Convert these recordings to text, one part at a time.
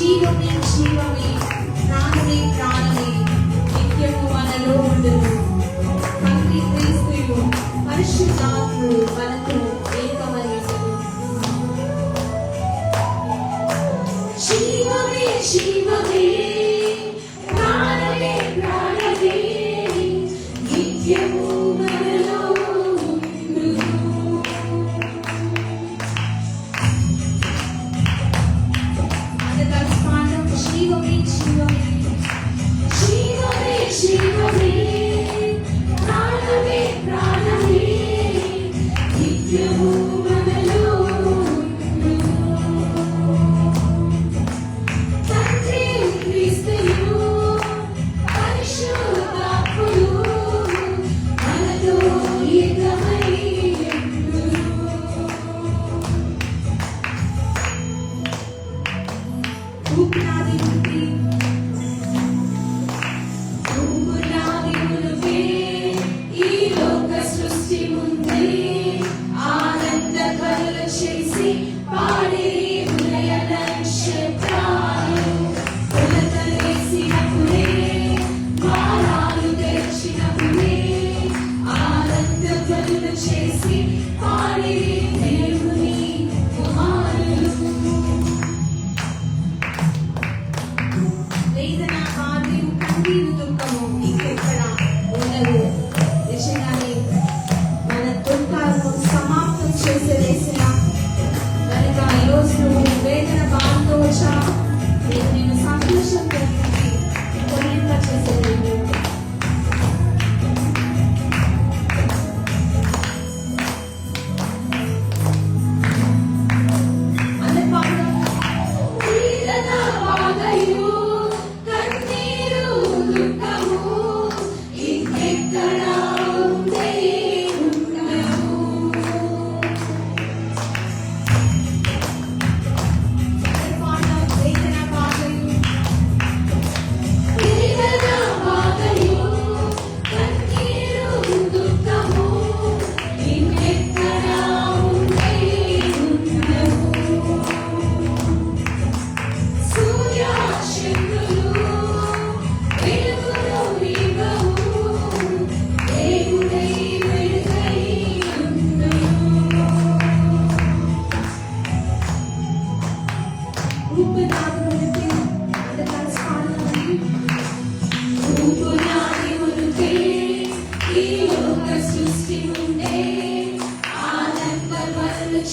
జీవమే జీవమే ప్రాణమే ప్రాణమే నిత్యము మనలో ఉండును. తండ్రి క్రీస్తు పరిశుద్ధాత్ముడు మనతో ఏకమయ్యును. జీవమే జీవమే ప్రాణమే ప్రాణమే నిత్యము మనలో ఉండును. జీవమే జీవమే జీవమే జీవమే ప్రాణమే ప్రాణమే నిత్యము మనలో ఉండును. తండ్రి క్రీస్తుయు పరిశుద్ధాత్ముడు మనతో ఏకమయ్యుండును. భూపునాది మునుపే ఈ లోక సృష్టి ముందే ఆనంద ధ్వనులు చేసి పాడే హృదయ నక్షత్రాలు ఉలకలేసినప్పుడే ద్వారాలు తెరిచినప్పుడే ఆనంద ధ్వనులు చేసి పాడే దేవుని కుమారులు. వేదన బాధలు కన్నీరు దుఃఖము ఇంకెక్కడ ఉండవు. నిజంగానే మన దుఃఖాలను సమాప్తం చేసే వేసిన కనుక ఈరోజు నువ్వు వేదన బాధతో వచ్చా నేను సంతోషంతో కొనింప చేసేది.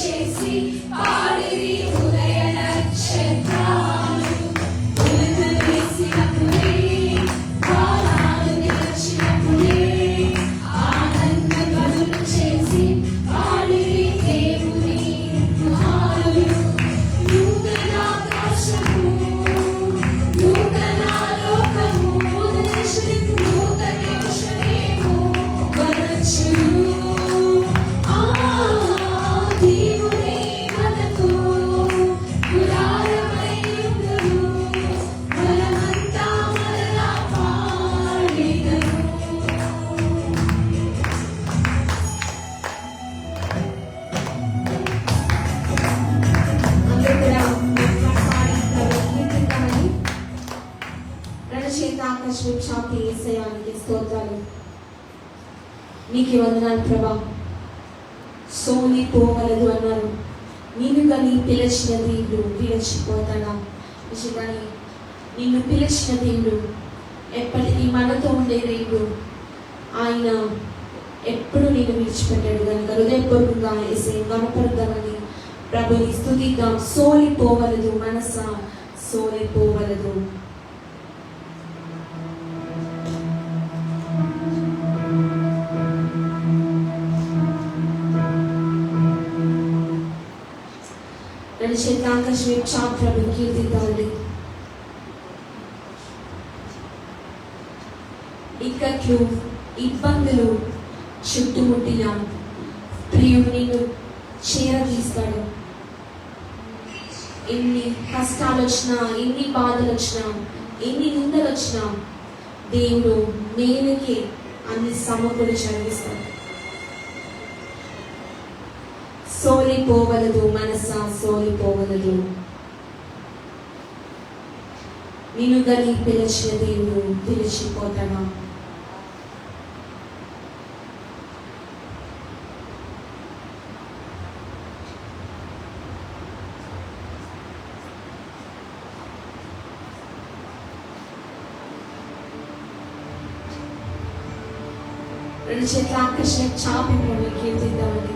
చేసి పాడిరి హృదయ నక్షత్రాలు ఉలకలేసినప్పుడే ద్వారాలు తెరిచినప్పుడే ఆనంద ధ్వనులు చేసి పాడిరి దేవుని కుమారులు. నూతన ఆకాశము నూతన లోకము నూతన యోషనేము వరచును. స్తోత్రాలు నీకు వందనాలు ప్రభా. సోని పోవలదు అన్నారు, నేను కానీ పిలిచిన దేవుడు విడిచిపోతాడా? నిజంగానే నిన్ను పిలిచిన దేవుడు ఎప్పటికీ మనతో ఉండే దేవుడు. ఆయన ఎప్పుడు నేను విడిచిపెట్టాడు కనుక హృదయపూర్వకంగా వేసే గణపడదామని ప్రభుని స్తుతిద్దాం. సోలిపోవలదు మనస, సోలిపోవలదు. ప్రభు కీర్తిద్దామండి. ఇక్కట్లు ఇబ్బందులు చుట్టుముట్టిన ప్రియుడు నిన్ను చేరదీస్తాడు. ఎన్ని కష్టాలు వచ్చినా, ఎన్ని బాధలు వచ్చినా, ఎన్ని నిందలు వచ్చినా దేవుడు మేలుకి అన్ని సమకూడి చదివిస్తాడు. సోలిపోవలదు మనస, సోలిపోవలదు. నిన్ను గని పిలిచిన దేవుడు పిలిచిపోతాడా? రెండు చేతుల ఆకర్షణ చాపి మమ్మల్ని కీర్తిద్దామని.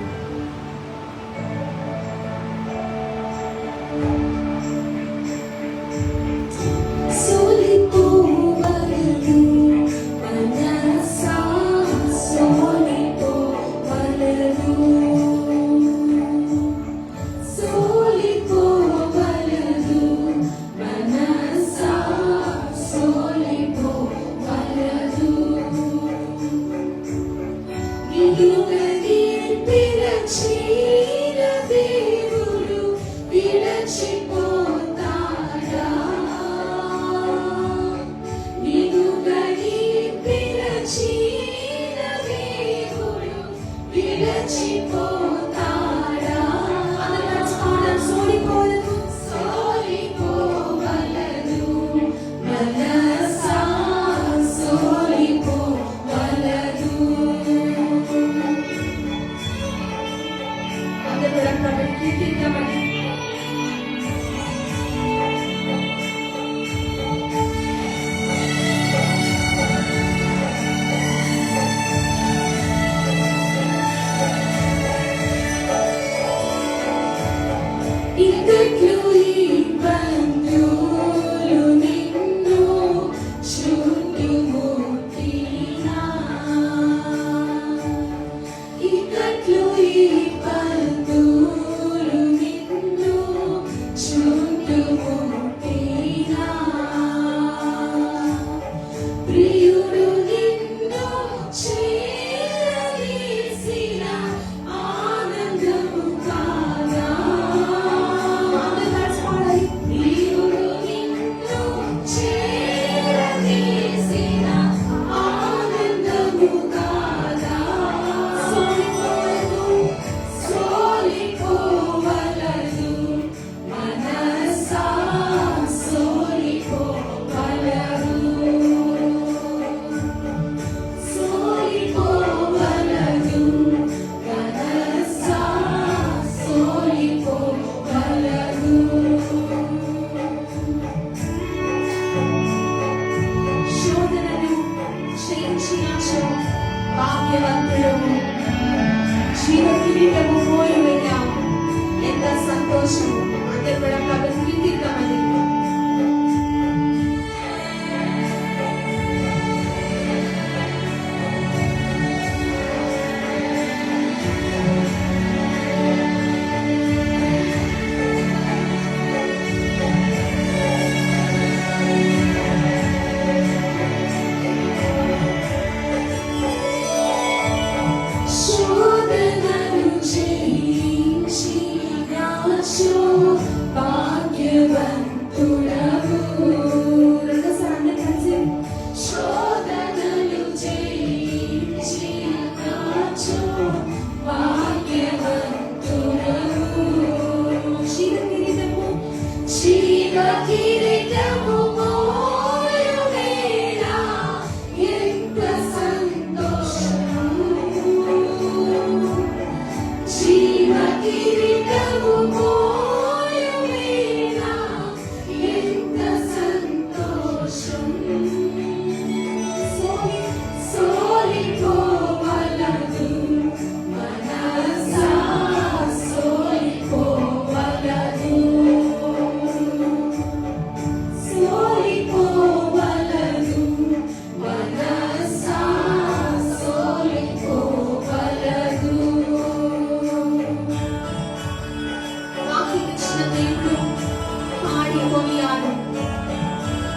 ఎంత సంతోషం! అందరు కూడా ప్రభుని కీర్తిద్దామని.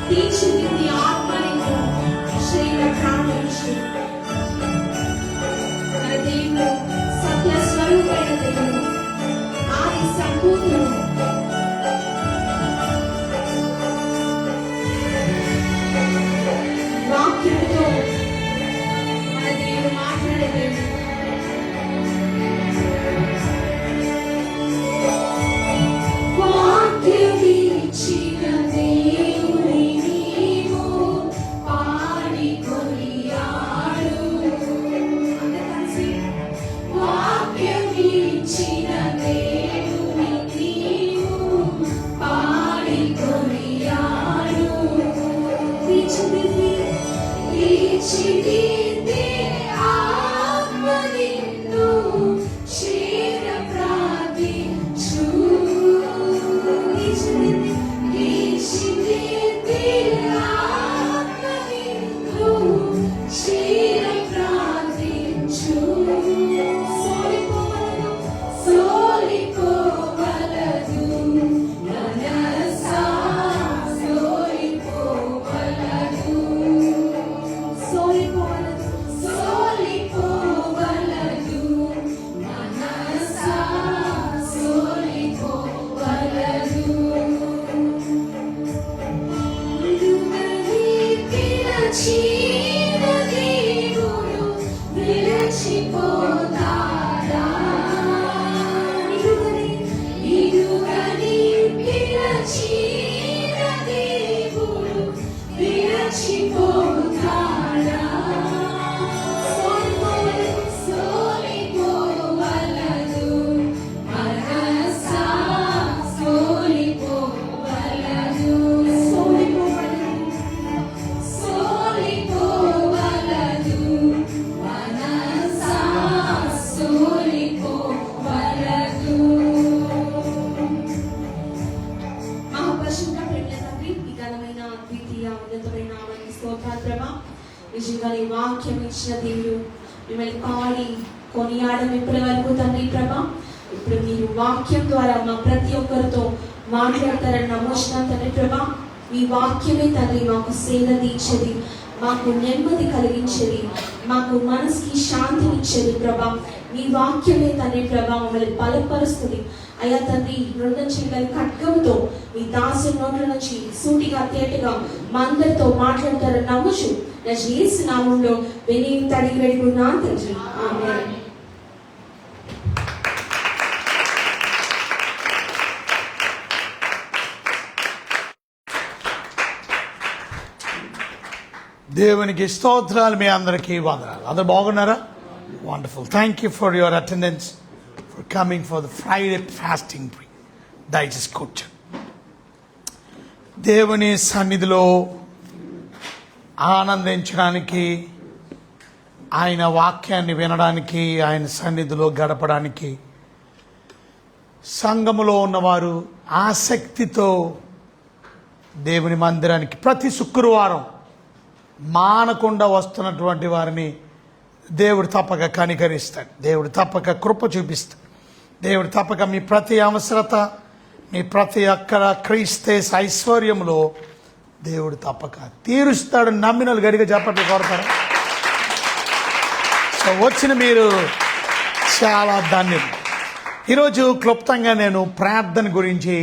తీర్చిదిద్ది ఆత్మనికు శరీర ప్రాణించు. మన దేవుడు సత్య స్వరూపైన దేవుడు, ఆది సంపూర్ణుడు. వాక్యముతో మన దేవుడు మాట్లాడే దేవుడు. వాక్యమిచ్చిన దేవుడిని నిజంగా నీ వాక్యం ఇచ్చిన దేవుడు మిమ్మల్ని పాడి కొనియాడడం ఇప్పటి వరకు తండ్రి ప్రభా, ఇప్పుడు మీరు వాక్యం ద్వారా మా ప్రతి ఒక్కరితో మాట్లాడతారని నమోషణ తండ్రి ప్రభా. మీ వాక్యమే తండ్రి మాకు సేద తీర్చేది, మాకు నెమ్మది కలిగించేది, మాకు మనసుకి శాంతినిచ్చేది ప్రభా. మీ వాక్యమే తండ్రి ప్రభా మమ్మల్ని బలపరుస్తుంది. అయ్యా తండ్రి, మృగం చేయగలి ఖడ్గంతో మీ దాసు నోట్ల నుంచి సూటిగా తేటగా మా అందరితో మాట్లాడతారని నమ్ముచు యేసు నామములో వినయం అడిగి వేడుకున్నాను తండ్రి, ఆమేన్. దేవునికి స్తోత్రాలు. మీ అందరికీ వందనాలు. అందరు బాగున్నారా? Wonderful. Thank you for your attendance, for coming for the Friday fasting pre. దయచేసి కూర్చోండి. దేవుని సన్నిధిలో ఆనందించడానికి, ఆయన వాక్యాన్ని వినడానికి, ఆయన సన్నిధిలో గడపడానికి సంఘములో ఉన్నవారు ఆసక్తితో దేవుని మందిరానికి ప్రతి శుక్రవారం మానకుండా వస్తున్నటువంటి వారిని దేవుడు తప్పక కనికరిస్తాడు. దేవుడు తప్పక కృప చూపిస్తాడు. దేవుడు తప్పక మీ ప్రతి అవసరత, మీ ప్రతి అక్కడ క్రీస్తే ఐశ్వర్యంలో దేవుడు తప్పక తీరుస్తాడు. నమ్మినలు గడిగా చెప్పట్లు కోరతారు. సో వచ్చిన మీరు చాలా ధన్యులు. ఈరోజు క్లుప్తంగా నేను ప్రార్థన గురించి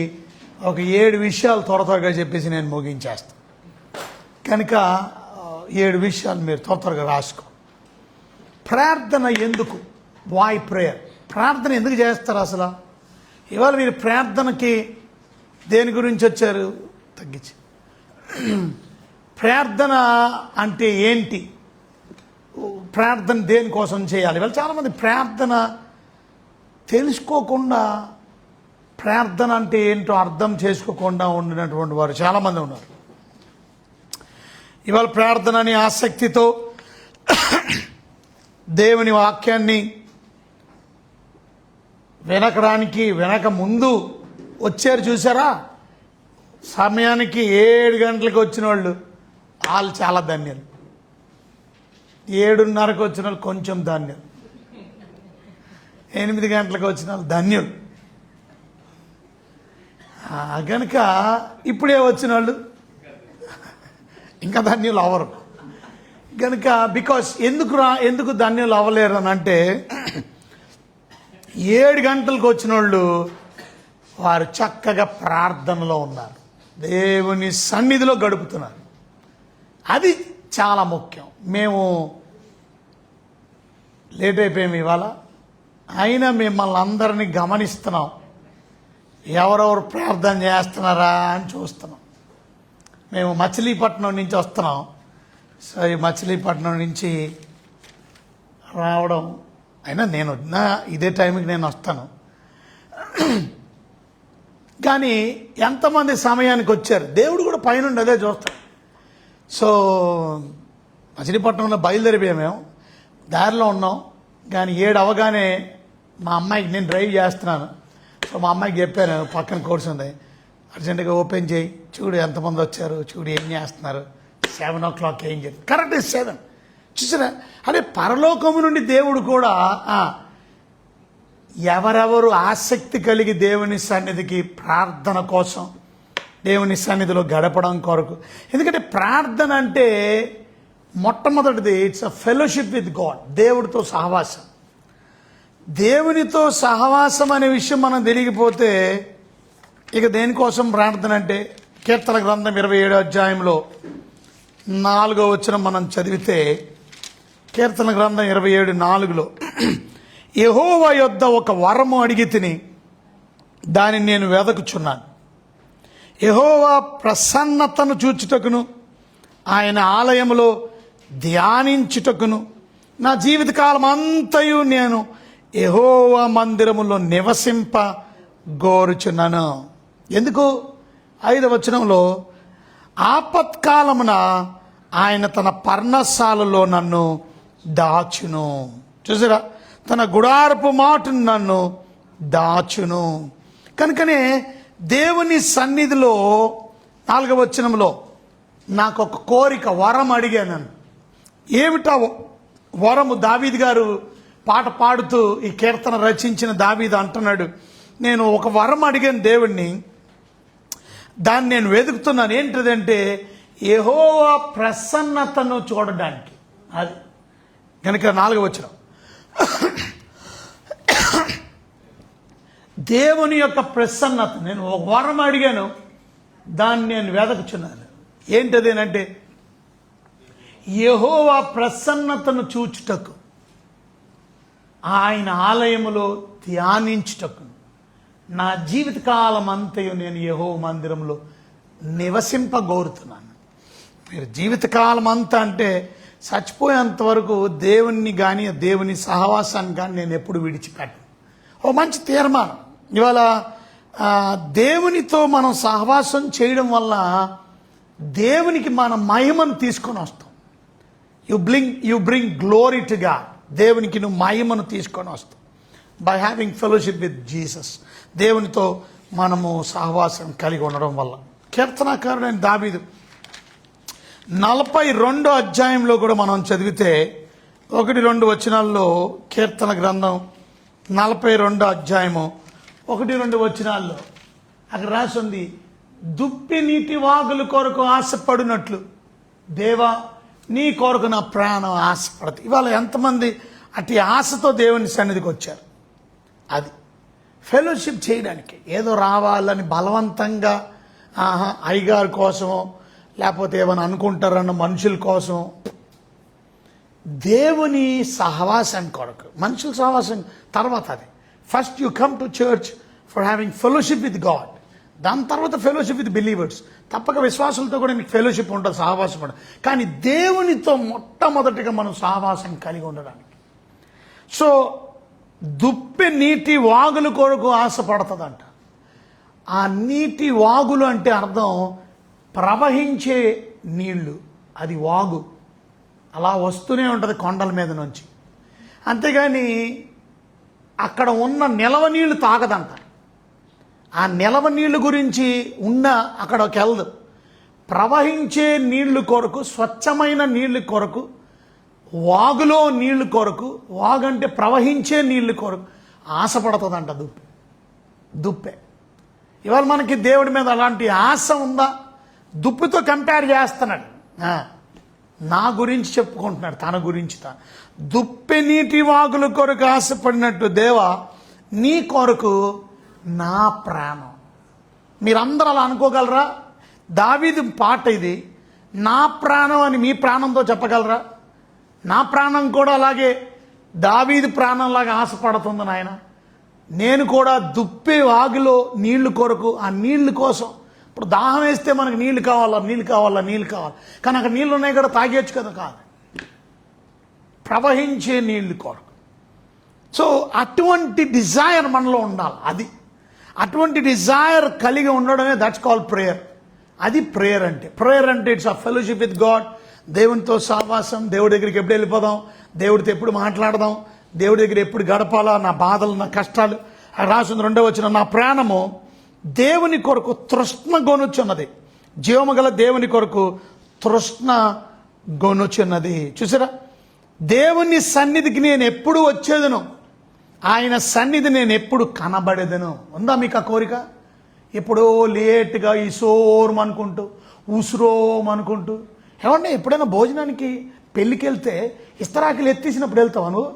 ఒక 7 విషయాలు త్వరగా చెప్పేసి నేను ముగించేస్తాను. కనుక 7 విషయాలు మీరు త్వరగా రాసుకో. ప్రార్థన ఎందుకు? Why prayer? ప్రార్థన ఎందుకు చేస్తారు అసలు? ఇవాళ మీరు ప్రార్థనకి దేని గురించి వచ్చారు? తగ్గించి ప్రార్థన అంటే ఏంటి? ప్రార్థన దేనికోసం చేయాలి? ఇవాళ చాలామంది ప్రార్థన తెలుసుకోకుండా, ప్రార్థన అంటే ఏంటో అర్థం చేసుకోకుండా ఉండినటువంటి వారు చాలామంది ఉన్నారు. ఇవాళ ప్రార్థన అని ఆసక్తితో దేవుని వాక్యాన్ని వినక ముందు వచ్చారు. చూసారా? సమయానికి 7 గంటలకు వచ్చిన వాళ్ళు చాలా ధన్యులు. 7:30కు వచ్చిన వాళ్ళు కొంచెం ధన్యులు. 8 గంటలకు వచ్చిన వాళ్ళు ధన్యులు. కనుక ఇప్పుడే వచ్చిన వాళ్ళు ఇంకా ధన్యులు అవ్వరు. కనుక బికాస్ ఎందుకు ధన్యులు అవ్వలేరు అని అంటే 7 గంటలకు వచ్చిన వాళ్ళు వారు చక్కగా ప్రార్థనలో ఉన్నారు, దేవుని సన్నిధిలో గడుపుతున్నారు. అది చాలా ముఖ్యం. మేము లేట్ అయిపోయాము ఇవాళ, అయినా మిమ్మల్ని అందరినీ గమనిస్తున్నాం. ఎవరెవరు ప్రార్థన చేస్తున్నారా అని చూస్తున్నాం. మేము మచిలీపట్నం నుంచి వస్తున్నాం. సో ఈ మచిలీపట్నం నుంచి రావడం, అయినా నేను ఇదే టైంకి నేను వస్తాను. కానీ ఎంతమంది సమయానికి వచ్చారు? దేవుడు కూడా పైనుండి అదే చూస్తాడు. సో మచిలీపట్నంలో బయలుదేరిపోయాం మేము. దారిలో ఉన్నాం, కానీ 7 అవగానే మా అమ్మాయికి, నేను డ్రైవ్ చేస్తున్నాను, సో మా అమ్మాయికి చెప్పాను, పక్కన కోర్స్ ఉంది, అర్జెంటుగా ఓపెన్ చేయి, చూడు ఎంతమంది వచ్చారు, చూడు ఏం చేస్తున్నారు, 7 o'clock ఏం చేస్తారు, కరెక్ట్ 7. చూసారా, అదే పరలోకము నుండి దేవుడు కూడా ఎవరెవరు ఆసక్తి కలిగి దేవుని సన్నిధికి ప్రార్థన కోసం, దేవుని సన్నిధిలో గడపడం కొరకు. ఎందుకంటే ప్రార్థన అంటే మొట్టమొదటిది it's a fellowship with God, దేవుడితో సహవాసం. దేవునితో సహవాసం అనే విషయం మనం తెలియకపోతే ఇక దేనికోసం ప్రార్థన అంటే, కీర్తన గ్రంథం 27వ అధ్యాయంలో 4వ వచనం మనం చదివితే, కీర్తన గ్రంథం 27:4లో యెహోవా యొద్ద ఒక వరము అడిగి తిని దానిని నేను వెదకుచున్నాను. యెహోవా ప్రసన్నతను చూచుటకును ఆయన ఆలయములో ధ్యానించుటకును నా జీవితకాలం అంతయు నేను యెహోవా మందిరములో నివసింప గోరుచున్నాను. ఎందుకు? 5వ వచనంలో ఆపత్కాలమున ఆయన తన పర్ణశాలలో నన్ను దాచును. చూసారా, తన గుడారపు మాటును నన్ను దాచును. కనుకనే దేవుని సన్నిధిలో 4వ వచనంలో నాకు ఒక కోరిక, వరం అడిగాను. ఏమిటా వరము? దావీదు గారు పాట పాడుతూ ఈ కీర్తన రచించిన దావీదు అంటున్నాడు, నేను ఒక వరం అడిగాను దేవుణ్ణి, దాన్ని నేను వెతుకుతున్నాను. ఏంటిదంటే యెహోవా ప్రసన్నతను చూడడానికి. అది కనుక 4వ వచనం, దేవుని యొక్క ప్రసన్నత, నేను ఒక వరం అడిగాను, దాన్ని నేను వెదకుచున్నాను. ఏంటదేనంటే యెహోవా ప్రసన్నతను చూచుటకు, ఆయన ఆలయములో ధ్యానించుటకు నా జీవితకాలం అంతయు నేను యెహోవా మందిరంలో నివసింపగోరుతున్నాను. మీరు జీవితకాలం అంతా అంటే చచ్చిపోయేంత వరకు దేవుణ్ణి కానీ దేవుని సహవాసాన్ని కానీ నేను ఎప్పుడు విడిచిపెట్టను. ఓ మంచి తీర్మానం. ఇవాళ దేవునితో మనం సహవాసం చేయడం వల్ల దేవునికి మన మహిమను తీసుకొని వస్తాం. You bring glory to God. దేవునికి నువ్వు మహిమను తీసుకొని వస్తావు by having fellowship with Jesus. దేవునితో మనము సహవాసం కలిగి ఉండడం వల్ల. కీర్తనాకారుడైన దావీదు 42వ అధ్యాయంలో కూడా మనం చదివితే 1-2 వచనాల్లో, కీర్తన గ్రంథం 42వ అధ్యాయము 1-2 వచనాల్లో అక్కడ రాసి ఉంది, దుప్పి నీటి వాగుల కొరకు ఆశపడినట్లు దేవా నీ కొరకు నా ప్రాణం ఆశపడుతుంది. ఇవాళ ఎంతమంది అటు ఆశతో దేవుని సన్నిధికి వచ్చారు? అది ఫెలోషిప్ చేయడానికి, ఏదో రావాలని బలవంతంగా అయ్యగారి కోసమో లేకపోతే ఏమైనా అనుకుంటారన్న మనుషుల కోసం, దేవుని సహవాసం కొరకు. మనుషుల సహవాసం తర్వాత, అది first you come to church for having fellowship with God, దాని తర్వాత ఫెలోషిప్ విత్ బిలీవర్స్. తప్పక విశ్వాసులతో కూడా మీకు ఫెలోషిప్ ఉంటుంది, సహవాసం ఉంటుంది. కానీ దేవునితో మొట్టమొదటిగా మనం సహవాసం కలిగి ఉండడానికి. సో దుప్పి నీటి వాగుల కొరకు ఆశపడుతుందంట. ఆ నీటి వాగులు అంటే అర్థం ప్రవహించే నీళ్లు. అది వాగు అలా వస్తూనే ఉంటుంది కొండల మీద నుంచి. అంతేగాని అక్కడ ఉన్న నిలవ నీళ్లు తాగదంట. ఆ నిలవ నీళ్లు గురించి అక్కడికి వెళ్ళదు. ప్రవహించే నీళ్లు కొరకు, స్వచ్ఛమైన నీళ్లు కొరకు, వాగులో నీళ్లు కొరకు, వాగు అంటే ప్రవహించే నీళ్లు కొరకు ఆశపడుతుందంట దుప్పే. ఇవాళ మనకి దేవుడి మీద అలాంటి ఆశ ఉందా? దుప్పితో కంపేర్ చేస్తున్నాడు. నా గురించి చెప్పుకుంటున్నాడు, తన గురించి తాను. దుప్పి నీటి వాగుల కొరకు ఆశపడినట్టు దేవా నీ కొరకు నా ప్రాణం. మీరందరూ అలా అనుకోగలరా? దావీదు పాట ఇది. నా ప్రాణం అని మీ ప్రాణంతో చెప్పగలరా? నా ప్రాణం కూడా అలాగే దావీదు ప్రాణంలాగా ఆశపడుతుంది నాయన. నేను కూడా దుప్పి వాగులో నీళ్లు కొరకు, ఆ నీళ్లు కోసం. ఇప్పుడు దాహం వేస్తే మనకు నీళ్లు కావాలా, కానీ అక్కడ నీళ్ళు ఉన్నాయి కదా, తాగేయచ్చు కదా. కాదు, ప్రవహించే నీళ్లు కొరకు. సో అటువంటి డిజైర్ మనలో ఉండాలి. అది అటువంటి డిజైర్ కలిగి ఉండడమే దట్స్ కాల్డ్ ప్రేయర్. అది ప్రేయర్ అంటే. It's a fellowship with God. దేవునితో సావాసం, దేవుడి దగ్గరికి ఎప్పుడు వెళ్ళిపోదాం, దేవుడితో ఎప్పుడు మాట్లాడదాం, దేవుడి దగ్గర ఎప్పుడు గడపాలా, నా బాధలు, నా కష్టాలు. రాసింది 2వ వచనం, నా ప్రాణము దేవుని కొరకు తృష్ణ గొనుచున్నది, జీవము గల దేవుని కొరకు తృష్ణ గొనుచున్నది. చూసారా, దేవుని సన్నిధికి నేను ఎప్పుడు వచ్చేదను, ఆయన సన్నిధి నేను ఎప్పుడు కనబడేదను. ఉందా మీకు ఆ కోరిక? ఎప్పుడో లేట్గా ఈ సోరం అనుకుంటూ, ఉసురోం అనుకుంటూ. ఏమంటే ఎప్పుడైనా భోజనానికి పెళ్ళికి వెళ్తే ఇస్తరాకులు ఎత్తేసినప్పుడు వెళ్తావా నువ్వు?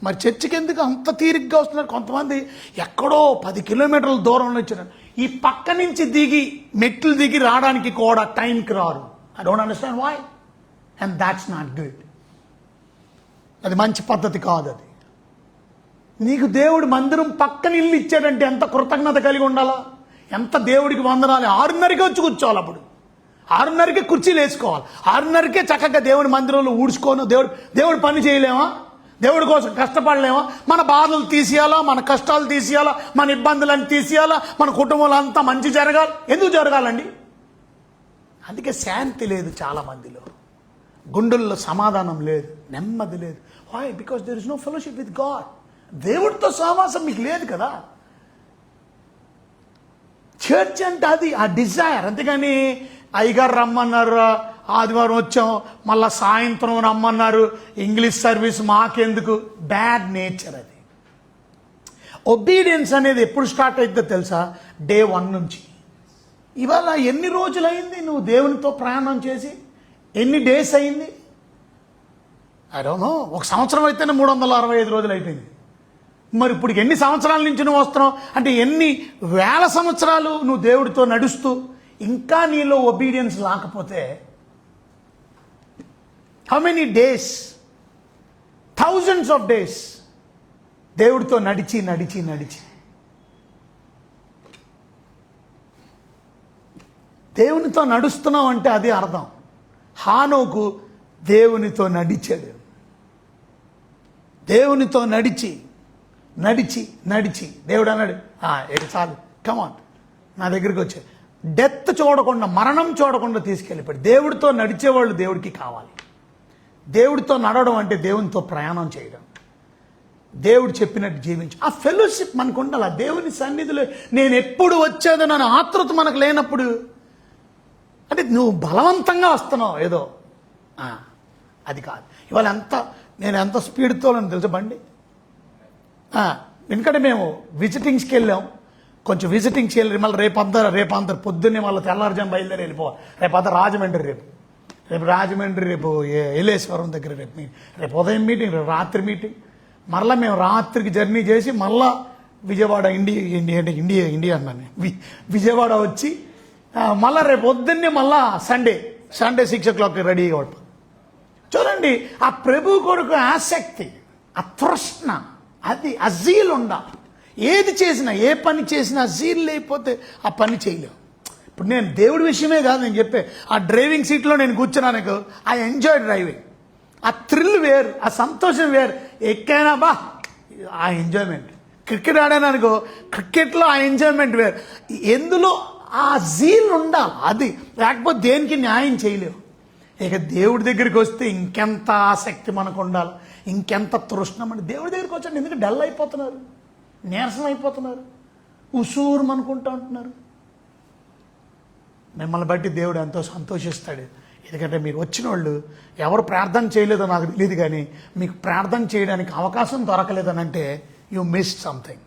మరి చర్చికి ఎందుకు అంత తీరిగ్గా వస్తున్నారు? కొంతమంది ఎక్కడో 10 కిలోమీటర్ల దూరంలో వచ్చినారు, ఈ పక్క నుంచి దిగి మెట్లు దిగి రావడానికి కూడా టైంకి రారు. I don't understand why, and that's not good. అది మంచి పద్ధతి కాదు. అది నీకు దేవుడు మందిరం పక్కన ఇల్లు ఇచ్చాడంటే ఎంత కృతజ్ఞత కలిగి ఉండాలా, ఎంత దేవుడికి వందనాలి. 6:30కి వచ్చి కూర్చోవాలి, అప్పుడు 6:30కే కుర్చీలు వేసుకోవాలి, 6:30కే చక్కగా దేవుడి మందిరంలో ఊడ్చుకోను. దేవుడు పని చేయలేమా? దేవుడి కోసం కష్టపడలేమా? మన బాధలు తీసేయాలా, మన కష్టాలు తీసేయాలా, మన ఇబ్బందులను తీసేయాలా, మన కుటుంబంలో అంతా మంచి జరగాలి. ఎందుకు జరగాలండి? అందుకే శాంతి లేదు చాలా మందిలో, గుండెల్లో సమాధానం లేదు, నెమ్మది లేదు. Why? Because there is no fellowship with God. దేవుడితో సహవాసం మీకు లేదు కదా. చర్చ్ అంటే అది ఆ డిజైర్. అంతేగాని అయ్యగారు రమ్మన్నారు, ఆదివారం వచ్చాం, మళ్ళా సాయంత్రం రమ్మన్నారు, ఇంగ్లీష్ సర్వీస్ మాకెందుకు. బ్యాడ్ నేచర్ అది. ఒబీడియన్స్ అనేది ఎప్పుడు స్టార్ట్ అవుతుందో తెలుసా? డే 1 నుంచి. ఇవాళ ఎన్ని రోజులైంది నువ్వు దేవునితో ప్రయాణం చేసి? ఎన్ని డేస్ అయింది? I don't no. 1 సంవత్సరం అయితేనే 365 రోజులు అయిపోయింది. మరి ఇప్పుడు ఎన్ని సంవత్సరాల నుంచి నువ్వు వస్తున్నావు అంటే, ఎన్ని వేల సంవత్సరాలు నువ్వు దేవుడితో నడుస్తూ ఇంకా నీలో ఒబీడియన్స్ లేకపోతే, how many days, thousands of days దేవుడితో నడిచి నడిచి నడిచి దేవునితో నడుస్తున్నావు అంటే అది అర్థం. హానోకు దేవునితో నడిచాడు. దేవునితో నడిచి నడిచి నడిచి దేవుడు అన్నాడు, ఇది చాలు, కమాన్ నా దగ్గరికి వచ్చే. డెత్ చూడకుండా, మరణం చూడకుండా తీసుకెళ్ళిపోయాడు. దేవుడితో నడిచేవాళ్ళు దేవుడికి కావాలి. దేవుడితో నడవడం అంటే దేవునితో ప్రయాణం చేయడం, దేవుడు చెప్పినట్టు జీవించు. ఆ ఫెలోషిప్ మనకు ఉండాలి. దేవుని సన్నిధిలో నేను ఎప్పుడు వచ్చేదనని ఆతృత మనకు లేనప్పుడు, అంటే నువ్వు బలవంతంగా వస్తున్నావు ఏదో, అది కాదు. ఇవాళ నేను ఎంత స్పీడ్తో తెలుసా బండి. ఎందుకంటే మేము విజిటింగ్స్కి వెళ్ళాం, కొంచెం విజిటింగ్స్కి వెళ్ళి మళ్ళీ రేపంతా పొద్దున్నే మళ్ళీ తెల్లారుజాము బయలుదేరి వెళ్ళిపోవాలి. రేపంతా రాజమండ్రి, రేపు రాజమండ్రి, రేపు ఏలేశ్వరం దగ్గర రేపు ఉదయం మీటింగ్, రేపు రాత్రి మీటింగ్. మళ్ళీ మేము రాత్రికి జర్నీ చేసి మళ్ళా విజయవాడ ఇండియా అన్నాను, విజయవాడ వచ్చి మళ్ళీ రేపు పొద్దున్నే మళ్ళా సండే 6 o'clock రెడీగా పడిపోతుంది. చూడండి, ఆ ప్రభు కొరకు ఆసక్తి, ఆ తృష్ణ, అది అజీల్ ఉండాలి. ఏది చేసినా, ఏ పని చేసినా అజీల్ లేకపోతే ఆ పని చేయలేము. ఇప్పుడు నేను దేవుడి విషయమే కాదు నేను చెప్పే, ఆ డ్రైవింగ్ సీట్లో నేను కూర్చున్నాను, ఐ ఎంజాయ్ డ్రైవింగ్. ఆ థ్రిల్ వేరు, ఆ సంతోషం వేరు. ఎక్కైనా ఆ ఎంజాయ్మెంట్. క్రికెట్ ఆడాను అనుకో, క్రికెట్లో ఆ ఎంజాయ్మెంట్ వేరు. ఎందులో ఆ జీల్ ఉండాలి, అది లేకపోతే దేనికి న్యాయం చేయలేవు. ఇక దేవుడి దగ్గరికి వస్తే ఇంకెంత ఆసక్తి మనకు ఉండాలి, ఇంకెంత తృష్ణం. అంటే దేవుడి దగ్గరికి వచ్చాడు ఎందుకు డల్ అయిపోతున్నారు, నీరసం అయిపోతున్నారు, ఉసూరు అనుకుంటూ ఉంటున్నారు. మిమ్మల్ని బట్టి దేవుడు ఎంతో సంతోషిస్తాడు. ఎందుకంటే మీరు వచ్చిన వాళ్ళు ఎవరు ప్రార్థన చేయలేదో నాకు తెలియదు, కానీ మీకు ప్రార్థన చేయడానికి అవకాశం దొరకలేదని అంటే యు మిస్డ్ సంథింగ్.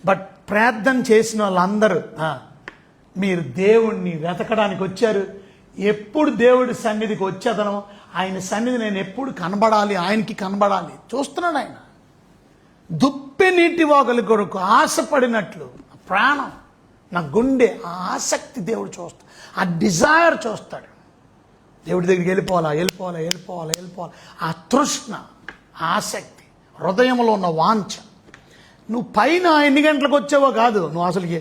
బట్ ప్రార్థన చేసిన వాళ్ళందరూ మీరు దేవుణ్ణి వెతకడానికి వచ్చారు. ఎప్పుడు దేవుడి సన్నిధికి వచ్చేదనో, ఆయన సన్నిధి నేను ఎప్పుడు కనబడాలి, ఆయనకి కనబడాలి చూస్తున్నాడు ఆయన. దుప్పి నీటి వాగుల కొరకు ఆశపడినట్లు ప్రాణం, నా గుండె, ఆ ఆసక్తి దేవుడు చూస్తాడు, ఆ డిజైర్ చూస్తాడు. దేవుడి దగ్గరికి వెళ్ళిపోవాలి. ఆ తృష్ణ, ఆసక్తి, హృదయంలో ఉన్న వాంఛ. నువ్వు పైన ఎన్ని గంటలకు వచ్చావో కాదు, నువ్వు అసలుకి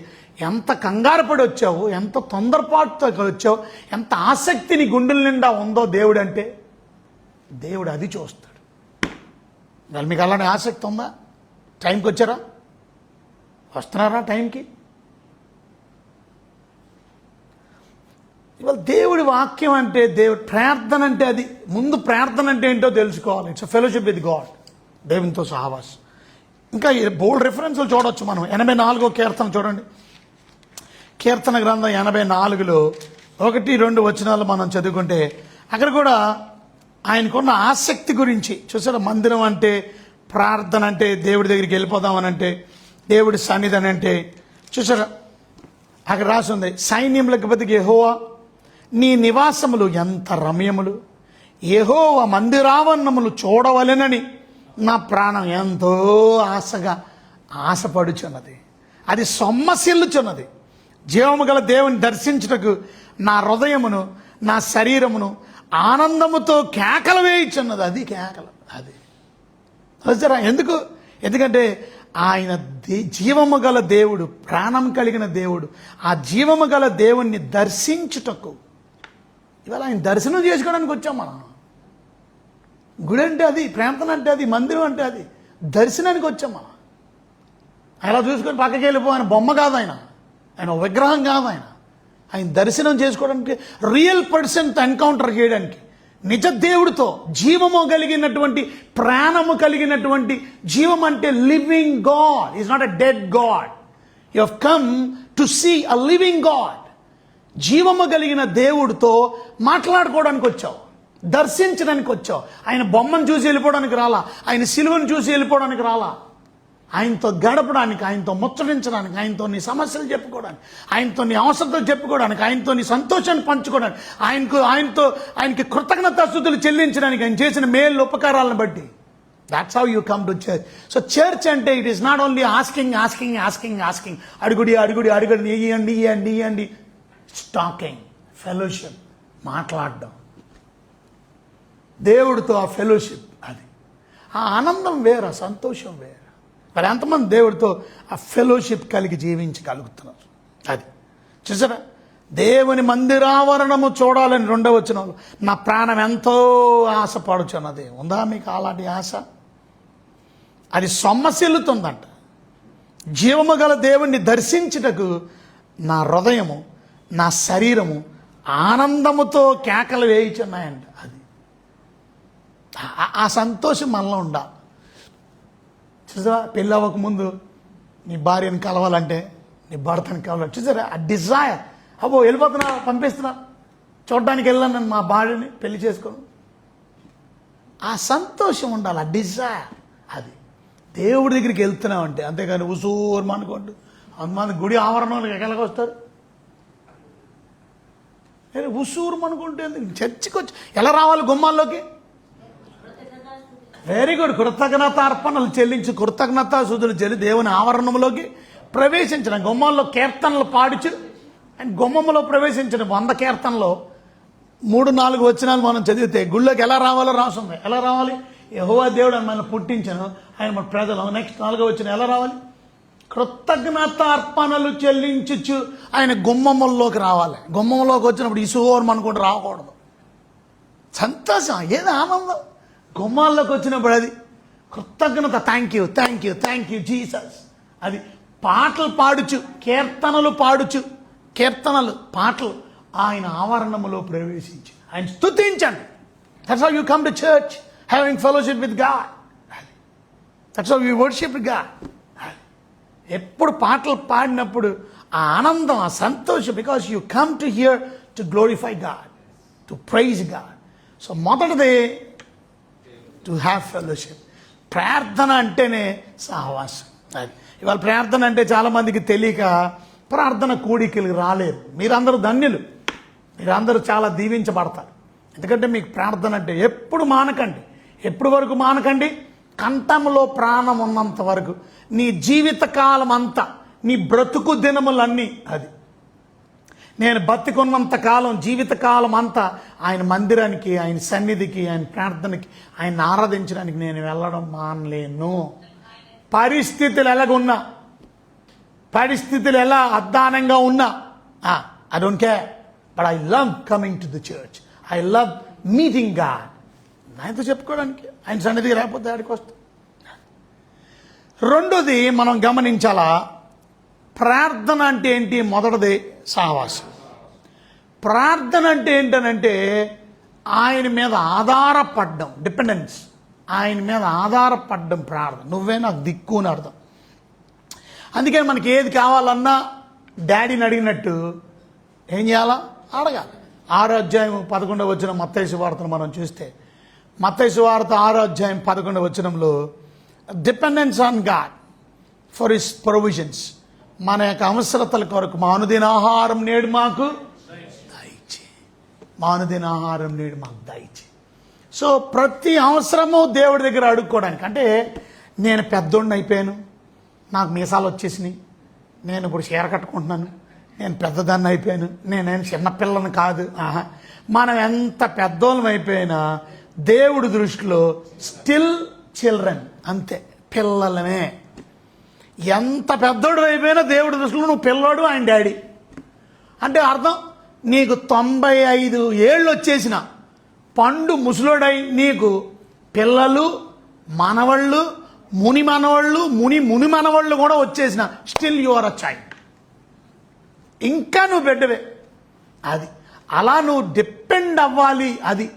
ఎంత కంగారు పడి వచ్చావు, ఎంత తొందరపాటుతో వచ్చావు, ఎంత ఆసక్తి నీ గుండెల నిండా ఉందో దేవుడు అంటే, దేవుడు అది చూస్తాడు. మరి మీకు అలానే ఆసక్తి ఉందా? టైంకి వచ్చారా? వస్తున్నారా టైంకి? ఇవాళ దేవుడి వాక్యం అంటే దేవుడి ప్రార్థన అంటే అది ముందు ప్రార్థన అంటే ఏంటో తెలుసుకోవాలి. ఇట్స్ ఫెలోషిప్ విత్ గాడ్, దేవునితో సహవాసం. ఇంకా బోల్డ్ రిఫరెన్స్లు చూడవచ్చు మనం. 84వ కీర్తన చూడండి. కీర్తన గ్రంథం 84లో 1-2 వచనాలు మనం చదువుకుంటే అక్కడ కూడా ఆయనకున్న ఆసక్తి గురించి చూసారా. మందిరం అంటే, ప్రార్థన అంటే, దేవుడి దగ్గరికి వెళ్ళిపోదామని అంటే, దేవుడి సన్నిధి అంటే చూసారా. అక్కడ రాసి ఉంది, సైన్యములకు బతికి యెహోవా నీ నివాసములు ఎంత రమ్యములు, యెహోవా మందిరావరణములు చూడవలెనని నా ప్రాణం ఎంతో ఆశపడుచున్నది. అది సొమ్మసిల్లుచున్నది. జీవము గల దేవుని దర్శించుటకు నా హృదయమును నా శరీరమును ఆనందముతో కేకలు వేయుచున్నది. అది కేకలు. అది చూసారా. ఎందుకంటే ఆయన జీవము గల దేవుడు, ప్రాణం కలిగిన దేవుడు. ఆ జీవము గల దేవుణ్ణి దర్శించుటకు ఇవాళ ఆయన దర్శనం చేసుకోవడానికి వచ్చాం మనం. గుడి అంటే అది, ప్రార్థన అంటే అది, మందిరం అంటే అది, దర్శనానికి వచ్చాం మనం. అలా చూసుకొని పక్కకి వెళ్ళిపో. ఆయన బొమ్మ కాదు, ఆయన విగ్రహం కాదు. ఆయన దర్శనం చేసుకోవడానికి, రియల్ పర్సన్తో ఎన్కౌంటర్ చేయడానికి, నిజ దేవుడితో, జీవము కలిగినటువంటి, ప్రాణము కలిగినటువంటి, జీవం అంటే living God. Is not a dead God. You have come to see a living God. జీవము కలిగిన దేవుడితో మాట్లాడుకోవడానికి వచ్చావు, దర్శించడానికి వచ్చావు. ఆయన బొమ్మను చూసి వెళ్ళిపోవడానికి రాలా, ఆయన సిలువను చూసి వెళ్ళిపోవడానికి రాలా. ఆయనతో గడపడానికి, ఆయనతో ముచ్చటించడానికి, ఆయనతో నీ సమస్యలు చెప్పుకోవడానికి, ఆయనతో నీ అవసరతలు చెప్పుకోవడానికి, ఆయనతో నీ సంతోషాన్ని పంచుకోవడానికి, ఆయనకి కృతజ్ఞతాస్తుతులు చెల్లించడానికి, ఆయన చేసిన మేలు ఉపకారాలను బట్టి. That's how you come to church. So church అంటే it is not only asking అడుగుడి ఇయ్యండి. టాకింగ్, ఫెలోషిప్, మాట్లాడడం, దేవుడితో ఆ ఫెలోషిప్. అది ఆ ఆనందం వేరు, సంతోషం వేరు. మరి ఎంతమంది దేవుడితో ఆ ఫెలోషిప్ కలిగి జీవించగలుగుతున్నారు? అది చూసారా. దేవుని మందిరావరణము చూడాలని 2వ వచనంలో నా ప్రాణం ఎంతో ఆశపడుచున్నది. ఉందా మీకు అలాంటి ఆశ? అది సొమ్మసిల్లుతుందంట. జీవము గల దేవుణ్ణి దర్శించుటకు నా హృదయము నా శరీరము ఆనందముతో కేకలు వేయుచున్నాయంట. అది ఆ సంతోషం మనలో ఉండాలి. చూసారా, పెళ్ళి అవ్వకముందు నీ భార్యను కలవాలంటే, నీ భర్తను కలవాలంటే చూసారా ఆ డిజైర్. అబ్బో వెళ్ళిపోతున్నా, పంపిస్తున్నా, చూడడానికి వెళ్ళాను నేను మా భార్యని పెళ్లి చేసుకోను. ఆ సంతోషం ఉండాలి, ఆ డిజైర్. అది దేవుడి దగ్గరికి వెళ్తున్నామంటే. అంతేగాని ఉసూరు అనుకోండి. అంతమంది గుడి ఆవరణలోకి ఎక్కడికొస్తారు? ఉసూరు అనుకుంటే చర్చికి వచ్చి ఎలా రావాలి గుమ్మాల్లోకి? Very good. కృతజ్ఞత అర్పణలు చెల్లించి, కృతజ్ఞతాస్తుతులు చెల్లి దేవుని ఆవరణంలోకి ప్రవేశించడం. గుమ్మంలో కీర్తనలు పాడుచు అండ్ గుమ్మంలో ప్రవేశించడం. 100 కీర్తనలో 3-4 వచనాలు మనం చదివితే గుళ్ళోకి ఎలా రావాలో రాసుంది. ఎలా రావాలి? యెహోవా దేవుడు మనల్ని పుట్టించను, ఆయన మన ప్రజలు. నెక్స్ట్ 4వ వచనం ఎలా రావాలి? కృతజ్ఞత అర్పణలు చెల్లించు ఆయన గుమ్మముల్లోకి రావాలి. గుమ్మంలోకి వచ్చినప్పుడు ఇసుగోరు అనుకుంటూ రాకూడదు. సంతోషం, ఏది ఆనందం. గుమ్మాల్లోకి వచ్చినప్పుడు అది కృతజ్ఞత. Thank you Jesus. అది పాటలు పాడుచు, కీర్తనలు పాటలు ఆయన ఆవరణములో ప్రవేశించి ఆయన స్తుతించండి. That's how you come to church, having fellowship with God. That's how you worship God. ఎప్పుడు పాటలు పాడినప్పుడు ఆ ఆనందం, ఆ సంతోషం, because you come to here to glorify God, to praise God. So మొదటిది టు హ్యావ్ ఫెలోషిప్. ప్రార్థన అంటేనే సహవాసం. అది ఇవాళ ప్రార్థన అంటే చాలామందికి తెలియక ప్రార్థన కూడికలు రాలేరు. మీరందరూ ధన్యులు, మీరందరూ చాలా దీవించబడతారు. ఎందుకంటే మీకు ప్రార్థన అంటే ఎప్పుడు మానకండి. ఎప్పుడు వరకు మానకండి? కంఠంలో ప్రాణం ఉన్నంత వరకు, నీ జీవితకాలం అంతా, నీ బ్రతుకు దినములన్నీ. అది నేను బతికున్నంత కాలం, జీవితకాలం అంతా ఆయన మందిరానికి, ఆయన సన్నిధికి, ఆయన ప్రార్థనకి, ఆయన ఆరాధించడానికి నేను వెళ్ళడం మానలేను. పరిస్థితులు ఎలాగున్నా, పరిస్థితులు ఎలా అద్దానంగా ఉన్నా, I don't care, but I love coming to the church. I love meeting God. ఆయనతో చెప్పుకోవడానికి, ఆయన సన్నిధికి లేకపోతే ఆడికి వస్తాం. రెండోది మనం గమనించాలా, ప్రార్థన అంటే ఏంటి? మొదటిది సహవాసం. ప్రార్థన అంటే ఏంటనంటే ఆయన మీద ఆధారపడ్డం, డిపెండెన్స్. ఆయన మీద ఆధారపడ్డం ప్రార్థన. నువ్వే నాకు దిక్కు అని అర్థం. అందుకే మనకి ఏది కావాలన్నా డాడీని అడిగినట్టు ఏం చేయాలా? అడగాలి. 6వ అధ్యాయం 11వ వచనం మత్తయి సువార్తను మనం చూస్తే, మత్తయి సువార్త 6వ అధ్యాయం 11వ వచనంలో dependence on God for his provisions. మన యొక్క అవసరతల కొరకు మానుదిన ఆహారం నేడు మాకు దయచే, మానుదిన ఆహారం నేడు మాకు దయచే. సో ప్రతి అవసరము దేవుడి దగ్గర అడుక్కోవడానికి. అంటే నేను పెద్దోడిని అయిపోయాను, నాకు మీసాలు వచ్చేసినాయి, నేను ఇప్పుడు చీర కట్టుకుంటున్నాను, నేను పెద్దదాన్ని అయిపోయాను, నేనేం చిన్నపిల్లని కాదు. మనం ఎంత పెద్దోళ్ళం అయిపోయినా దేవుడి దృష్టిలో స్టిల్ చిల్డ్రన్, అంతే, పిల్లలమే. ఎంత పెద్దోడు అయిపోయినా దేవుడి దృష్టిలో నువ్వు పిల్లోడు, ఆయన డాడీ. అంటే అర్థం, నీకు 95 ఏళ్ళు వచ్చేసిన పండు ముసలోడై నీకు పిల్లలు, మనవళ్ళు, ముని మనవాళ్ళు, ముని మనవాళ్ళు కూడా వచ్చేసిన still you are a child. ఇంకా నువ్వు బిడ్డవే. అది అలా నువ్వు డిపెండ్ అవ్వాలి. అది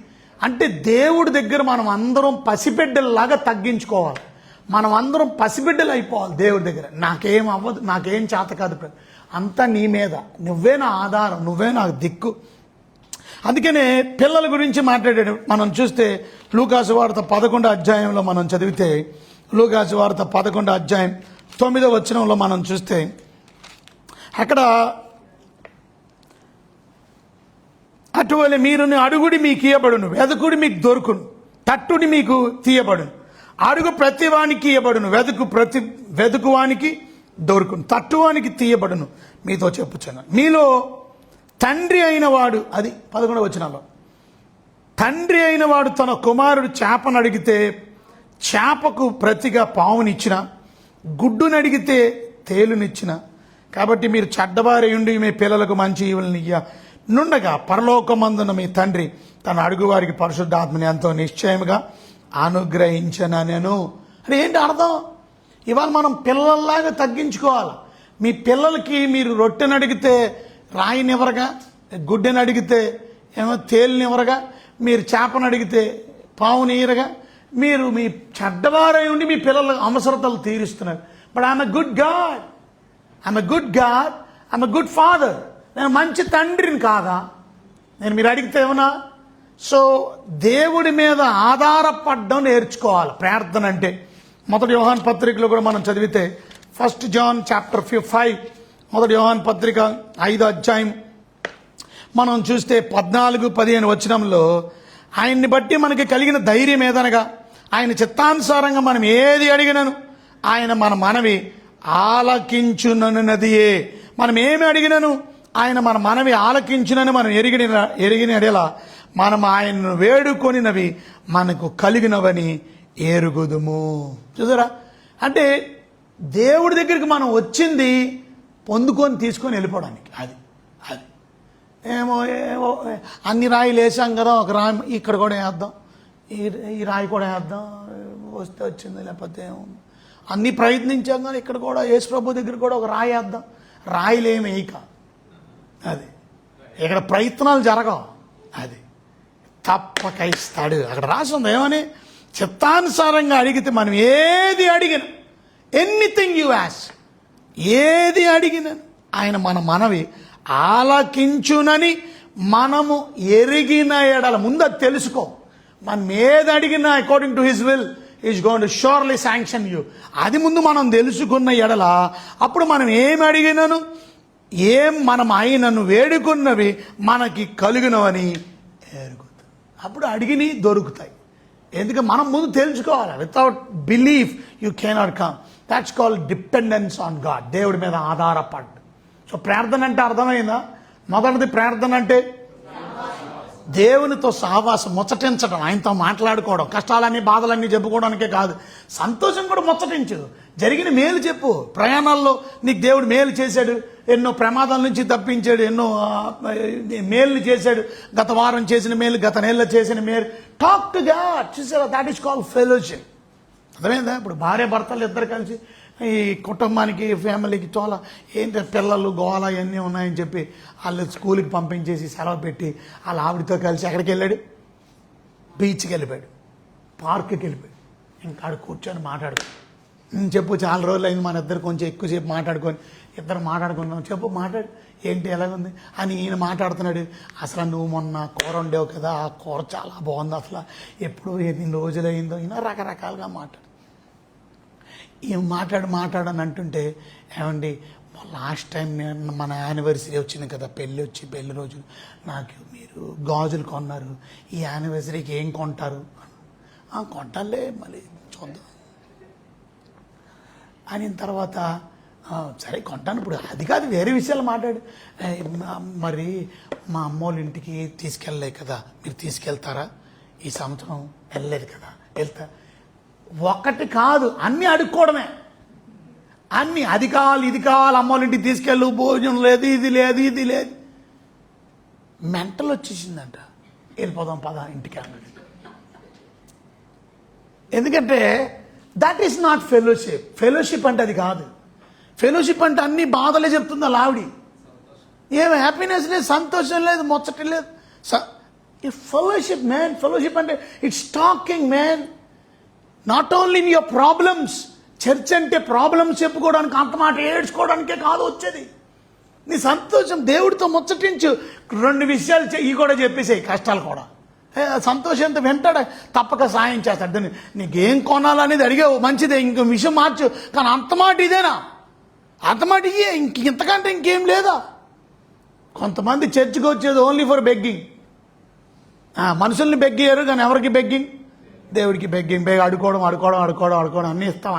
అంటే దేవుడి దగ్గర మనం అందరం పసిబిడ్డల్లాగా తగ్గించుకోవాలి. మనం అందరం పసిబిడ్డలు అయిపోవాలి దేవుడి దగ్గర. నాకేం అవ్వదు, నాకేం చేత కాదు, అంతా నీ మీద, నువ్వే నా ఆధారం, నువ్వే నాకు దిక్కు. అందుకనే పిల్లల గురించి మాట్లాడాడు. మనం చూస్తే లూకాసు వార్త 11వ అధ్యాయంలో మనం చదివితే, లూకాసు వార్త 11వ అధ్యాయం 9వ వచనంలో మనం చూస్తే అక్కడ అటువలే మీరు అడుగుడి మీకు ఇయ్యబడును, వెదకుడి మీకు దొరుకును, తట్టుడి మీకు తీయబడును. అడుగు ప్రతివానికి ఇయ్యబడును, వెదుకువానికి దొరుకును, తట్టువానికి తీయబడును మీతో చెప్పుచున్నాను. మీలో తండ్రి అయిన వాడు, అది 11వ వచనంలో, తండ్రి అయిన వాడు తన కుమారుడు చేపను అడిగితే చేపకు ప్రతిగా పావునిచ్చిన, గుడ్డును అడిగితే తేలునిచ్చిన. కాబట్టి మీరు చెడ్డవారయుండి మీ పిల్లలకు మంచి ఈవులను నుండగా పరలోకమందున మీ తండ్రి తన అడుగువారికి పరిశుద్ధాత్మని ఎంతో నిశ్చయముగా అనుగ్రహించనను. అంటే ఏంటి అర్థం? ఇవాళ మనం పిల్లల్లాగా తగ్గించుకోవాలి. మీ పిల్లలకి మీరు రొట్టెని అడిగితే రాయినివ్వరుగా, గుడ్డని అడిగితే ఏమో తేలినివ్వరుగా, మీరు చేపను అడిగితే పావునీయరుగా. మీరు మీ చెడ్డవారై ఉండి మీ పిల్లల అవసరతలు తీరుస్తున్నారు. But I'm a good God, I'm a good God, I'm a good father. నేను మంచి తండ్రిని కాదా? నేను మీరు అడిగితే ఏమన్నా? సో దేవుడి మీద ఆధారపడడం నేర్చుకోవాలి ప్రార్థన అంటే. మొదటి యోహాను పత్రికలో కూడా మనం చదివితే 1 John chapter 5, మొదటి యోహాను పత్రిక 5వ అధ్యాయం మనం చూస్తే 14-15 వచనంలో ఆయన్ని బట్టి మనకి కలిగిన ధైర్యం ఏదనగా ఆయన చిత్తానుసారంగా మనం ఏది అడిగినను ఆయన మన మనవి ఆలకించునన్నదియే. మనం ఏమి అడిగినను ఆయన మన మనవి ఆలకించునని మనం ఎరిగిన ఎడల మనం ఆయనను వేడుకొనినవి మనకు కలిగినవని ఎరుగుదుము. చూసారా? అంటే దేవుడి దగ్గరికి మనం వచ్చింది పొందుకొని తీసుకొని వెళ్ళిపోవడానికి. అది అది ఏమో అన్ని రాయిలు వేసాం కదా, ఒక రాయి ఇక్కడ కూడా వేద్దాం, ఈ రాయి కూడా వేద్దాం, వస్తే వచ్చింది, లేకపోతే అన్ని ప్రయత్నించాం కానీ ఇక్కడ కూడా యేసు ప్రభు దగ్గర కూడా ఒక రాయి వేద్దాం. రాయిలు ఏమి వేయక, అది ఇక్కడ ప్రయత్నాలు జరగవు, అది తప్పక ఇస్తాడు. అక్కడ రాసి ఉంది ఏమని? చిత్తానుసారంగా అడిగితే మనం ఏది అడిగిన, ఎనీథింగ్ యు ఆస్క్, ఏది అడిగిన ఆయన మన మనవి ఆలకించునని మనము ఎరిగిన ఎడల. ముందు అది తెలుసుకో. మనం ఏది అడిగినా according to his will is going to surely sanction you. అది ముందు మనం తెలుసుకున్న ఎడల అప్పుడు మనం ఏమి అడిగినను మనం ఆయనను వేడుకున్నవి మనకి కలిగినవని ఎరుగుతాం. అప్పుడు అడిగిని దొరుకుతాయి. ఎందుకంటే మనం ముందు తెలుసుకోవాలి. Without belief you cannot come. That's called dependence on God. దేవుడి మీద ఆధారపడ్డు. సో ప్రార్థన అంటే అర్థమైందా? మొదటిది ప్రార్థన అంటే దేవునితో సహవాసం, ముచ్చటించడం, ఆయనతో మాట్లాడుకోవడం, కష్టాలన్నీ బాధలన్నీ చెప్పుకోవడానికే కాదు, సంతోషం కూడా ముచ్చటించు. జరిగిన మేలు చెప్పు. ప్రయాణాల్లో నీకు దేవుడు మేలు చేశాడు, ఎన్నో ప్రమాదాల నుంచి తప్పించాడు, ఎన్నో మేలు చేశాడు. గత వారం చేసిన మేలు, గత నెలలో చేసిన మేలు. Talk to God. చూసారా? That is called fellowship. అర్థమైందా? ఇప్పుడు భార్య భర్తలు ఇద్దరు కలిసి ఈ కుటుంబానికి ఫ్యామిలీకి చాలా ఏంటి పిల్లలు గోల ఇవన్నీ ఉన్నాయని చెప్పి వాళ్ళు స్కూల్కి పంపించేసి సెలవు పెట్టి వాళ్ళ ఆవిడతో కలిసి ఎక్కడికి వెళ్ళాడు, బీచ్కి వెళ్ళిపోయాడు, పార్క్కి వెళ్ళిపోయాడు. ఇంకా ఆడు కూర్చొని చెప్పు చాలా రోజులు అయింది మన ఇద్దరు కొంచెం ఎక్కువసేపు మాట్లాడుకొని ఇద్దరు మాట్లాడుకున్నాం, చెప్పు మాట్లాడు ఏంటి ఎలాగుంది అని ఈయన మాట్లాడుతున్నాడు. అసలు నువ్వు మొన్న కూర వండావు కదా, ఆ కూర చాలా బాగుంది, అసలు ఎప్పుడు ఎన్ని రోజులు అయిందో ఈయన రకరకాలుగా ఈయన మాట్లాడని అంటుంటే, ఏమండి లాస్ట్ టైం మన యానివర్సరీ వచ్చింది కదా, పెళ్ళి రోజు నాకు మీరు గాజులు కొన్నారు, ఈ యానివర్సరీకి ఏం కొంటారు? కొంటాలే మళ్ళీ చూద్దాం అని తర్వాత సరే కొంటాను, ఇప్పుడు అది కాదు వేరే విషయాలు మాట్లాడు. మరి మా అమ్మోళ్ళ ఇంటికి తీసుకెళ్ళలే కదా, మీరు తీసుకెళ్తారా? ఈ సంవత్సరం వెళ్ళలేదు కదా, వెళ్తా. ఒకటి కాదు అన్నీ అడుక్కోవడమే, అన్నీ అది కావాలి ఇది కావాలి, అమ్మోళ్ళ ఇంటికి తీసుకెళ్ళు, భోజనం లేదు, ఇది లేదు. మెంటల్ వచ్చేసిందంట, వెళ్ళిపోదాం పద ఇంటికి అన్నది. ఎందుకంటే that is not fellowship. Fellowship అంటే అది కాదు. ఫెలోషిప్ అంటే అన్ని బాధలే చెప్తుంది అలా ఆవిడ, ఏం హ్యాపీనెస్ లేదు, సంతోషం లేదు, ముచ్చట లేదు. ఫెలోషిప్ మ్యాన్, ఫెలోషిప్ అంటే it's talking man, not only in your problems. Church అంటే ప్రాబ్లమ్స్ చెప్పుకోవడానికి, అంత మాట ఏడ్చుకోవడానికే కాదు వచ్చేది. నీ సంతోషం దేవుడితో ముచ్చటించు. 2 విషయాలు ఇవి కూడా చెప్పేసాయి, కష్టాలు కూడా. సంతోషంతో వింటాడు, తప్పక సాయం చేస్తాడు. నీకేం కొనాలనేది అడిగావు మంచిదే, ఇంకో విషయం మార్చు, కానీ అంత మాట ఇదేనా? అంత మాట ఇయ్యే, ఇంతకంటే ఇంకేం లేదా? కొంతమంది చర్చికి వచ్చేది ఓన్లీ ఫర్ బెగ్గింగ్. మనుషుల్ని బెగ్గయ్యారు, కానీ ఎవరికి బెగ్గింగ్? దేవుడికి బెగ్గింగ్. అడుకోవడం, అన్నీ ఇస్తాం.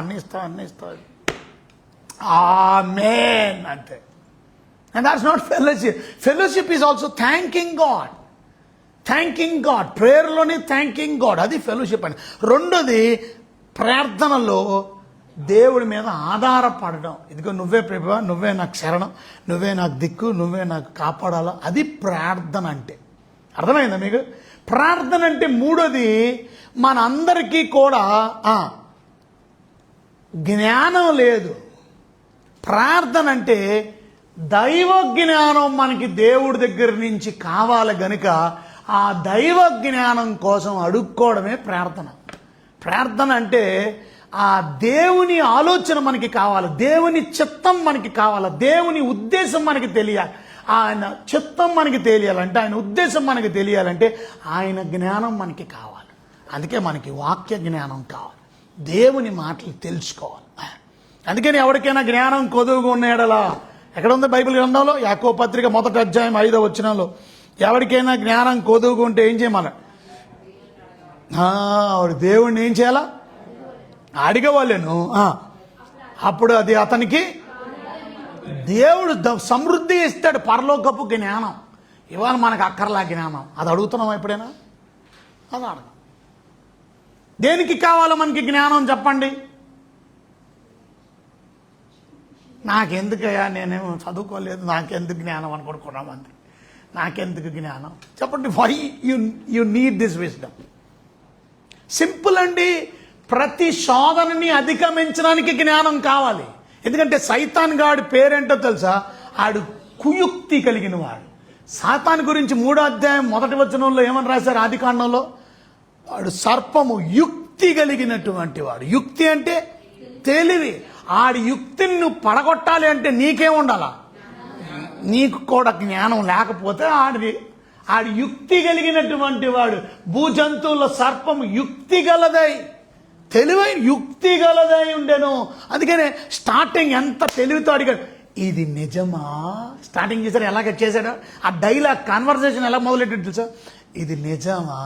ఆమేన్ అంతే. And that's not fellowship. Fellowship is also thanking God. ప్రేయర్లోనే థ్యాంకింగ్ గాడ్, అది ఫెలోషిప్ అని. రెండోది ప్రార్థనలో దేవుడి మీద ఆధారపడడం. ఇదిగో నువ్వే ప్రభువా, నువ్వే నాకు శరణం, నువ్వే నాకు దిక్కు, నువ్వే నాకు కాపాడాలో, అది ప్రార్థన అంటే. అర్థమైందా మీకు? ప్రార్థన అంటే మూడోది మనందరికీ కూడా జ్ఞానం లేదు. ప్రార్థన అంటే దైవ జ్ఞానం మనకి దేవుడి దగ్గర నుంచి కావాలి గనుక ఆ దైవ జ్ఞానం కోసం అడుక్కోవడమే ప్రార్థన. ప్రార్థన అంటే ఆ దేవుని ఆలోచన మనకి కావాలి, దేవుని చిత్తం మనకి కావాలి, దేవుని ఉద్దేశం మనకి తెలియాలి. ఆయన చిత్తం మనకి తెలియాలంటే, ఆయన ఉద్దేశం మనకి తెలియాలంటే ఆయన జ్ఞానం మనకి కావాలి. అందుకే మనకి వాక్య జ్ఞానం కావాలి, దేవుని మాటలు తెలుసుకోవాలి. అందుకని ఎవరికైనా జ్ఞానం కొదువుగా ఉన్నాడలా, ఎక్కడ ఉంది బైబిల్ గ్రంథంలో? యాకోబు పత్రిక 1వ అధ్యాయం 5వ వచనంలో, ఎవరికైనా జ్ఞానం కొదువుగా ఉంటే ఏం చేయమన్నా? వాడు దేవుడిని ఏం చేయాలా? అడిగవాళ్ళను. అప్పుడు అది అతనికి దేవుడు సమృద్ధి ఇస్తాడు, పరలోకపు జ్ఞానం. ఇవాళ మనకు అక్కర్లా జ్ఞానం, అది అడుగుతున్నాం ఎప్పుడైనా? అది అడగ. దేనికి కావాలో మనకి జ్ఞానం చెప్పండి? నాకెందుకయ్యా, నేనేమో చదువుకోలేదు, నాకెందుకు జ్ఞానం అనుకుంటున్నాం అంతే. నాకెందుకు జ్ఞానం చెప్పండి? Why you need this wisdom? Simple అండి. ప్రతి శోధనని అధిగమించడానికి జ్ఞానం కావాలి. ఎందుకంటే సైతాన్ గాడి పేరేంటో తెలుసా? ఆడు కుయుక్తి కలిగిన వాడు. సాతాన్ గురించి 3వ అధ్యాయం 1వ వచనంలో ఏమని రాశారు? ఆదికాండంలో, వాడు సర్పము, యుక్తి కలిగినటువంటి వాడు. యుక్తి అంటే తెలివి. ఆడి యుక్తిని నువ్వు పడగొట్టాలి అంటే నీకేం ఉండాలా? నీకు కూడా జ్ఞానం లేకపోతే ఆడి యుక్తి కలిగినటువంటి వాడు. భూజంతువుల సర్పం యుక్తి గలదై, తెలివైన యుక్తి గలదై ఉండెను. అందుకనే స్టార్టింగ్ ఎంత తెలివితో అడిగాడు, ఇది నిజమా? స్టార్టింగ్ చేశాడు, ఎలాగ చేశాడు? ఆ డైలాగ్ కాన్వర్సేషన్ ఎలా మొదలెట్టాడు తెలుసా? ఇది నిజమా?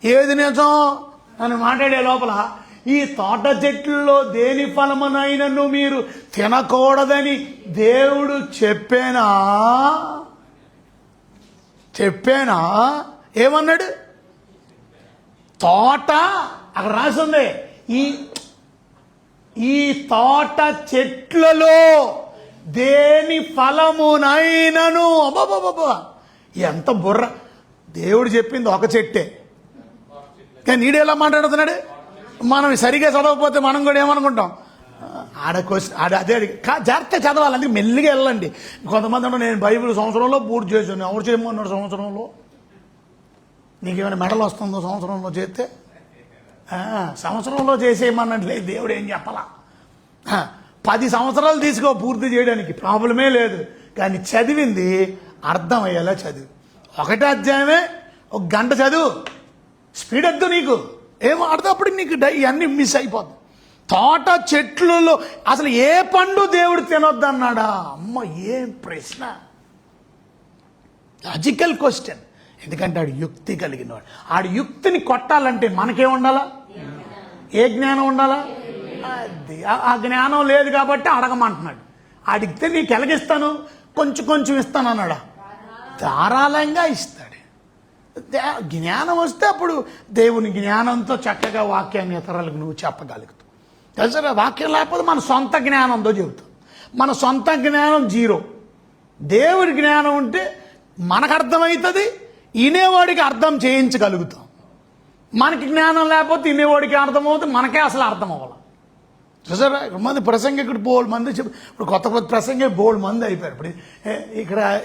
ఏది నిజం అని మాట్లాడే లోపల, ఈ తోట చెట్లలో దేని ఫలమునైనను మీరు తినకూడదని దేవుడు చెప్పేనా? ఏమన్నాడు? తోట అక్కడ రాసింది, ఈ తోట చెట్లలో దేని ఫలమునైనను. అబ్బాబాబా, ఎంత బుర్ర! దేవుడు చెప్పింది ఒక చెట్టే, కానీ నీడెలా మాట్లాడుతున్నాడు? మనం సరిగా చదవకపోతే మనం కూడా ఏమనుకుంటాం? అదే జాగ్రత్త చదవాలి, అందుకే మెల్లిగా వెళ్ళండి. కొంతమంది అంటే నేను బైబిల్ సంవత్సరంలో పూర్తి చేశాను. ఎవరు చేయమన్నాడు సంవత్సరంలో? నీకేమైనా మెడల్ వస్తుందో సంవత్సరంలో చేస్తే? సంవత్సరంలో చేసేయమన్నట్లేదు, దేవుడు ఏం చెప్పాలా. 10 సంవత్సరాలు తీసుకో పూర్తి చేయడానికి, ప్రాబ్లమే లేదు. కానీ చదివింది అర్థం అయ్యేలా చదివి. 1 అధ్యాయమే 1 గంట చదువు, స్పీడ్ వద్దు నీకు, ఏమో అర్థప్పుడు నీకు ఇవన్నీ మిస్ అయిపోతుంది. తోట చెట్లలో అసలు ఏ పండు దేవుడు తినొద్దన్నాడా? అమ్మ ఏం ప్రశ్న, లాజికల్ క్వశ్చన్. ఎందుకంటే ఆడు యుక్తి కలిగినవాడు. ఆడు యుక్తిని కొట్టాలంటే మనకేం ఉండాలా? ఏ జ్ఞానం ఉండాలా? అది ఆ జ్ఞానం లేదు కాబట్టి అడగమంటున్నాడు. అడిగితే నీకు ఎలాగిస్తాను? కొంచెం కొంచెం ఇస్తాను అన్నాడా? ధారాళంగా ఇస్తాడు. జ్ఞానం వస్తే అప్పుడు దేవుని జ్ఞానంతో చక్కగా వాక్యాన్ని ఇతరులకు నువ్వు చెప్పగలుగుతావు. తెలుసా, వాక్యం లేకపోతే మన సొంత జ్ఞానంతో చెబుతాం. మన సొంత జ్ఞానం 0. దేవుడి జ్ఞానం ఉంటే మనకు అర్థమవుతుంది, వినేవాడికి అర్థం చేయించగలుగుతాం. మనకి జ్ఞానం లేకపోతే వినేవాడికి అర్థమవుతుంది, మనకే అసలు అర్థం అవ్వాలి. చూసారా, మంది ప్రసంగికుడు బోల్డ్ మంది ఇప్పుడు కొత్త ప్రసంగి బోల్డ్ మంది అయిపోయారు. ఇప్పుడు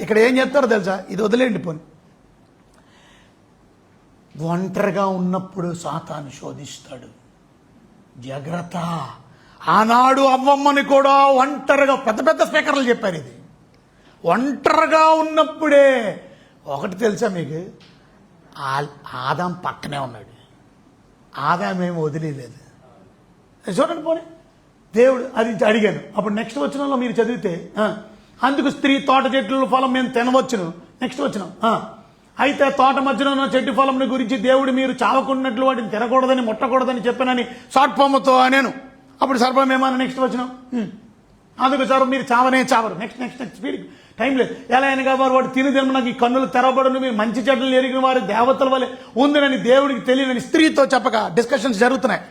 ఇక్కడ ఏం చెప్తారో తెలుసా? ఇది వదిలేండి పోని. ఒంటరిగా ఉన్నప్పుడు సాతాను శోధిస్తాడు, జాగ్రత్త. ఆనాడు అవ్వమ్మని కూడా ఒంటరిగా పెద్ద పెద్ద స్పీకర్లు చెప్పారు ఇది. ఒంటరిగా ఉన్నప్పుడే ఒకటి తెలుసా మీకు, ఆదాం పక్కనే ఉన్నాడు, ఆదాం ఏమి వదిలేదు. చూడండి పోనీ, దేవుడు అది అడిగాను. అప్పుడు నెక్స్ట్ వచనంలో మీరు చదివితే, అందుకు స్త్రీ తోట చెట్ల ఫలం మేము తినవచ్చును. నెక్స్ట్ వచనం, అయితే తోట మధ్యలో ఉన్న చెట్టు ఫలం గురించి దేవుడు మీరు చావకున్నట్లు వాటిని తినకూడదని ముట్టకూడదని చెప్పానని సాట్పమ్మతో అనేను. అప్పుడు సర్పం ఏమన్నా? నెక్స్ట్ వచనం, అందుకు సార్ మీరు చావనే చావరు. Next next next speed, time లేదు. ఎలా అయినా కాబట్టి వాడు తిని నాకు ఈ కన్నులు తెరవబడును, మీరు మంచి చెడ్డలు ఎరిగిన వారి దేవతల వల్ల ఉందని దేవుడికి తెలియని స్త్రీతో చెప్పక డిస్కషన్స్ జరుగుతున్నాయి.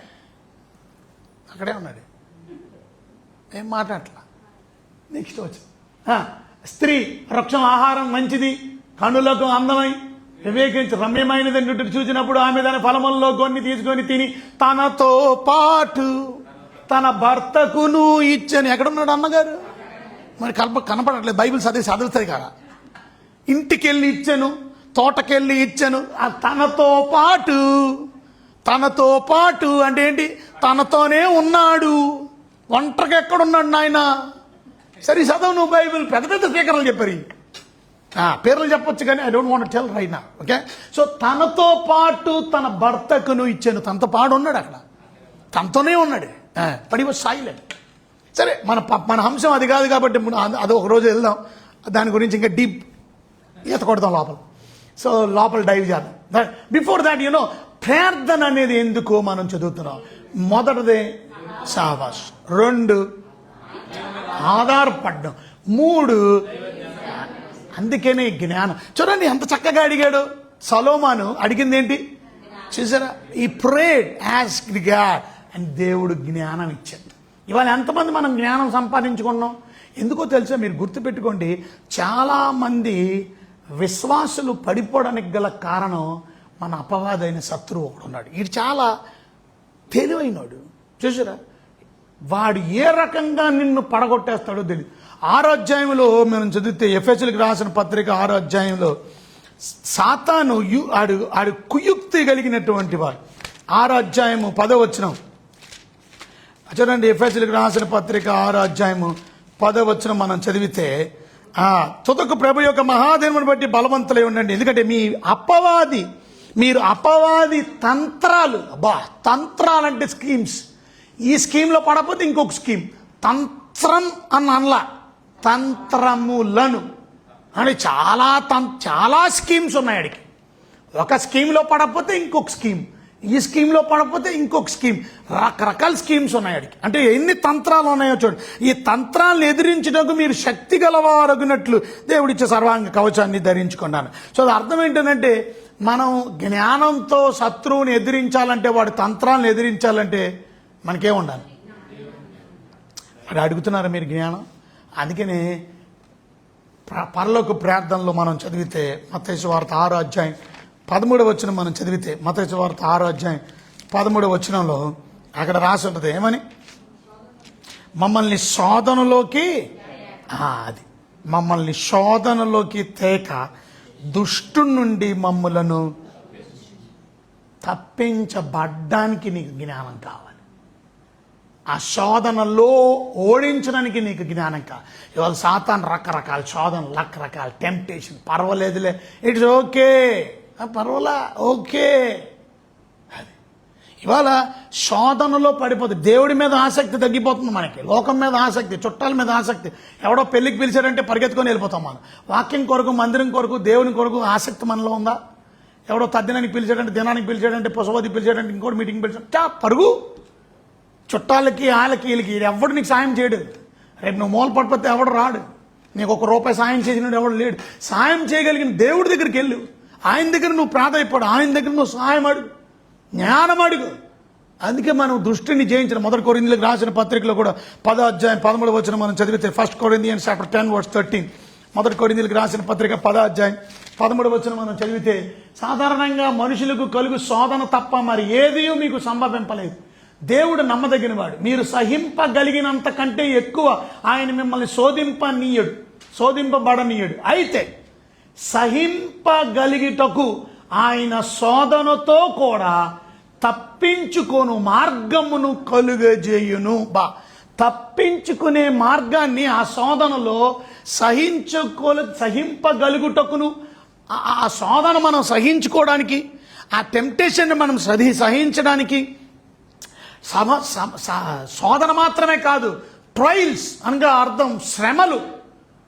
అక్కడే ఉన్నాడు, ఏం మాట్లాడట్లా. నెక్స్ట్ వచ్చి, స్త్రీ వృక్షం ఆహారం మంచిది, కనులకు అందమై వివేకించి రమ్యమైనది చూసినప్పుడు ఆమె దాని ఫలముల్లో కొన్ని తీసుకొని తిని తనతో పాటు తన భర్తకును ఇచ్చని. ఎక్కడున్నాడు అన్నగారు? మరి కనపడట్లేదు, బైబిల్ చదువుతుంది కదా. ఇంటికెళ్ళి ఇచ్చాను, తోటకెళ్ళి ఇచ్చాను. తనతో పాటు అంటే ఏంటి? తనతోనే ఉన్నాడు. ఒంటరిగా ఎక్కడున్నాడు నాయన? సరే చదవు నువ్వు బైబిల్. పెద్ద పెద్ద స్పీకర్లు చెప్పారు, పేర్లు చెప్పొచ్చు కానీ I don't want tell right now. Okay, so తనతో పాటు తన భర్తకును ఇచ్చాను. తనతో పాటు ఉన్నాడు, అక్కడ తనతోనే ఉన్నాడు. But he was silent. సరే, మన అంశం అది కాదు కాబట్టి అది ఒక రోజు వెళ్దాం, దాని గురించి ఇంకా డీప్ ఈత కొడదాం లోపల. సో లోపల డైవ్ చేద్దాం. బిఫోర్ దాట్ ప్రార్థన అనేది ఎందుకు మనం చదువుతున్నాం? మొదటిది సావాస్, 2 ఆధారపడ్డం, 3 అందుకనే జ్ఞానం. చూడండి ఎంత చక్కగా అడిగాడు సొలొమోను. అడిగింది ఏంటి చూసారా? ఈ ప్రేడ్ ఆస్క్డ్ గాడ్ అండ్ దేవుడు జ్ఞానం ఇచ్చాడు. ఇవాళ ఎంతమంది మనం జ్ఞానం సంపాదించుకున్నాం? ఎందుకో తెలుసా? మీరు గుర్తుపెట్టుకోండి, చాలామంది విశ్వాసులు పడిపోవడానికి గల కారణం మన అపవాదైన శత్రువు ఒకడు ఉన్నాడు. ఇది చాలా తెలివైనడు. చూసారా, వాడు ఏ రకంగా నిన్ను పడగొట్టేస్తాడో తెలియదు. 6వ అధ్యాయంలో మనం చదివితే, ఎఫెసీయులకు రాసిన పత్రిక 6వ అధ్యాయంలో సాతాను ఆడు కుయుక్తి కలిగినటువంటి వాడు. 6వ అధ్యాయము 10వ వచనం చూడండి. ఎఫెసీయులకు రాసిన పత్రిక 6వ అధ్యాయము 10వ వచనం మనం చదివితే, తుదకు ప్రభు యొక్క మహాదేవుని బట్టి బలవంతులై ఉండండి, ఎందుకంటే మీరు అపవాది తంత్రాలు, తంత్రాలంటే స్కీమ్స్, ఈ స్కీమ్లో పడకపోతే ఇంకొక స్కీమ్, తంత్రం అనలా, తంత్రములను అని చాలా స్కీమ్స్ ఉన్నాయి అడిగి. ఒక స్కీమ్లో పడకపోతే ఇంకొక స్కీమ్, ఈ స్కీమ్లో పడకపోతే ఇంకొక స్కీమ్, రకరకాల స్కీమ్స్ ఉన్నాయి అడిగి. అంటే ఎన్ని తంత్రాలు ఉన్నాయో చూడండి. ఈ తంత్రాలను ఎదిరించడానికి మీరు శక్తి గలవారగినట్లు దేవుడిచ్చే సర్వాంగ కవచాన్ని ధరించుకున్నాను. సో అది అర్థం ఏంటంటే, మనం జ్ఞానంతో శత్రువుని ఎదిరించాలంటే, వాడి తంత్రాలను ఎదిరించాలంటే మనకేం ఉండాలి? అది అడుగుతున్నారా మీరు జ్ఞానం? అందుకనే పరలోక ప్రార్థనలో మనం చదివితే మత్తయి సువార్త 6వ అధ్యాయం 13వ వచనం మనం చదివితే, మత్తయి సువార్త 6వ అధ్యాయం 13వ వచనంలో అక్కడ రాసి ఉంటుంది ఏమని? మమ్మల్ని శోధనలోకి అది మమ్మల్ని శోధనలోకి తేక దుష్టు నుండి మమ్ములను తప్పించబడ్డానికి నీకు జ్ఞానం కావాలి. ఆ శోధనలో ఓడించడానికి నీకు జ్ఞానం కావాలి. ఇవాళ సాతాను రకరకాల శోధనలు, రకరకాల టెంప్టేషన్. పర్వాలేదులే, ఇట్స్ ఓకే, పర్వాలా, ఓకే. అది ఇవాళ శోధనలో పడిపోతుంది. దేవుడి మీద ఆసక్తి తగ్గిపోతుంది మనకి, లోకం మీద ఆసక్తి, చుట్టాల మీద ఆసక్తి. ఎవడో పెళ్లికి పిలిచారంటే పరిగెత్తుకొని వెళ్ళిపోతాం మనం. వాక్యం కొరకు, మందిరం కొరకు, దేవుని కొరకు ఆసక్తి మనలో ఉందా? ఎవడో తద్దినానికి పిలిచాడంటే, దినానికి పిలిచాడంటే, పుసవది పిలిచాడంటే, ఇంకోటి మీటింగ్ పిలిచాడు, పరుగు. చుట్టాలకి, వాళ్ళకి, వీళ్ళకి ఎవడు నీకు సాయం చేయడు. రేపు నువ్వు మూల పడిపోతే ఎవడు రాడు. నీకు ₹1 సాయం చేసినాడు ఎవడు లేడు. సాయం చేయగలిగిన దేవుడి దగ్గరికి వెళ్ళు. ఆయన దగ్గర నువ్వు ప్రాధాయపడు, ఆయన దగ్గర నువ్వు సహాయం అడుగు, జ్ఞానం అడుగు. అందుకే మనం దృష్టిని జయించిన 1 కొరింథీయులకు రాసిన పత్రికలో కూడా 10వ అధ్యాయం 13వ వచనం మనం చదివితే, 1 Corinthians chapter 10:13, 1 కొరింథీయులకు రాసిన పత్రిక 10వ అధ్యాయం 13వ వచనం మనం చదివితే, సాధారణంగా మనుషులకు కలుగు శోధన తప్ప మరి ఏదీ మీకు సంభవింపలేదు. దేవుడు నమ్మదగినవాడు. మీరు సహింపగలిగినంత కంటే ఎక్కువ ఆయన మిమ్మల్ని శోధింపబడనీయడు. అయితే సహింపగలిగిటకు ఆయన శోధనతో కూడా తప్పించుకొను మార్గమును కలుగజేయును. తప్పించుకునే మార్గాన్ని ఆ శోధనలో సహింపగలుగుటకును, ఆ శోధన మనం సహించుకోవడానికి, ఆ టెంప్టేషన్ మనం సహించడానికి, శోధన మాత్రమే కాదు, ట్రయల్స్ అనగా అర్థం శ్రమలు,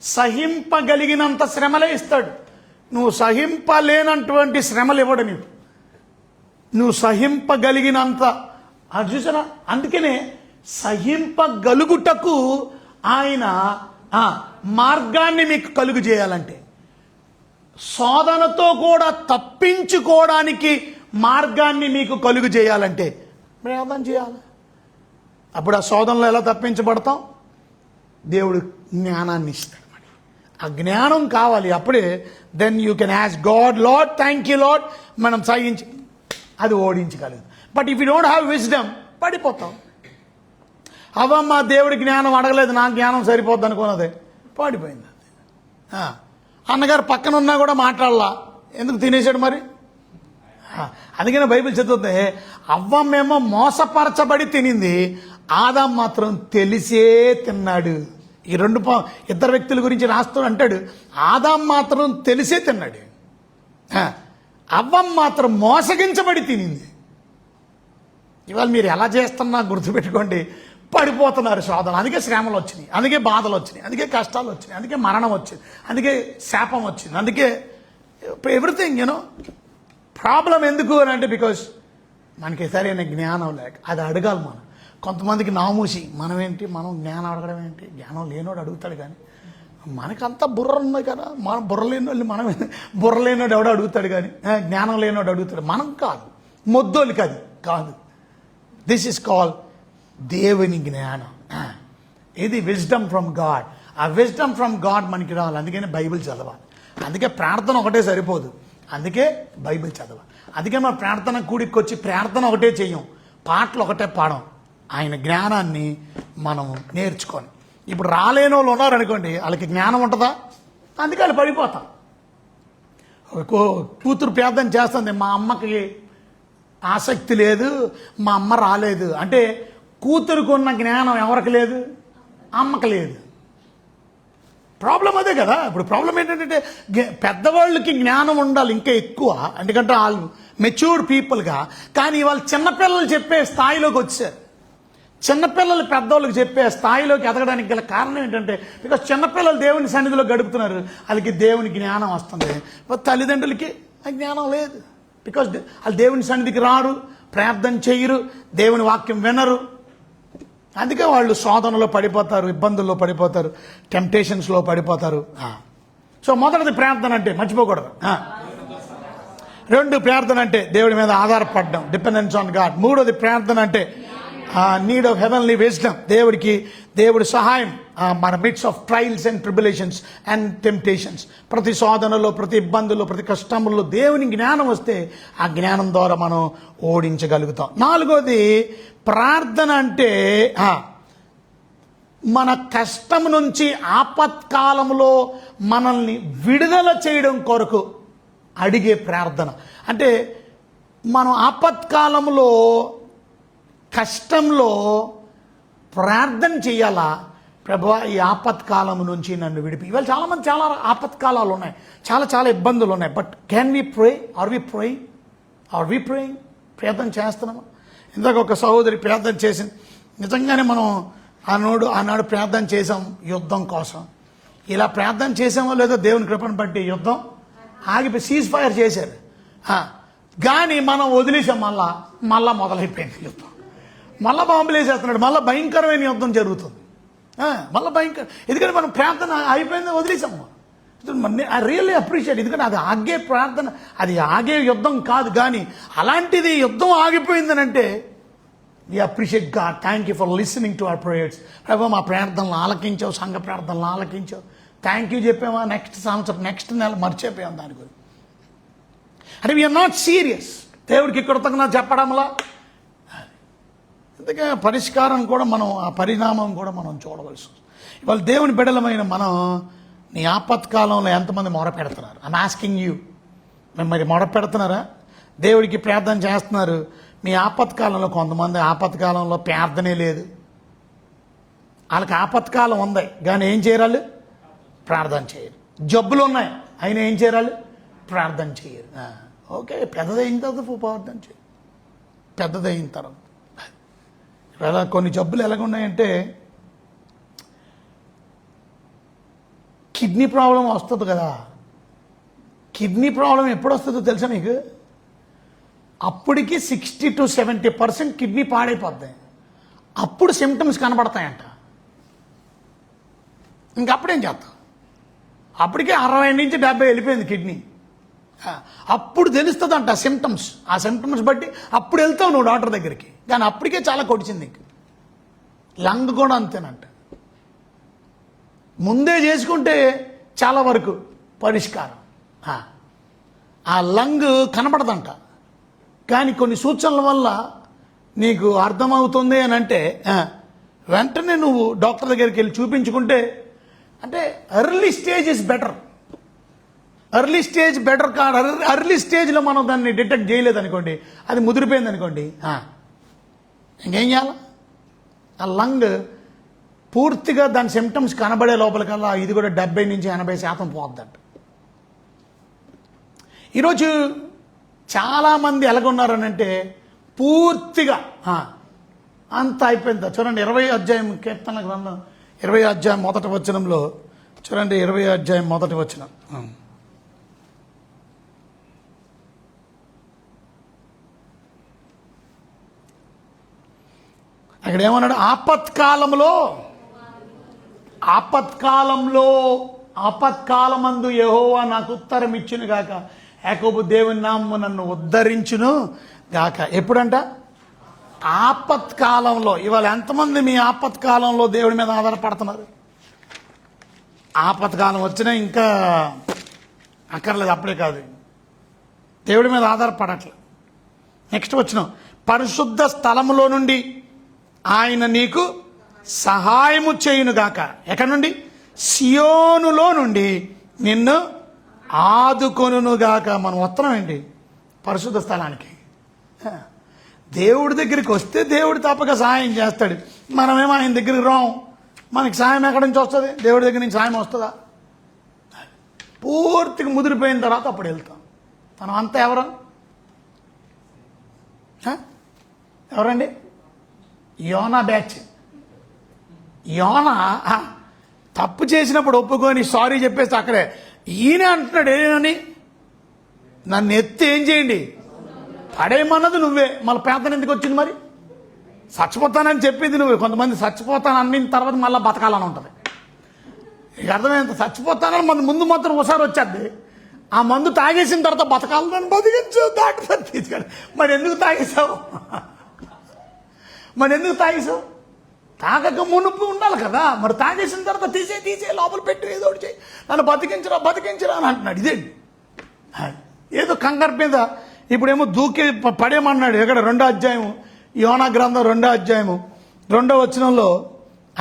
సహింపగలిగినంత శ్రమలే ఇస్తాడు. నువ్వు సహింపలేనటువంటి శ్రమలు ఇవ్వడు నీకు. నువ్వు సహింపగలిగినంత చూసారా. అందుకనే సహింపగలుగుటకు ఆయన మార్గాన్ని మీకు కలుగు చేయాలంటే, శోధనతో కూడా తప్పించుకోవడానికి మార్గాన్ని మీకు కలుగు చేయాలంటే ప్రయత్నం చేయాలి. అప్పుడు ఆ శోధనలో ఎలా తప్పించబడతాం? దేవుడు జ్ఞానాన్ని ఇస్తాడు. ఆ జ్ఞానం కావాలి. అప్పుడే then you can as God, Lord thank you Lord, మనం సహించి అది ఓడించగలదు. But if you don't have wisdom పడిపోతాం. అవమ్మ దేవుడి జ్ఞానం అడగలేదు, నా జ్ఞానం సరిపోద్ది అనుకున్నదే, పడిపోయింది. అన్నగారు పక్కన ఉన్నా కూడా మాట్లాడలా, ఎందుకు తినేసాడు మరి? అందుకనే బైబిల్ చదివితే అవ్వమేమో మోసపరచబడి తినింది, ఆదాం మాత్రం తెలిసే తిన్నాడు. ఈ ఇద్దరు వ్యక్తుల గురించి రాస్తూ అంటాడు, ఆదాం మాత్రం తెలిసే తిన్నాడు, అవ్వం మాత్రం మోసగించబడి తినింది. ఇవాళ మీరు ఎలా చేస్తున్నా గుర్తుపెట్టుకోండి, పడిపోతున్నారు శోధన. అందుకే శ్రమలు వచ్చినాయి, అందుకే బాధలు వచ్చినాయి, అందుకే కష్టాలు వచ్చినాయి, అందుకే మరణం వచ్చింది, అందుకే శాపం వచ్చింది, అందుకే ఎవ్రీథింగ్ యూనో. ప్రాబ్లం ఎందుకు అని అంటే బికాజ్ మనకి సరైన జ్ఞానం లేక. అది అడగాలి మనం. కొంతమందికి నామూసి, మనం జ్ఞానం అడగడం ఏంటి? జ్ఞానం లేనోడు అడుగుతాడు, కానీ మనకంతా బుర్ర ఉంది కదా, మనం బుర్ర లేని వాళ్ళు, మనం బుర్ర లేనోడు ఎవడో అడుగుతాడు, కానీ జ్ఞానం లేనోడు అడుగుతాడు. మనం కాదు, మొద్దోళ్ళకి అది కాదు. దిస్ ఇస్ కాల్ దేవుని జ్ఞానం. ఇది విజ్డమ్ ఫ్రమ్ గాడ్. ఆ విజ్డమ్ ఫ్రమ్ గాడ్ మనకి రావాలి. అందుకనే బైబిల్ చదవాలి. అందుకే ప్రార్థన ఒకటే సరిపోదు, అందుకే బైబిల్ చదవాలి. అందుకే మన ప్రార్థన కూడికొచ్చి ప్రార్థన ఒకటే చెయ్యం, పాటలు ఒకటే పాడం. ఆయన జ్ఞానాన్ని మనం నేర్చుకొని. ఇప్పుడు రాలేని వాళ్ళు ఉన్నారనుకోండి, వాళ్ళకి జ్ఞానం ఉంటుందా? అందుకే వాళ్ళు పడిపోతాం. కూతురు ప్రార్థన చేస్తుంది, మా అమ్మకి ఆసక్తి లేదు, మా అమ్మ రాలేదు అంటే కూతురుకు ఉన్న జ్ఞానం ఎవరికి లేదు? అమ్మకి లేదు. ప్రాబ్లం అదే కదా. ఇప్పుడు ప్రాబ్లం ఏంటంటే పెద్దవాళ్ళకి జ్ఞానం ఉండాలి ఇంకా ఎక్కువ, ఎందుకంటే వాళ్ళు మెచ్యూర్డ్ పీపుల్గా. కానీ వాళ్ళు చిన్నపిల్లలు చెప్పే స్థాయిలోకి వచ్చారు. చిన్నపిల్లలు పెద్దవాళ్ళకి చెప్పే స్థాయిలోకి ఎదగడానికి గల కారణం ఏంటంటే బికాస్ చిన్నపిల్లలు దేవుని సన్నిధిలో గడుపుతున్నారు, వాళ్ళకి దేవుని జ్ఞానం వస్తుంది. తల్లిదండ్రులకి ఆ జ్ఞానం లేదు. బికాస్ వాళ్ళు దేవుని సన్నిధికి రారు, ప్రార్థన చేయరు, దేవుని వాక్యం వినరు. అందుకే వాళ్ళు శోధనలో పడిపోతారు, ఇబ్బందుల్లో పడిపోతారు, టెంప్టేషన్స్లో పడిపోతారు. సో మొదటిది ప్రార్థన అంటే మర్చిపోకూడదు. 2 ప్రార్థన అంటే దేవుడి మీద ఆధారపడడం, డిపెండెన్స్ ఆన్ గాడ్. 3వది ప్రార్థన అంటే నీడ్ ఆఫ్ హెవెన్లీ విజ్డమ్, దేవుడి సహాయం మన mids of trials and tribulations and temptations. ప్రతి శోధనలో, ప్రతి ఇబ్బందుల్లో, ప్రతి కష్టంలో దేవుని జ్ఞానం వస్తే ఆ జ్ఞానం ద్వారా మనం ఓడించగలుగుతాం. 4వది ప్రార్థన అంటే మన కష్టం నుంచి ఆపత్కాలంలో మనల్ని విడుదల చేయడం కొరకు అడిగే ప్రార్థన. అంటే మనం ఆపత్కాలంలో కష్టంలో ప్రార్థన చేయాలా, ప్రభువా ఈ ఆపత్కాలం నుంచి నన్ను విడిపి. ఇవాళ చాలామంది చాలా ఆపత్కాలాలు ఉన్నాయి, చాలా ఇబ్బందులు ఉన్నాయి. But can we pray? Are we praying? ప్రార్థన చేస్తున్నామా? ఇందాక ఒక సహోదరి ప్రార్థన చేసింది. నిజంగానే మనం ఆనాడు ప్రార్థన చేసాం యుద్ధం కోసం. ఇలా ప్రార్థన చేసామో లేదో దేవుని కృపను బట్టి యుద్ధం ఆగిపోయి సీజ్ ఫైర్ చేశారు. కానీ మనం వదిలేసాం, మళ్ళా మొదలైపోయింది యుద్ధం. మళ్ళా బాంబులు వేసేస్తున్నాడు, మళ్ళీ భయంకరమైన యుద్ధం జరుగుతుంది. మళ్ళీ ఎందుకంటే మనం ప్రార్థన అయిపోయింది, వదిలేసాము. I really appreciate. ఎందుకంటే అది ఆగే ప్రార్థన, అది ఆగే యుద్ధం కాదు. కానీ అలాంటిది యుద్ధం ఆగిపోయిందని అంటే we appreciate God. Thank you for listening to our prayers. ప్రభు మా ప్రార్థనలు ఆలకించావు, సంఘ ప్రార్థనలు ఆలకించావు, థ్యాంక్ యూ చెప్పామా. నెక్స్ట్ సంవత్సరం నెక్స్ట్ నెల మర్చిపోయాం దాని గురించి. అంటే వీఆర్ నాట్ సీరియస్. దేవుడికి కృతజ్ఞత చెప్పడంలా. అందుకే పరిష్కారం కూడా మనం, ఆ పరిణామం కూడా మనం చూడవలసి. ఇవాళ దేవుని బిడ్డలమైన మనం నీ ఆపత్కాలంలో ఎంతమంది మొర పెడుతున్నారు? I'm asking you. మరి మొర పెడుతున్నారా? దేవుడికి ప్రార్థన చేస్తున్నారు. మీ ఆపత్కాలంలో కొంతమంది ఆపత్కాలంలో ప్రార్థనే లేదు. వాళ్ళకి ఆపత్కాలం ఉంది కానీ ఏం చేయరాలు? ప్రార్థన చేయరు. జబ్బులు ఉన్నాయి అయినా ఏం చేయరాలు? ప్రార్థన చేయరు. ఓకే, పెద్దదైన తర్వాత ప్రార్థన చేయరు. పెద్దదైన తర్వాత ఇలా కొన్ని జబ్బులు ఎలాగున్నాయంటే, కిడ్నీ ప్రాబ్లం వస్తుంది కదా. కిడ్నీ ప్రాబ్లం ఎప్పుడు వస్తుందో తెలుసా మీకు? అప్పటికి 60 to 70% కిడ్నీ పాడైపోద్ది. అప్పుడు సిమ్టమ్స్ కనబడతాయంట. ఇంకప్పుడేం చేస్తాం? అప్పటికే 60 నుంచి 70 వెళ్ళిపోయింది కిడ్నీ. అప్పుడు తెలుస్తుందంట సిమ్టమ్స్. ఆ సిమ్టమ్స్ బట్టి అప్పుడు వెళ్తావు నువ్వు డాక్టర్ దగ్గరికి. కానీ అప్పటికే చాలా కొడిచింది నీకు. లంగ్ కూడా అంతేనంట. ముందే చేసుకుంటే చాలా వరకు పరిష్కారం. ఆ లంగ్ కనబడదంట, కానీ కొన్ని సూచనల వల్ల నీకు అర్థమవుతుంది అని అంటే వెంటనే నువ్వు డాక్టర్ దగ్గరికి వెళ్ళి చూపించుకుంటే, అంటే early stage is better. Early stage better కాదు. ఎర్లీ స్టేజ్లో మనం దాన్ని డిటెక్ట్ చేయలేదు అనుకోండి, అది ముదిరిపోయింది అనుకోండి, ఇంకేం చేయాలి? ఆ లంగ్ పూర్తిగా దాని సిమ్టమ్స్ కనబడే లోపలికల్లా ఇది కూడా 70 నుంచి 80% పోద్దంట. ఈరోజు చాలామంది ఎలాగున్నారనంటే పూర్తిగా అంత అయిపోయింది. చూడండి 20వ అధ్యాయం కీర్తనల గ్రంథం 20వ అధ్యాయం మొదటి వచనంలో చూడండి. 20వ అధ్యాయం మొదటి వచనం. అక్కడ ఏమన్నాడు? ఆపత్కాలమందు యెహోవా నాకు ఉత్తరం ఇచ్చును గాక, యాకోబు దేవుని నామము నన్ను ఉద్ధరించును గాక. ఎప్పుడంట? ఆపత్కాలంలో. ఇవాళ ఎంతమంది మీ ఆపత్కాలంలో దేవుడి మీద ఆధారపడుతున్నారు? ఆపత్కాలం వచ్చినా ఇంకా అక్కర్లేదు, అప్పుడే కాదు, దేవుడి మీద ఆధారపడట్లేదు. నెక్స్ట్ వచ్చిన పరిశుద్ధ స్థలములో నుండి ఆయన నీకు సహాయము చేయునుగాక. ఎక్కడి నుండి? సియోనులో నుండి నిన్ను ఆదుకొనుగాక. మనం ఉత్తరం ఏంటి? పరిశుద్ధ స్థలానికి. దేవుడి దగ్గరికి వస్తే దేవుడు తప్పక సహాయం చేస్తాడు. మనమేమో ఆయన దగ్గరికి రాం. మనకి సాయం ఎక్కడి నుంచి వస్తుంది? దేవుడి దగ్గర నుంచి సాయం వస్తుందా? పూర్తిగా ముదిరిపోయిన తర్వాత అప్పుడు వెళ్తాం. మనం అంతా ఎవరండి? యోనా బ్యాచ్. యోనా తప్పు చేసినప్పుడు ఒప్పుకొని సారీ చెప్పేసి అక్కడే ఈయన అంటున్నాడు, ఏమని? నన్ను ఎత్తి ఏం చేయండి? పడేయమన్నది నువ్వే. మళ్ళీ ప్రార్థన ఎందుకు వచ్చింది? మరి చచ్చిపోతానని చెప్పింది నువ్వే. కొంతమంది చచ్చిపోతాను అన్న తర్వాత మళ్ళీ బతకాలని ఉంటుంది. ఇక అర్థమైంది. చచ్చిపోతానని ముందు మాత్రం ఒకసారి వచ్చేది. ఆ మందు తాగేసిన తర్వాత బతకాలని బతికించు డాక్టర్ తీసుకెళ్ళి. మరి ఎందుకు తాగేసావు? తాగక మునుపు ఉండాలి కదా. మరి తాగేసిన తర్వాత తీసే లోపల పెట్టి ఏదో ఒకటి చేయి, నన్ను బతికించరా అని అంటున్నాడు. ఇదేంటి? ఏదో కంగారు మీద ఇప్పుడేమో దూకి పడేమన్నాడు. ఎక్కడ? 2వ అధ్యాయం యోనా గ్రంథం 2వ అధ్యాయము 2వ వచనంలో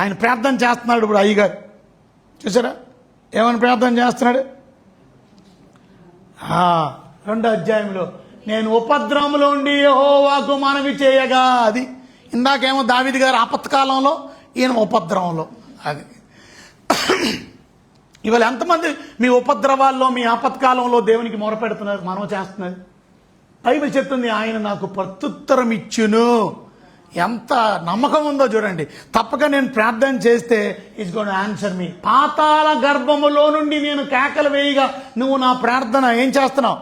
ఆయన ప్రార్థన చేస్తున్నాడు. ఇప్పుడు అయ్యగారు చూసారా ఏమని ప్రార్థన చేస్తున్నాడు? 2వ అధ్యాయంలో నేను ఉపద్రవంలో ఉండి యెహోవాకు మనవి చేయగా, అది ఇందాకేమో దావీదు గారు ఆపత్కాలంలో, ఈయన ఉపద్రవంలో. అది ఇవాళ ఎంతమంది మీ ఉపద్రవాల్లో మీ ఆపత్కాలంలో దేవునికి మొరపెడుతున్నారు, మనం చేస్తున్నారు? బైబిల్ చెప్తుంది ఆయన నాకు ప్రత్యుత్తరం ఇచ్చును. ఎంత నమ్మకం ఉందో చూడండి. తప్పక నేను ప్రార్థన చేస్తే ఈజ్ గోన్ ఆన్సర్ మీ. పాతాళ గర్భములో నుండి నేను కేకలు వేయగా నువ్వు నా ప్రార్థన ఏం చేస్తున్నావు?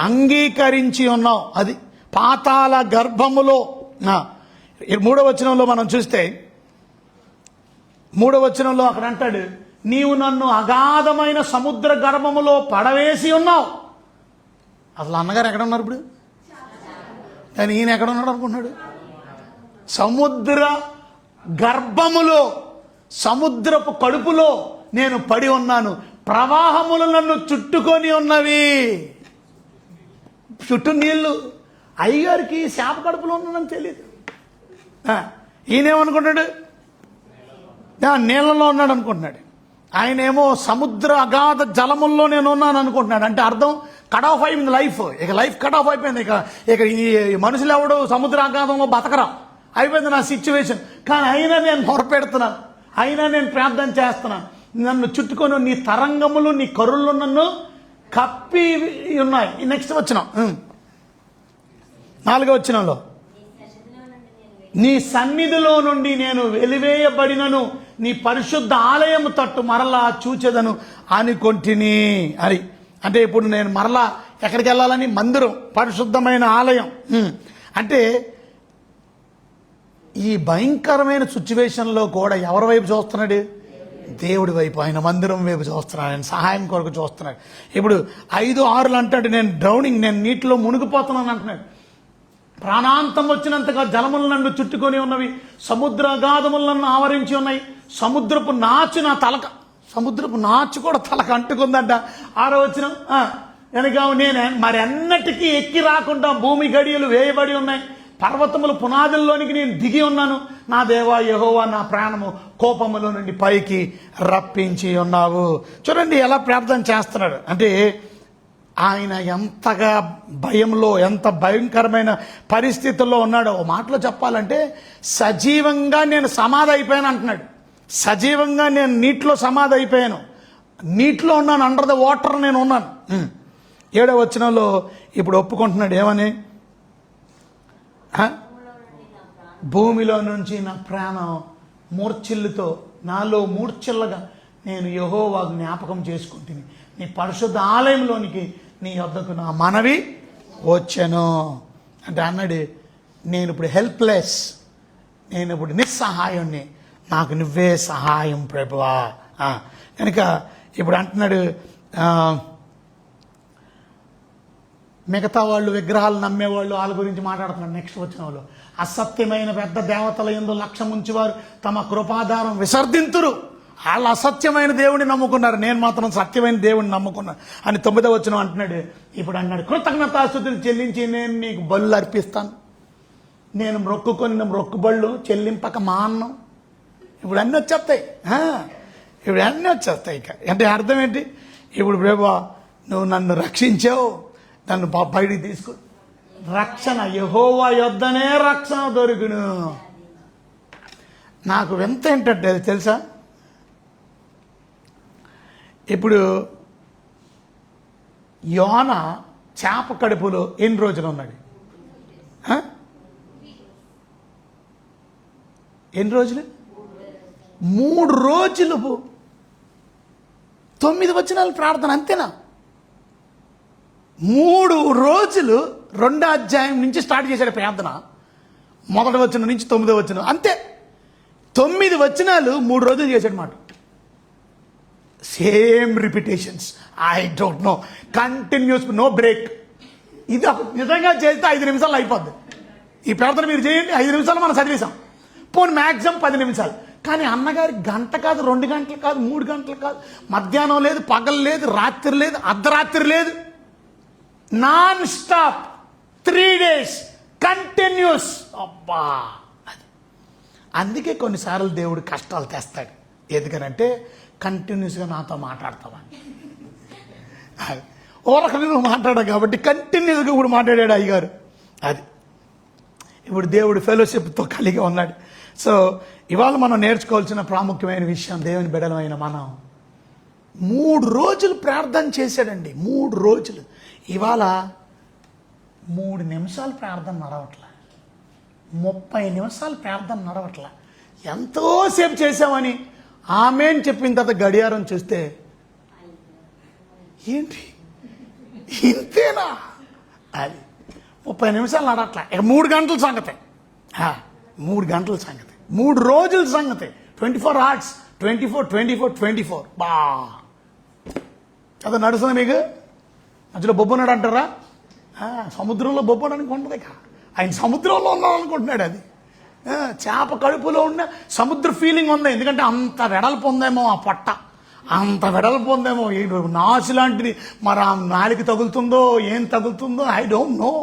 అంగీకరించి ఉన్నావు. అది పాతాళ గర్భములో. 3వ వచనంలో మనం చూస్తే 3వ వచనంలో అక్కడ అంటాడు, నీవు నన్ను అగాధమైన సముద్ర గర్భములో పడవేసి ఉన్నావు. అసలు అన్నగారు ఎక్కడ ఉన్నారు ఇప్పుడు? కానీ ఈయన ఎక్కడ ఉన్నాడు అనుకుంటున్నాడు? సముద్ర గర్భములో, సముద్రపు కడుపులో నేను పడి ఉన్నాను. ప్రవాహములు నన్ను చుట్టుకొని ఉన్నవి. చుట్టూ నీళ్లు. అయ్యగారికి శాప కడుపులో ఉన్నానని తెలియదు. ఈయనేమనుకుంటాడు? నీళ్ళలో ఉన్నాడు అనుకుంటున్నాడు. ఆయనేమో సముద్ర అగాధ జలముల్లో నేను ఉన్నాను అనుకుంటున్నాడు. అంటే అర్థం కట్ ఆఫ్ అయిపోయింది లైఫ్. ఇక లైఫ్ కట్ ఆఫ్ అయిపోయింది. ఇక ఈ మనుషులు ఎవడు సముద్ర అగాధంలో బతకరా, అయిపోయింది నా సిచ్యువేషన్. కానీ అయినా నేను మొరపెడుతున్నాను, అయినా నేను ప్రార్థన చేస్తున్నాను. నన్ను చుట్టుకొని నీ తరంగములు, నీ కరుళ్ళు నన్ను కప్పి ఉన్నాయి. నెక్స్ట్ వచనం 4వ వచనంలో, నీ సన్నిధిలో నుండి నేను వెలివేయబడినను, నీ పరిశుద్ధ ఆలయము తట్టు మరలా చూచెదను అనుకొంటిని. అని అంటే ఇప్పుడు నేను మరలా ఎక్కడికి వెళ్ళాలని? మందిరం, పరిశుద్ధమైన ఆలయం. అంటే ఈ భయంకరమైన సిచ్యువేషన్లో కూడా ఎవరి వైపు చూస్తున్నాడు? దేవుడి వైపు. ఆయన మందిరం వైపు చూస్తున్నాడు. ఆయన సహాయం కొరకు చూస్తున్నాడు. ఇప్పుడు 5:6 అంటాడు, నేను డ్రౌనింగ్, నేను నీటిలో మునిగిపోతున్నాను అంటున్నాడు. ప్రాణాంతం వచ్చినంతగా జలములు నన్ను చుట్టుకొని ఉన్నవి, సముద్ర అగాధములు నన్ను ఆవరించి ఉన్నాయి. సముద్రపు నాచు నా తలక, సముద్రపు నాచు కూడా తలకు అంటుకుందంట. 6వ వచనం, కనుక నేను మరి అన్నటికీ ఎక్కి రాకుండా భూమి గడియలు వేయబడి ఉన్నాయి. పర్వతముల పునాదుల్లోనికి నేను దిగి ఉన్నాను. నా దేవా యెహోవా, నా ప్రాణము కోపములో నుండి పైకి రప్పించి ఉన్నావు. చూడండి ఎలా ప్రార్థన చేస్తున్నాడు. అంటే ఆయన ఎంతగా భయంలో, ఎంత భయంకరమైన పరిస్థితుల్లో ఉన్నాడో. ఓ మాటలో చెప్పాలంటే సజీవంగా నేను సమాధి అయిపోయాను అంటున్నాడు. సజీవంగా నేను నీటిలో సమాధి అయిపోయాను, నీటిలో ఉన్నాను, అండర్ ద వాటర్ నేను ఉన్నాను. 7వ వచనంలో ఇప్పుడు ఒప్పుకుంటున్నాడు. ఏమని? భూమిలో నుంచి నా ప్రాణం మూర్ఛిల్లుతో, నాలో మూర్ఛిల్లగా నేను యెహోవా జ్ఞాపకం చేసుకుంటుంది. నీ పరిశుద్ధ ఆలయంలోనికి నీ వద్దకు నా మనవి వచ్చాను అంటే అన్నాడు, నేను ఇప్పుడు హెల్ప్లెస్, నేను ఇప్పుడు నిస్సహాయుణ్ణి, నాకు నువ్వే సహాయం ప్రభువా. కనుక ఇప్పుడు అంటున్నాడు, మిగతా వాళ్ళు విగ్రహాలు నమ్మేవాళ్ళు వాళ్ళ గురించి మాట్లాడుతున్నాడు. నెక్స్ట్ వచ్చిన వాళ్ళు, అసత్యమైన పెద్ద దేవతల యందు లక్ష్యం ఉంచేవారు తమ కృపాధారం విసర్జింతురు. వాళ్ళు అసత్యమైన దేవుడిని నమ్ముకున్నారు, నేను మాత్రం సత్యమైన దేవుడిని నమ్ముకున్నాను అని 9వ వచనం అంటున్నాడు. ఇప్పుడు అన్నాడు, కృతజ్ఞతాస్తుతులు చెల్లించి నేను నీకు బళ్ళు అర్పిస్తాను. నేను మొక్కుకొని మొక్కుబళ్ళు చెల్లింపక మాన్నం. ఇప్పుడు అన్నీ వచ్చేస్తాయి. ఇప్పుడు అన్నీ వచ్చేస్తాయి. ఇక అంటే అర్థం ఏంటి? ఇప్పుడు ప్రభువా నువ్వు నన్ను రక్షించావు, నన్ను బయటికి తీసుకు. రక్షణ యెహోవా యొద్దనే రక్షణ దొరుకును. నాకు వింత ఏంటంటే తెలుసా, ఇప్పుడు యోన చేప కడుపులో ఎన్ని రోజులు ఉన్నాడు? ఎన్ని రోజులు? 3 రోజులు. 9 వచనాలు ప్రార్థన, అంతేనా? 3 రోజులు 2వ అధ్యాయం నుంచి స్టార్ట్ చేశాడు ప్రార్థన. 1వ వచనం నుంచి 9వ వచనం, అంతే. 9 వచనాలు 3 రోజులు చేశాడు మాట. Same repetitions. I don't know, continuous, no break. ఇది నిజంగా చేస్తే 5 నిమిషాలు అయిపోద్ది. ఈ ప్రార్థన మీరు చేయండి, 5 నిమిషాలు మనం చదివేశాం. పోనీ మ్యాక్సిమం 10 నిమిషాలు. కానీ అన్నగారి గంట కాదు, 2 గంటలు కాదు, 3 గంటలు కాదు, మధ్యాహ్నం లేదు, పగలు లేదు, రాత్రి లేదు, అర్ధరాత్రి లేదు, నాన్ స్టాప్ 3 days కంటిన్యూస్. అబ్బా, అందుకే కొన్నిసార్లు దేవుడు కష్టాలు తెస్తాడు. ఎందుకనంటే కంటిన్యూస్గా నాతో మాట్లాడతావని. ఓ రకంగా నువ్వు మాట్లాడావు కాబట్టి కంటిన్యూస్గా ఇప్పుడు మాట్లాడాడు అయ్యగారు. అది ఇప్పుడు దేవుడు ఫెలోషిప్తో కలిగి ఉన్నాడు. సో ఇవాళ మనం నేర్చుకోవాల్సిన ప్రాముఖ్యమైన విషయం, దేవుని బిడ్డలమైన మనం 3 రోజులు ప్రార్థన చేశాడండి. 3 రోజులు. ఇవాళ 3 నిమిషాలు ప్రార్థన నడవట్లా, 30 నిమిషాలు ప్రార్థన నడవట్లా. ఎంతోసేపు చేసామని ఆమేన్ చెప్పిన తర్వాత గడియారం చూస్తే ఏంటి ఇంతేనా, అది 30 నిమిషాలు నడవట్లా. ఇక 3 గంటల సంగతి, 3 గంటల సంగతి, 3 రోజుల సంగతి. 24 hours, 24 బా కదా నడుస్తుంది మీకు. మధ్యలో బొబ్బున్నాడు అంటారా? సముద్రంలో బొబ్బడానికి ఉంటుంది ఇక. ఆయన సముద్రంలో ఉన్నాం అనుకుంటున్నాడు. అది చేప కడుపులో ఉన్న సముద్ర ఫీలింగ్ ఉంది. ఎందుకంటే అంత వెడల్పు ఉందేమో ఆ పొట్ట, అంత వెడల్పు ఉందేమో. నాసు లాంటిది. మరి ఆ నాలికి తగులుతుందో ఏం తగులుతుందో I don't know.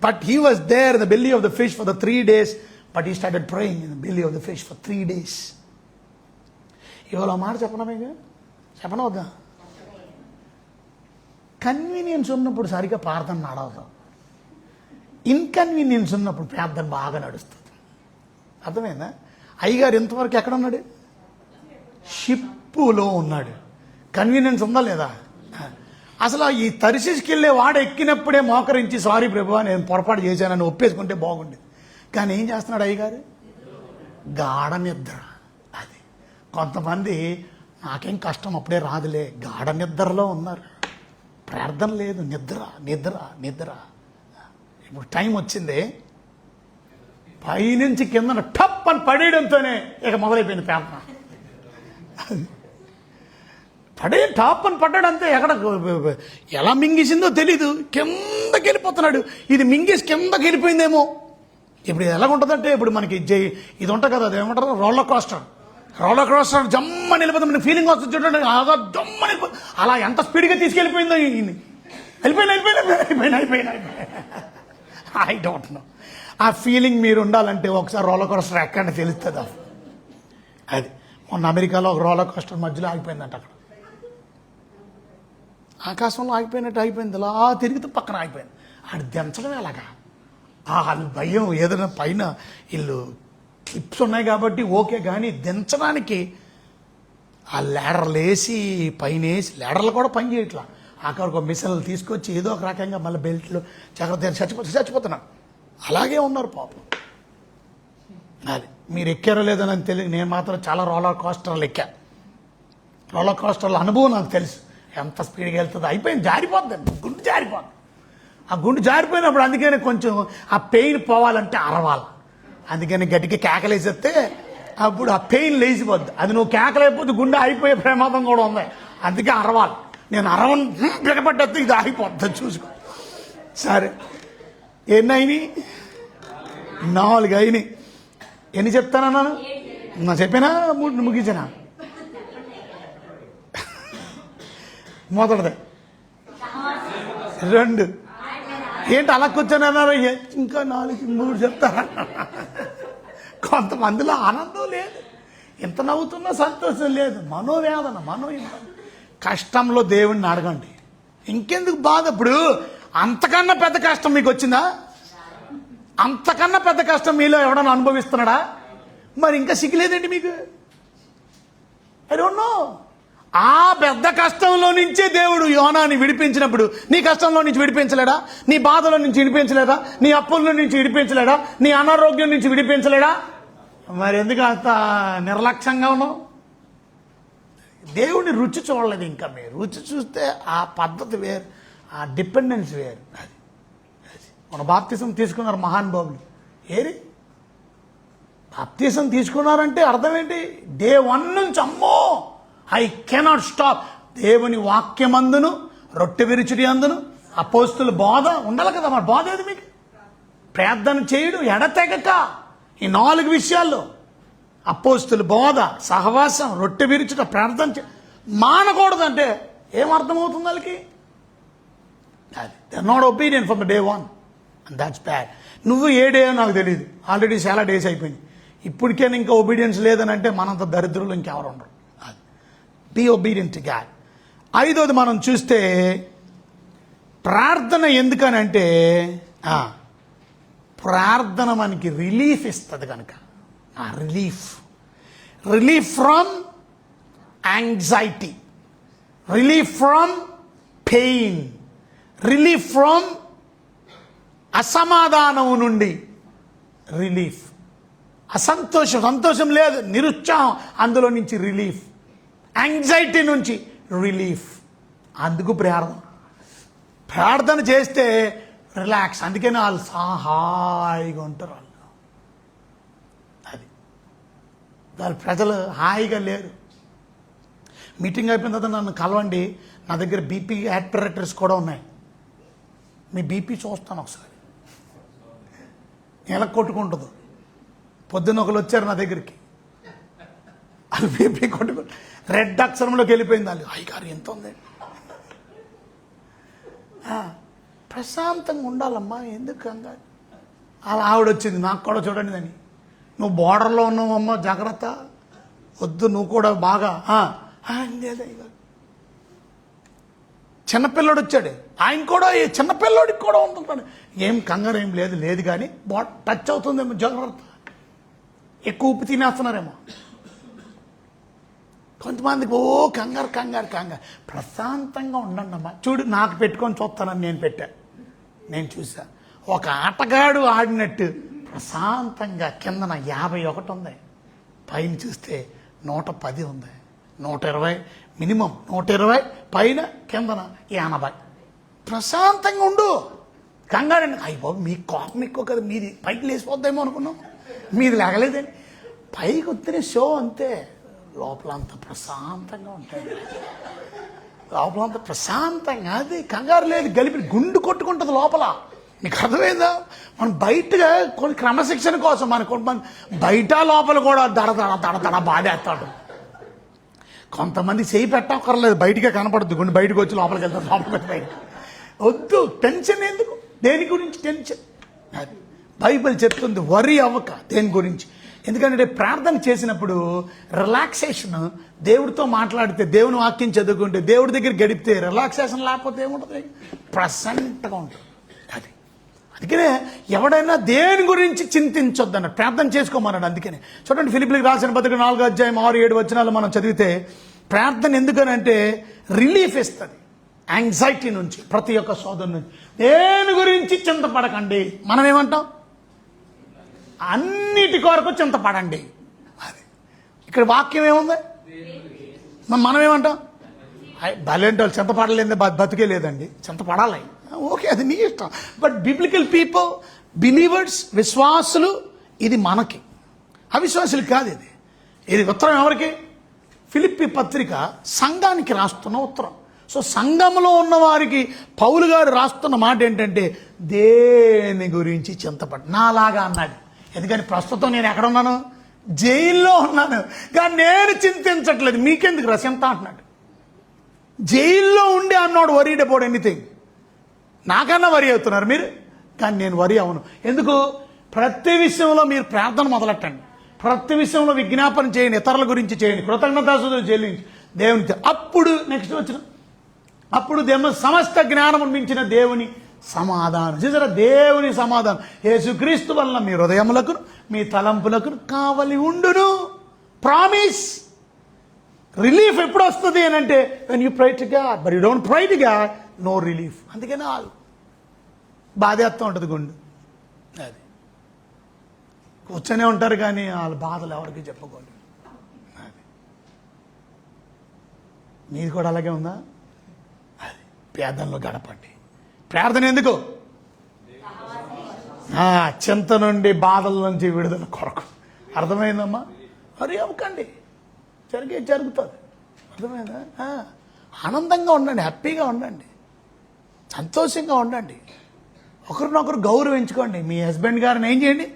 But he was there in the belly of the fish for the 3 days. But he started praying in the belly of the fish for 3 days. ఇవాళ మాట చెప్పనా మీకు? చెప్పనా వద్దా? కన్వీనియన్స్ ఉన్నప్పుడు సరిగ్గా ప్రార్థన నడవదు, ఇన్కన్వీనియన్స్ ఉన్నప్పుడు ప్రార్థన బాగా నడుస్తుంది. అర్థమైందా? అయ్యగారు ఇంతవరకు ఎక్కడ ఉన్నాడు? షిప్పులో ఉన్నాడు. కన్వీనియన్స్ ఉందా లేదా? అసలు ఈ తరిశీస్కి వెళ్ళే వాడు ఎక్కినప్పుడే మోకరించి సారీ ప్రభువా నేను పొరపాటు చేశానని ఒప్పేసుకుంటే బాగుండేది. కానీ ఏం చేస్తున్నాడు అయ్యగారు? గాఢ నిద్ర. అది కొంతమంది నాకేం కష్టం అప్పుడే రాదులే, గాఢ నిద్రలో ఉన్నారు. ప్రార్థన లేదు, నిద్ర నిద్ర నిద్ర. ఇప్పుడు టైం వచ్చింది, పైనుంచి కింద టప్ అని పడేయడంతోనే ఇక మొదలైపోయింది ప్రార్థన. టాప్ అని పడ్డాడంతే. ఎక్కడ ఎలా మింగేసిందో తెలీదు, కిందకి వెళ్ళిపోతున్నాడు. ఇది మింగేసి కిందకి వెళ్ళిపోయిందేమో. ఇప్పుడు ఇది ఎలాగుంటుందంటే, ఇప్పుడు మనకి ఇది ఉంటుంది కదా, అది ఏమంటారు, రోలర్ కోస్టర్ జమ్మని వెళ్ళిపోతుంది. మనకి ఫీలింగ్ వస్తుంది చూడండి, అలా జమ్మని అలా ఎంత స్పీడ్గా తీసుకెళ్ళిపోయిందో. అయిపోయినా ఐ డోంట్ నో. ఆ ఫీలింగ్ మీరు ఉండాలంటే ఒకసారి రోలర్ కోస్టర్ ఎక్కడ తెలుస్తుంది. అది మొన్న అమెరికాలో ఒక రోలర్ కోస్టర్ మధ్యలో ఆగిపోయిందంట. అక్కడ ఆకాశంలో ఆగిపోయినట్టు అయిపోయింది, అలా తిరుగుతూ పక్కన ఆగిపోయింది. ఆడు దించడం ఎలాగా? వాళ్ళు భయం, ఏదైనా పైన వీళ్ళు క్లిప్స్ ఉన్నాయి కాబట్టి ఓకే, కానీ దించడానికి ఆ ల్యాడర్లు వేసి పైన వేసి, ల్యాడర్లు కూడా పని చేయట్లా. అక్కడికి ఒక మిషన్లు తీసుకొచ్చి ఏదో ఒక రకంగా మళ్ళీ బెల్ట్లు చచ్చిపోతున్నారు. అలాగే ఉన్నారు పాపం. అది మీరు ఎక్కారో లేదో నాకు తెలియదు. నేను మాత్రం చాలా రోలర్ కోస్టర్లు ఎక్కా. రోలర్ కోస్టర్ల అనుభవం నాకు తెలుసు, ఎంత స్పీడ్గా వెళ్తుందో. అయిపోయింది, జారిపోద్ది, గుండు జారిపోద్ది. ఆ గుండు జారిపోయినప్పుడు అందుకని కొంచెం ఆ పెయిన్ పోవాలంటే అరవాలి. అందుకని గట్టిగా కేకలేసేస్తే అప్పుడు ఆ పెయిన్ లేచిపోద్ది. అది నువ్వు కేకలేకపోతే గుండె అయిపోయే ప్రమాదం కూడా ఉంది. అందుకే అరవాలి. నేను అరవను, బిగపడ్డద్దు, ఇది ఆగిపోద్ది, చూసుకో. సరే, ఎన్ని అయినాయి? 4 అయినాయి. ఎన్ని చెప్తానన్నాను? నా చెప్పినా ముగించినా? మొదటిది 2. ఏంటి అలా కూర్చొని ఇంకా 4, 3 చెప్తారా? కొంతమందిలో ఆనందం లేదు, ఎంత నవ్వుతున్నా సంతోషం లేదు, మనోవేదన, కష్టంలో దేవుణ్ణి అడగండి. ఇంకెందుకు బాధ? ఇప్పుడు అంతకన్నా పెద్ద కష్టం మీకు వచ్చిందా? అంతకన్నా పెద్ద కష్టం మీలో ఎవడన్నా అనుభవిస్తున్నాడా? మరి ఇంకా సిగ్గులేదండి మీకు? I don't no. ఆ పెద్ద కష్టంలో నుంచే దేవుడు యోనాని విడిపించినప్పుడు నీ కష్టంలో నుంచి విడిపించలేడా? నీ బాధలో నుంచి విడిపించలేదా? నీ అప్పుల నుంచి విడిపించలేడా? నీ అనారోగ్యం నుంచి విడిపించలేడా? మరి ఎందుకు అంత నిర్లక్ష్యంగా ఉన్నావు? దేవుడిని రుచి చూడలేదు ఇంకా. మీరు రుచి చూస్తే ఆ పద్ధతి వేరు, ఆ డిపెండెన్స్ వేరు. అది మన బాప్తిసం తీసుకున్నారు మహానుభావులు. ఏరి బాప్తిసం తీసుకున్నారంటే అర్థం ఏంటి? డే 1 నుంచి అమ్మో ఐ కెనాట్ స్టాప్. దేవుని వాక్యమందును రొట్టె విరుచుడి అందును అపోస్తుల బోధ ఉండాలి కదా. మరి బోధ ఏది మీకు? ప్రార్థన చేయడు ఎడతెగక. ఈ 4 విషయాల్లో అపోస్తుల బోధ, సహవాసం, రొట్టె విరుచుట, ప్రార్థన మానకూడదు అంటే ఏమర్థమవుతుంది వాళ్ళకి? అది they are not obedient from the day 1 and that's bad. నువ్వు ఏ డే నాకు తెలియదు, ఆల్రెడీ చాలా డేస్ అయిపోయింది. ఇప్పటికైనా ఇంకా ఒబీడియన్స్ లేదని అంటే మనంత దరిద్రులు ఇంకెవరు ఉండరు. అది బీ ఒబీడియంట్ టు గాడ్. ఐదోది మనం చూస్తే ప్రార్థన ఎందుకని అంటే ప్రార్థన మనకి రిలీఫ్ ఇస్తుంది కనుక. Relief from anxiety, relief from pain, relief from అసమాధానం నుండి రిలీఫ్. సంతోషం లేదు, నిరుత్సాహం, అందులో నుంచి రిలీఫ్. యాంగ్జైటీ నుంచి రిలీఫ్. అందుకు ప్రార్థన చేస్తే రిలాక్స్. అందుకని వాళ్ళు హాయిగా ఉంటారు. అది వాళ్ళ ప్రజలు హాయిగా లేరు. మీటింగ్ అయిపోయిన తర్వాత నన్ను కలవండి, నా దగ్గర బీపీ యాక్టివేటర్స్ కూడా ఉన్నాయి. మీ బీపీ చూస్తాను ఒకసారి, ఎలా కొట్టుకుంటుందో. పొద్దున్న ఒకరు వచ్చారు నా దగ్గరికి, అది బీపీ కొట్టుకుంటు రెడ్ అక్షరంలోకి వెళ్ళిపోయింది. వాళ్ళు అయ్యగారు ఎంత ఉంది. ప్రశాంతంగా ఉండాలమ్మా, ఎందుకు కంగారు. అలా ఆవిడ వచ్చింది, నాకు కూడా చూడండి అని, నువ్వు బోర్డర్లో ఉన్నావమ్మా జాగ్రత్త, వద్దు నువ్వు కూడా బాగా. చిన్నపిల్లడు వచ్చాడు, ఆయన కూడా చిన్నపిల్లడికి కూడా ఉంటుంది. ఏం కంగారు ఏం లేదు కానీ టచ్ అవుతుందేమో జాగ్రత్త, ఎక్కువ ఉప్పు తినేస్తున్నారేమో. కొంతమందికి కంగారు. ప్రశాంతంగా ఉండండి అమ్మా. చూడు, నాకు పెట్టుకొని చూస్తానని నేను చూసా. ఒక ఆటగాడు ఆడినట్టు ప్రశాంతంగా. కిందన 51 ఉంది, పైన చూస్తే 110 ఉంది, 120 మినిమం, 120 పైన, కిందన 80. ప్రశాంతంగా ఉండు. కంగారండి, అయ్యి బాబు మీకు కోపం ఎక్కువ కదా, మీది పైకి లేచిపోద్దేమో అనుకున్నాం, మీది లేగలేదండి. పైకి వస్తేనే షో అంతే, లోపలంతా ప్రశాంతంగా ఉంటుంది. లోపలంతా ప్రశాంతంగా, అది కంగారు లేదు. గలిపి గుండు కొట్టుకుంటుంది లోపల. నీకు అర్థమైందా? మనం బయటగా కొన్ని క్రమశిక్షణ కోసం మన బయట లోపల కూడా దడ బాధేస్తాడు. కొంతమంది చేయి పెట్టక్కర్లేదు, బయటగా కనపడద్దు, గుండె బయటకు వచ్చి లోపలికి వెళ్తారు. లోపలికి బయట వద్దు. టెన్షన్ ఎందుకు? దేని గురించి టెన్షన్? అది బైబిల్ చెప్తుంది, వరి అవ్వక దేని గురించి. ఎందుకంటే ప్రార్థన చేసినప్పుడు రిలాక్సేషన్, దేవుడితో మాట్లాడితే, దేవుని వాక్యం చదువుకుంటే, దేవుడి దగ్గర గడిపితే రిలాక్సేషన్ లేకపోతే ఏముంటుంది? ప్రశాంతంగా ఉంటుంది. అందుకనే ఎవడైనా దేని గురించి చింతించొద్దన్న, ప్రార్థన చేసుకోమన్నాడు. అందుకనే చూడండి, ఫిలిప్పీయులకు రాసిన పత్రిక 4వ అధ్యాయం 6-7 వచనాలు మనం చదివితే, ప్రార్థన ఎందుకనంటే రిలీఫ్ ఇస్తుంది యాంగ్జైటీ నుంచి, ప్రతి ఒక్క సోదరు నుంచి. దేని గురించి చింతపడకండి. మనం ఏమంటాం? అన్నిటి కొరకు చింతపడండి. అది ఇక్కడ వాక్యం ఏముంది? మనం ఏమంటాం? భలేంటి వాళ్ళు చింతపడలేదే బతికే లేదండి, చింతపడాలి. ఓకే, అది నీ ఇష్టం. బట్ బిబ్లికల్ పీపుల్, బిలీవర్స్, విశ్వాసులు, ఇది మనకి, అవిశ్వాసులు కాదు. ఇది ఉత్తరం ఎవరికి? ఫిలిప్పీ పత్రిక సంఘానికి రాస్తున్న ఉత్తరం. సో సంఘంలో ఉన్న వారికి పౌలు గారు రాస్తున్న మాట ఏంటంటే, దేని గురించి చింతపడ. నాలాగా అన్నాడు. ఎందుకని ప్రస్తుతం నేను ఎక్కడ ఉన్నాను? జైల్లో ఉన్నాను, కానీ నేను చింతించట్లేదు. మీకెందుకు రసింత అంటున్నాడు. జైల్లో ఉండి అన్నాడు వరీడ్ అబౌట్ ఎనీథింగ్. నాకన్నా వరి అవుతున్నారు మీరు, కానీ నేను వరి అవును. ఎందుకు? ప్రతి విషయంలో మీరు ప్రార్థన మొదలెట్టండి, ప్రతి విషయంలో విజ్ఞాపన చేయండి, ఇతరుల గురించి చేయండి, కృతజ్ఞతాస్తుతులు చెల్లించి దేవుని. అప్పుడు నెక్స్ట్ వచ్చిన అప్పుడు సమస్త జ్ఞానము మించిన దేవుని సమాధానం. చూసారా, దేవుని సమాధానం యేసుక్రీస్తు వలన మీ హృదయములకు, మీ తలంపులకు కావలి ఉండును. ప్రామిస్. రిలీఫ్ ఎప్పుడు వస్తుంది అని అంటే, when you pray to God, but you don't pray to God, no relief. అందుకని వాళ్ళు బాధేస్తూ ఉంటుంది గుండు. అది కూర్చొనే ఉంటారు కానీ వాళ్ళ బాధలు ఎవరికి చెప్పుకోండి. అది మీది కూడా అలాగే ఉందా? అది ప్రార్థనలో గడపండి. ప్రార్థన ఎందుకు? చింత నుండి, బాధల నుంచి విడుదల కొరకు. అర్థమైందమ్మా? మరి అవ్వకండి, జరుగుతుంది. అర్థమైందా? ఆనందంగా ఉండండి, హ్యాపీగా ఉండండి, సంతోషంగా ఉండండి, ఒకరినొకరు గౌరవించుకోండి. మీ హస్బెండ్ గారిని ఏం చేయండి?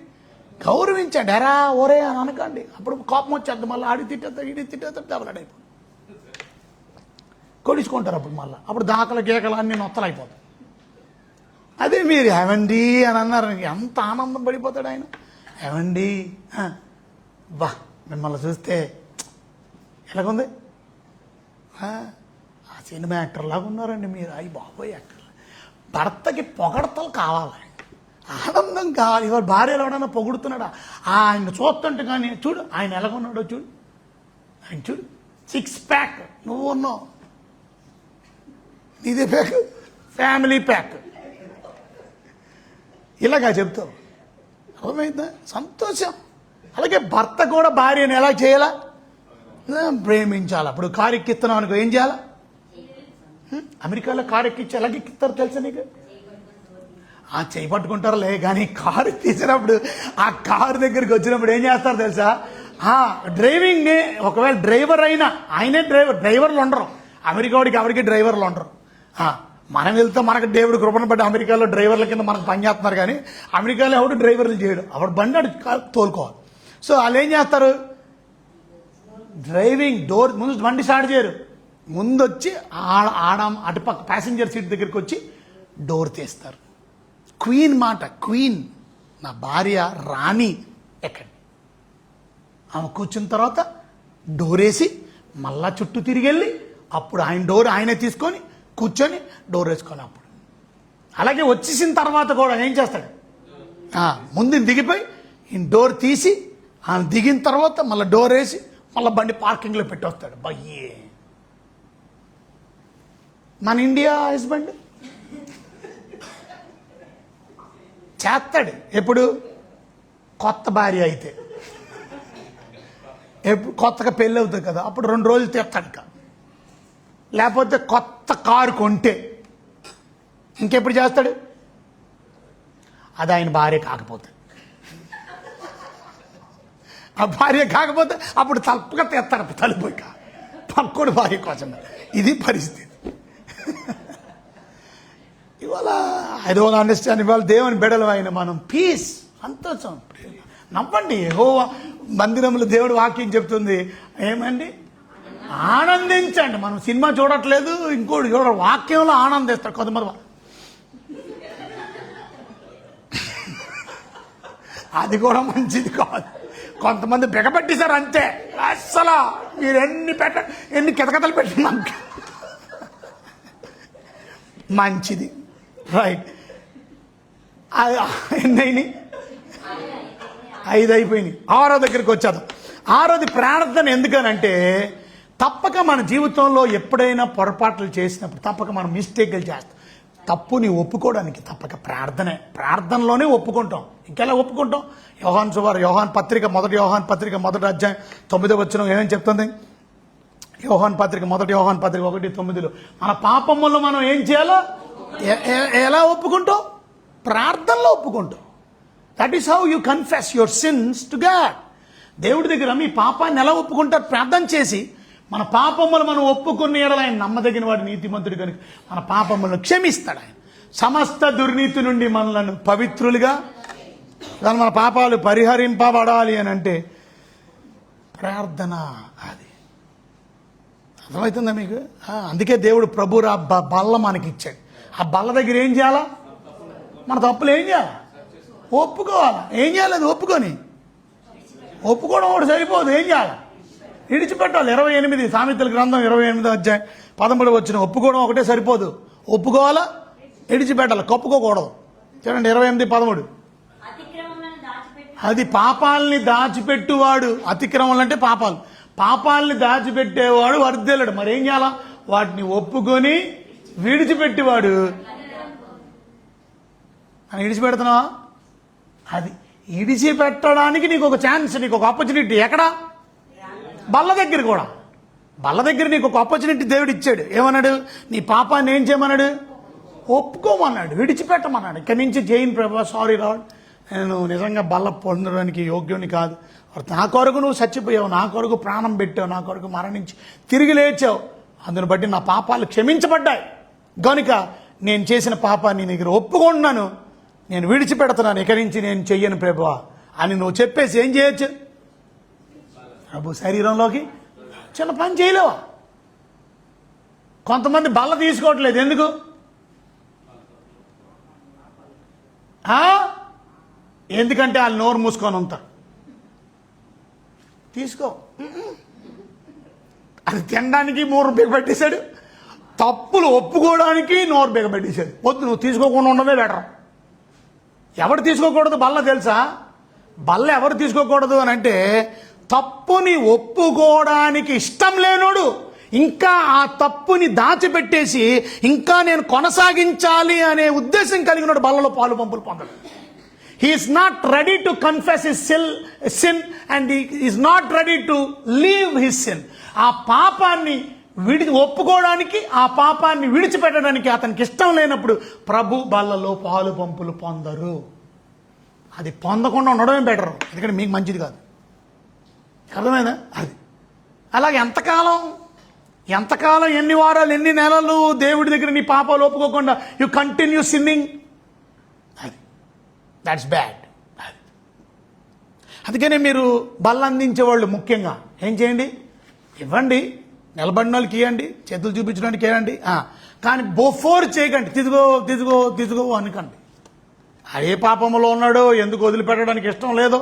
గౌరవించండి. ఎరా ఓరే అని అనకండి. అప్పుడు కోపం వచ్చేద్దాం, మళ్ళీ ఆడి తిట్టేస్తారు, ఈడి తిట్టేస్తారు, దెబ్బలాడైపోతుంది, కొడుచుకుంటారు. అప్పుడు దాకల గీకలు అన్నీ నొత్తలు అయిపోతాయి. అదే మీరు ఏమండి అని అన్నారు, ఎంత ఆనందం పడిపోతాడు ఆయన. ఏమండి వా మిమ్మల్ని చూస్తే ఎలాగుంది, ఆ సినిమా యాక్టర్ లాగా ఉన్నారండి మీరు, అయ్యి బాబోయ్ యాక్టర్. భర్తకి పొగడతలు కావాలి, ఆనందం కావాలి. ఇవాళ భార్యలు ఎవడన్నా పొగుడుతున్నాడా? ఆయన చూస్తుంటే కానీ చూడు ఆయన ఎలాగున్నాడో చూడు, ఆయన చూడు 6 ప్యాక్, నువ్వు ఉన్నావు నీదే ప్యాక్, ఫ్యామిలీ ప్యాక్, ఇలాగా చెప్తావు. అర్థమైందా? సంతోషం. అలాగే భర్త కూడా భార్యను ఎలా చేయాలా? ప్రేమించాలి. అప్పుడు కారు ఎక్కిస్తున్నావు అనుకో, ఏం చేయాలా? అమెరికాలో కారు ఎక్కించి ఎలాగ ఎక్కిస్తారు తెలుసా నీకు? చేయి పట్టుకుంటారులే, కానీ కారు తీసినప్పుడు ఆ కారు దగ్గరికి వచ్చినప్పుడు ఏం చేస్తారు తెలుసా? డ్రైవింగ్ ఒకవేళ డ్రైవర్ అయినా ఆయనే డ్రైవర్లు ఉండరు. అమెరికా వాడికి ఎవరికి డ్రైవర్లు ఉండరు. మనం వెళ్తే మనకు దేవుడు కృపణ పట్టి అమెరికాలో డ్రైవర్ల కింద మనకు పనిచేస్తున్నారు, కానీ అమెరికాలో ఎవడు డ్రైవర్లు చేయడు, అప్పుడు బండి అటు తోలుకోవాలి. సో వాళ్ళు ఏం చేస్తారు? డ్రైవింగ్ డోర్ ముందు బండి స్టార్ట్ చేయరు, ముందు వచ్చి అటుపక్క ప్యాసింజర్ సీట్ దగ్గరికి వచ్చి డోర్ తీస్తారు. క్వీన్ మాట, క్వీన్ నా భార్య రాణి ఎక్కండి. ఆమె కూర్చున్న తర్వాత డోర్ వేసి మళ్ళా చుట్టూ తిరిగి వెళ్ళి అప్పుడు ఆయన డోర్ ఆయనే తీసుకొని కూర్చొని డోర్ వేసుకొని అప్పుడు అలాగే వచ్చేసిన తర్వాత కూడా ఏం చేస్తాడు? ముందు దిగిపోయి ఈయన డోర్ తీసి ఆమె దిగిన తర్వాత మళ్ళీ డోర్ వేసి మళ్ళీ బండి పార్కింగ్లో పెట్టి వస్తాడు. బయ్యే మన ఇండియా హస్బెండ్ చేస్తాడు. ఎప్పుడు? కొత్త భార్య అయితే, ఎప్పుడు కొత్తగా పెళ్ళి అవుతుంది కదా, అప్పుడు 2 రోజులు తెస్తాడు. లేకపోతే కొత్త కారు కొంటే ఇంకెప్పుడు చేస్తాడు? అది ఆయన భార్య కాకపోతే, ఆ భార్య కాకపోతే అప్పుడు తప్పగా తెస్తాడు తలుపు పక్కడు భార్య కోసం. ఇది పరిస్థితి. ఇవాళ ఐ డోంట్ అండర్స్టాండ్. ఇవాళ దేవుని బిడ్డలు అయిన మనం పీస్, సంతోషం, నవ్వండి. యెహోవా మందిరంలో దేవుడు వాక్యం చెప్తుంది ఏమండి? ఆనందించండి. మనం సినిమా చూడట్లేదు, ఇంకోటి చూడ, వాక్యంలో ఆనందిస్తారు కొంతమంది. అది కూడా మంచిది కాదు. కొంతమంది బిగబెట్టేశారు అంతే. అస్సలు మీరు ఎన్ని కితకతలు పెట్టినా మంచిది, రైట్. ఎన్నైనాయి? 5 అయిపోయినాయి. 6వ దగ్గరికి వచ్చేద్దాం. 6వది ప్రార్థన. ఎందుకనంటే తప్పక మన జీవితంలో ఎప్పుడైనా పొరపాట్లు చేసినప్పుడు, తప్పక మనం మిస్టేక్లు చేస్తాం, తప్పుని ఒప్పుకోవడానికి తప్పక ప్రార్థనలోనే ఒప్పుకుంటాం. ఇంకెలా ఒప్పుకుంటాం? యోహాన్ పత్రిక మొదటి అధ్యాయం 9వ వచనం ఏమేమి చెప్తుంది? యోహాన్ పత్రిక 1:9 మన పాపములను మనం ఏం చేయాలో ఎలా ఒప్పుకుంటాం? ప్రార్థనలో ఒప్పుకుంటాం. That is how you confess your sins to God. దేవుడి దగ్గర మీ పాపాన్ని ఎలా ఒప్పుకుంటారు? ప్రార్థన చేసి మన పాపములు మనం ఒప్పుకున్న ఎడల ఆయన నమ్మదగిన వాడు, నీతిమంతుడు కనుక మన పాపములను క్షమిస్తాడు. ఆయన సమస్త దుర్నీతి నుండి మనలను పవిత్రులుగా, మన పాపాలు పరిహరింపబడాలి అని అంటే ప్రార్థన. అది అర్థమవుతుందా మీకు? అందుకే దేవుడు ప్రభురా బల్ల మనకి ఇచ్చాడు. ఆ బల్ల దగ్గర ఏం చేయాలా? మన తప్పులు ఏం చేయాలా? ఒప్పుకోవాలా. ఏం చేయాలి? అది ఒప్పుకోవడం ఒకటి సరిపోదు. ఏం చేయాలి? విడిచిపెట్టాలి. 28 సామెతల గ్రంథం 28వ అధ్యాయం 13వ వచనం. ఒప్పుకోవడం ఒకటే సరిపోదు, ఒప్పుకోవాలా, విడిచిపెట్టాలి, కప్పుకోకూడదు. చూడండి 28:13. అది పాపాలని దాచిపెట్టువాడు, అతిక్రమలు అంటే పాపాలని దాచిపెట్టేవాడు వర్ధిల్లడు. మరి ఏం చేయాలా? వాటిని ఒప్పుకొని విడిచిపెట్టేవాడు. అని విడిచిపెడుతున్నావా? అది విడిచిపెట్టడానికి నీకు ఒక ఛాన్స్, నీకు ఒక ఆపర్చునిటీ. ఎక్కడ? బల్ల దగ్గర. కూడా బల్ల దగ్గర నీకు ఒక ఆపర్చునిటీ దేవుడు ఇచ్చాడు. ఏమన్నాడు? నీ పాపాన్ని ఏం చేయమన్నాడు? ఒప్పుకోమన్నాడు, విడిచిపెట్టమన్నాడు. ఇక్కడి నుంచి జైన్ ప్రభా, సారీ లార్డ్, నేను నిజంగా బల్ల పొందడానికి యోగ్యుని కాదు. నా కొరకు నువ్వు చచ్చిపోయావు, నా కొరకు ప్రాణం పెట్టావు, నా కొరకు మరణించి తిరిగి లేచావు, అందుని బట్టి నా పాపాలు క్షమించబడ్డాయి కనుక నేను చేసిన పాపాన్ని నీ దగ్గర ఒప్పుకుంటున్నాను, నేను విడిచిపెడుతున్నాను, ఇక్కడి నుంచి నేను చెయ్యను ప్రభువా అని నువ్వు చెప్పేసి ఏం చేయొచ్చు? ప్రభు శరీరంలోకి చిన్న పని చేయలేవా? కొంతమంది బల్ల తీసుకోవట్లేదు. ఎందుకు? ఎందుకంటే వాళ్ళు నోరు మూసుకొని ఉంటారు. తీసుకో. అది తినడానికి నోరు బిగబెట్టేశాడు, తప్పులు ఒప్పుకోవడానికి నోరు బిగబెట్టేశాడు. వద్దు, నువ్వు తీసుకోకుండా ఉండమే బెటర్. ఎవరు తీసుకోకూడదు బల్ల తెలుసా? బల్ల ఎవరు తీసుకోకూడదు అని అంటే, తప్పుని ఒప్పుకోవడానికి ఇష్టం లేనోడు, ఇంకా ఆ తప్పుని దాచిపెట్టేసి ఇంకా నేను కొనసాగించాలి అనే ఉద్దేశం కలిగినోడు బల్లలో పాలు పంపులు పొందడు. He is not ready to confess his sin and is not ready to leave his sin. ఆ పాపాన్ని ఒప్పుకోవడానికి, ఆ పాపాన్ని విడిచిపెట్టడానికి అతనికి ఇష్టం లేనప్పుడు ప్రభు బల్లలో పాలు పంపులు పొందరు. అది పొందకుండా ఉండడమే బెటర్, ఎందుకంటే మీకు మంచిది కాదు. అర్థమైందా? అది అలాగే ఎంతకాలం ఎన్ని వారాలు ఎన్ని నెలలు దేవుడి దగ్గర నీ పాపాలు ఒప్పుకోకుండా యు కంటిన్యూ సిన్నింగ్, అది దాట్స్ బ్యాడ్. అది అందుకనే మీరు బల్ల అందించేవాళ్ళు ముఖ్యంగా ఏం చేయండి, ఇవ్వండి, నిలబడిన వాళ్ళకి ఇవ్వండి, చేతులు చూపించడానికి ఇవ్వండి, కానీ బోఫోర్ చేయకండి, తిదిగో అనకండి. ఏ పాపంలో ఉన్నాడో, ఎందుకు వదిలిపెట్టడానికి ఇష్టం లేదో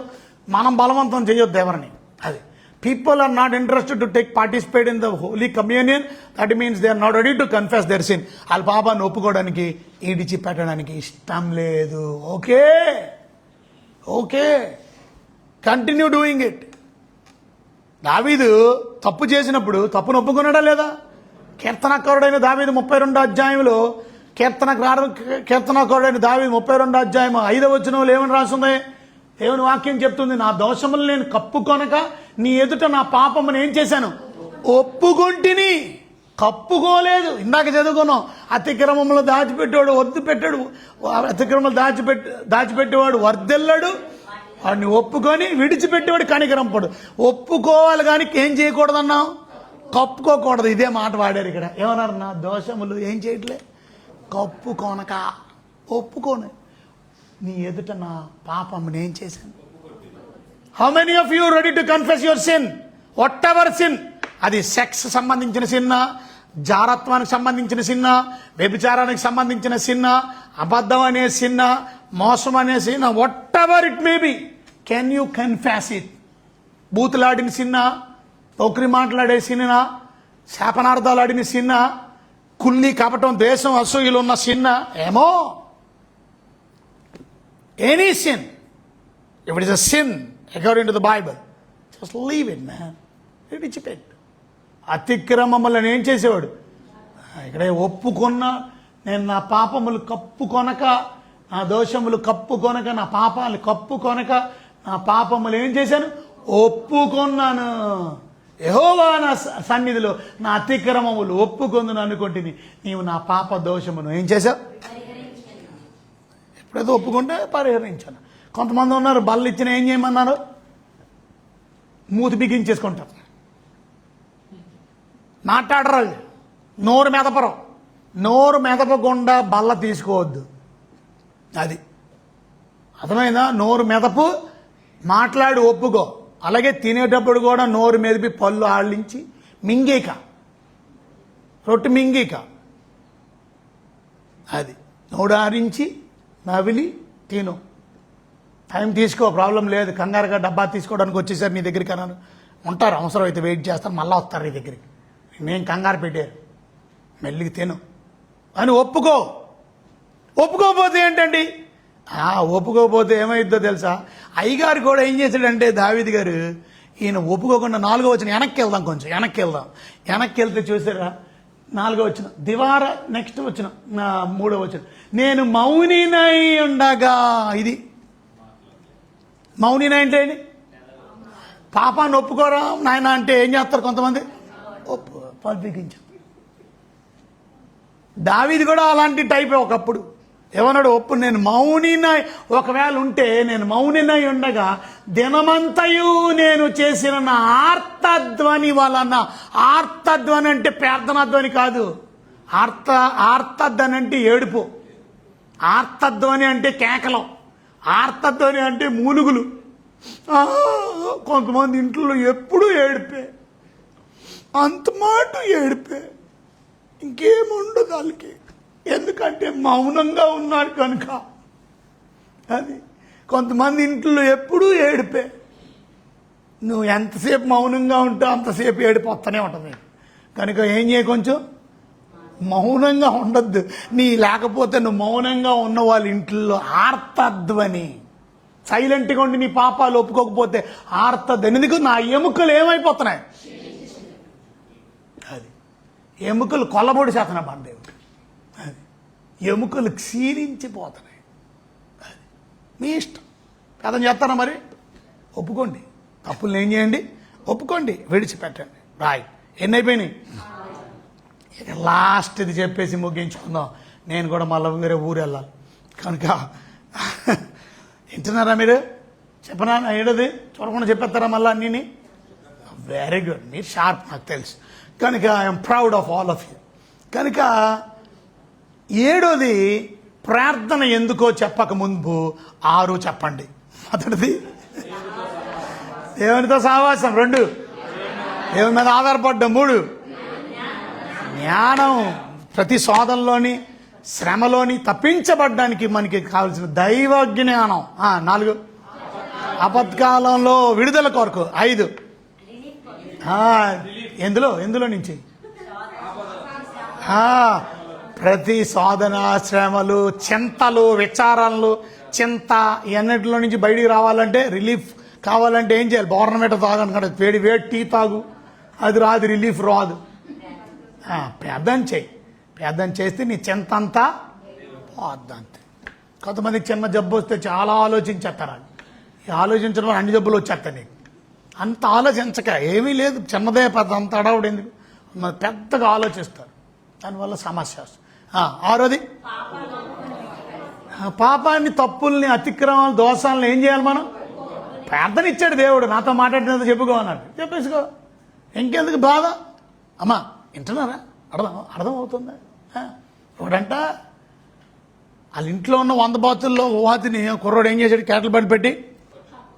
మనం బలవంతం చేయొద్దు ఎవరిని. అది people are not interested to take participate in the holy communion, that means they are not ready to confess their sin. వాళ్ళ పాపాన్ని ఒప్పుకోవడానికి, ఈడిచి పెట్టడానికి ఇష్టం లేదు. Okay, continue doing it. దావీదు తప్పు చేసినప్పుడు తప్పును ఒప్పుకున్నాడా లేదా? కీర్తనకారుడైన దావీదు 32వ అధ్యాయంలో, కీర్తనకారుడైన దావీదు 32వ అధ్యాయం 5వ వచనంలో ఏమని రాస్తుంది? దేవుని వాక్యం చెప్తుంది, నా దోషములు నేను కప్పుకొనక నీ ఎదుట నా పాపమును ఏం చేశాను? ఒప్పుకొంటిని. కప్పుకోలేదు. ఇందాక చదువుకున్నాం, అతిక్రమములు దాచిపెట్టేవాడు వద్దు, అతిక్రమములు దాచిపెట్టేవాడు వర్దెల్లడు, వాడిని ఒప్పుకొని విడిచిపెట్టేవాడు కనికరంపడు. ఒప్పుకోవాలి కానీ ఏం చేయకూడదన్నావు? కప్పుకోకూడదు. ఇదే మాట వాడారు ఇక్కడ. ఏమన్నారు? నా దోషములు ఏం చేయట్లే, కప్పుకొనక, ఒప్పుకోను, నీ ఎదుట నా పాపం నేను చేశాను. How many of you ready to confess your sin? What ever sin, అది సెక్స్ సంబంధించిన సిన్న, జారత్వానికి సంబంధించిన సిన్న, వ్యభిచారానికి సంబంధించిన సిన్న, అబద్ధం అనే సిన్న, మోసం అనే సిన్న, whatever it may be, can you confess it? బూతులాడిన సిన్న, పోకిరి మాట్లాడే సిన్న, శాపనార్థాలు ఆడిన సిన్న, కుల్లి కపటం దేశం అసూయలు ఉన్న సిన్న, ఏమో any sin, if it is a sin according to the Bible, just leave it, man. విడిచిపెట్టు. అతిక్రమములను ఏం చేసేవాడు? ఇక్కడ ఒప్పుకున్నా, నేను నా పాపములు కప్పుకొనక, నా దోషములు కప్పుకొనక, నా పాపాలు కప్పుకొనక, నా పాపములు ఏం చేశాను? ఒప్పుకొన్నాను. యెహోవా నా సన్నిధిలో నా అతిక్రమములు ఒప్పుకొందును అనుకుంటుని, నీవు నా పాప దోషమును ఏం చేశావు? ఎప్పుడైతే ఒప్పుకుంటే పరిహరించాను. కొంతమంది ఉన్నారు, బల్ల ఇచ్చిన ఏం చేయమన్నారు? మూతి బిగించేసుకుంటారు, మాట్లాడరు, నోరు మెదపరు. నోరు మెదపకుండా బల్ల తీసుకోవద్దు. అది అర్థమైందా? నోరు మెదపు, మాట్లాడి ఒప్పుకో. అలాగే తినేటప్పుడు కూడా నోరు మెదిపి పళ్ళు ఆళ్ళించి మింగేక, రొట్టె మింగేక, అది నోడారించి నవిలి తిను. టైం తీసుకో, ప్రాబ్లం లేదు. కంగారుగా డబ్బా తీసుకోవడానికి వచ్చేసారు నీ దగ్గరికి అన్నాను, ఉంటారు, అవసరం అయితే వెయిట్ చేస్తారు, మళ్ళీ వస్తారు నీ దగ్గరికి. నేను కంగారు పెట్టారు, మెల్లికి తిను అని ఒప్పుకో. ఒప్పుకోకపోతే ఏంటండి? ఒప్పుకోకపోతే ఏమైద్దో తెలుసా? అయ్యగారు కూడా ఏం చేశాడంటే, దావీదు గారు, ఈయన ఒప్పుకోకుండా 4వ వచనం వెనక్కి వెళ్దాం, కొంచెం వెనక్కి వెళ్దాం. వెనక్కి వెళ్తే చూసారా, 4వ వచనం దివార, నెక్స్ట్ వచ్చిన 3వ వచనం, నేను మౌనినై ఉండగా. ఇది మౌనినై అంటే ఏంటి? పాపాన్ని ఒప్పుకోరా నాయన అంటే ఏం చేస్తారు కొంతమంది? పల్పికించారు. దావీదు కూడా అలాంటి టైపే ఒకప్పుడు. ఏమన్నాడు? నేను మౌనినై, ఒకవేళ ఉంటే నేను మౌనినై ఉండగా దినమంతయు నేను చేసిన నా ఆర్తధ్వని వలన. ఆర్తధ్వని అంటే ప్రార్థనాధ్వని కాదు. ఆర్తధ్వని అంటే ఏడుపు. ఆర్తధ్వని అంటే కేకలం. ఆర్తధ్వని అంటే మూలుగులు. కొంతమంది ఇంట్లో ఎప్పుడు ఏడిపే, అంత మాట ఏడిపే, ఇంకేముండదు వాళ్ళకి. ఎందుకంటే మౌనంగా ఉన్నారు కనుక. అది కొంతమంది ఇంట్లో ఎప్పుడూ ఏడిపే. నువ్వు ఎంతసేపు మౌనంగా ఉంటావు అంతసేపు ఏడిపోతూనే ఉంటుంది. కనుక ఏం చేయ, కొంచెం మౌనంగా ఉండొద్దు. నీ లేకపోతే నువ్వు మౌనంగా ఉన్న వాళ్ళ ఇంట్లో ఆర్తధ్వని, సైలెంట్గా ఉండి నీ పాపాలు ఒప్పుకోకపోతే ఆర్తధ్వని. ఎందుకు? నా ఎముకలు ఏమైపోతున్నాయి, అది ఎముకలు కొల్లబొడి చేతన దేవుడు, అది ఎముకలు క్షీణించిపోతున్నాయి. అది మీ ఇష్టం. అర్థం చేస్తారా? మరి ఒప్పుకోండి, తప్పులు ఏం చేయండి, ఒప్పుకోండి, విడిచిపెట్టండి. రాయ్ ఎన్ని అయిపోయినాయి? ఇక లాస్ట్ ఇది చెప్పేసి ముగించుకుందాం. నేను కూడా మళ్ళీ వేరే ఊరు వెళ్ళాలి కనుక వింటున్నారా మీరు? చెప్పనా? ఏడది చూడకుండా చెప్పేస్తారా మళ్ళీ అన్నీ? వెరీ గుడ్, మీరు షార్ప్, నాకు తెలుసు. కనుక I'm proud of all of you. కనుక 7వది ప్రార్థన ఎందుకో చెప్పక ముందు 6 చెప్పండి. మొదటిది దేవునితో సహవాసం, 2 దేవుని మీద ఆధారపడ్డం, 3 జ్ఞానం, ప్రతి శోధనలోని శ్రమలోని తప్పించబడ్డానికి మనకి కావాల్సిన దైవ జ్ఞానం, 4 ఆపత్కాలంలో విడుదల కొరకు, 5 ఎందులో నుంచి ప్రతి శోధన, శ్రమలు, చింతలు, విచారణలు, చింత ఎన్నిటిలో నుంచి బయటికి రావాలంటే, రిలీఫ్ కావాలంటే ఏం చేయాలి? బోర్నమేట తాగను కదా, వేడి టీ తాగు, అది రాదు, రిలీఫ్ రాదు. ప్రార్థన చేయి, ప్రార్థన చేస్తే నీ చింత అంతా పోద్దంతే. కొంతమందికి చిన్న జబ్బు వస్తే చాలా ఆలోచించేస్తారు. ఆలోచించడం వల్ల అన్ని జబ్బులు వచ్చేస్తాయి నీకు. అంత ఆలోచించక, ఏమీ లేదు, చిన్నదే పెద్ద, అంత అడవుడు ఎందుకు, పెద్దగా ఆలోచిస్తారు, దానివల్ల సమస్య వస్తుంది. 6వది పాపాన్ని, తప్పుల్ని, అతిక్రమాలు, దోషాలను ఏం చేయాలి మనం? ప్రార్థన ఇచ్చాడు దేవుడు, నాతో మాట్లాడినంత చెప్పుకో అన్నాడు, చెప్పేసుకో, ఇంకెందుకు బాధ? అమ్మా వింటున్నారా? అర్థం అవుతుందా? ఒకడంట వాళ్ళ ఇంట్లో ఉన్న 100 బాతుల్లో వాతిని కుర్రోడు ఏం చేశాడు? కేటలు బండి పెట్టి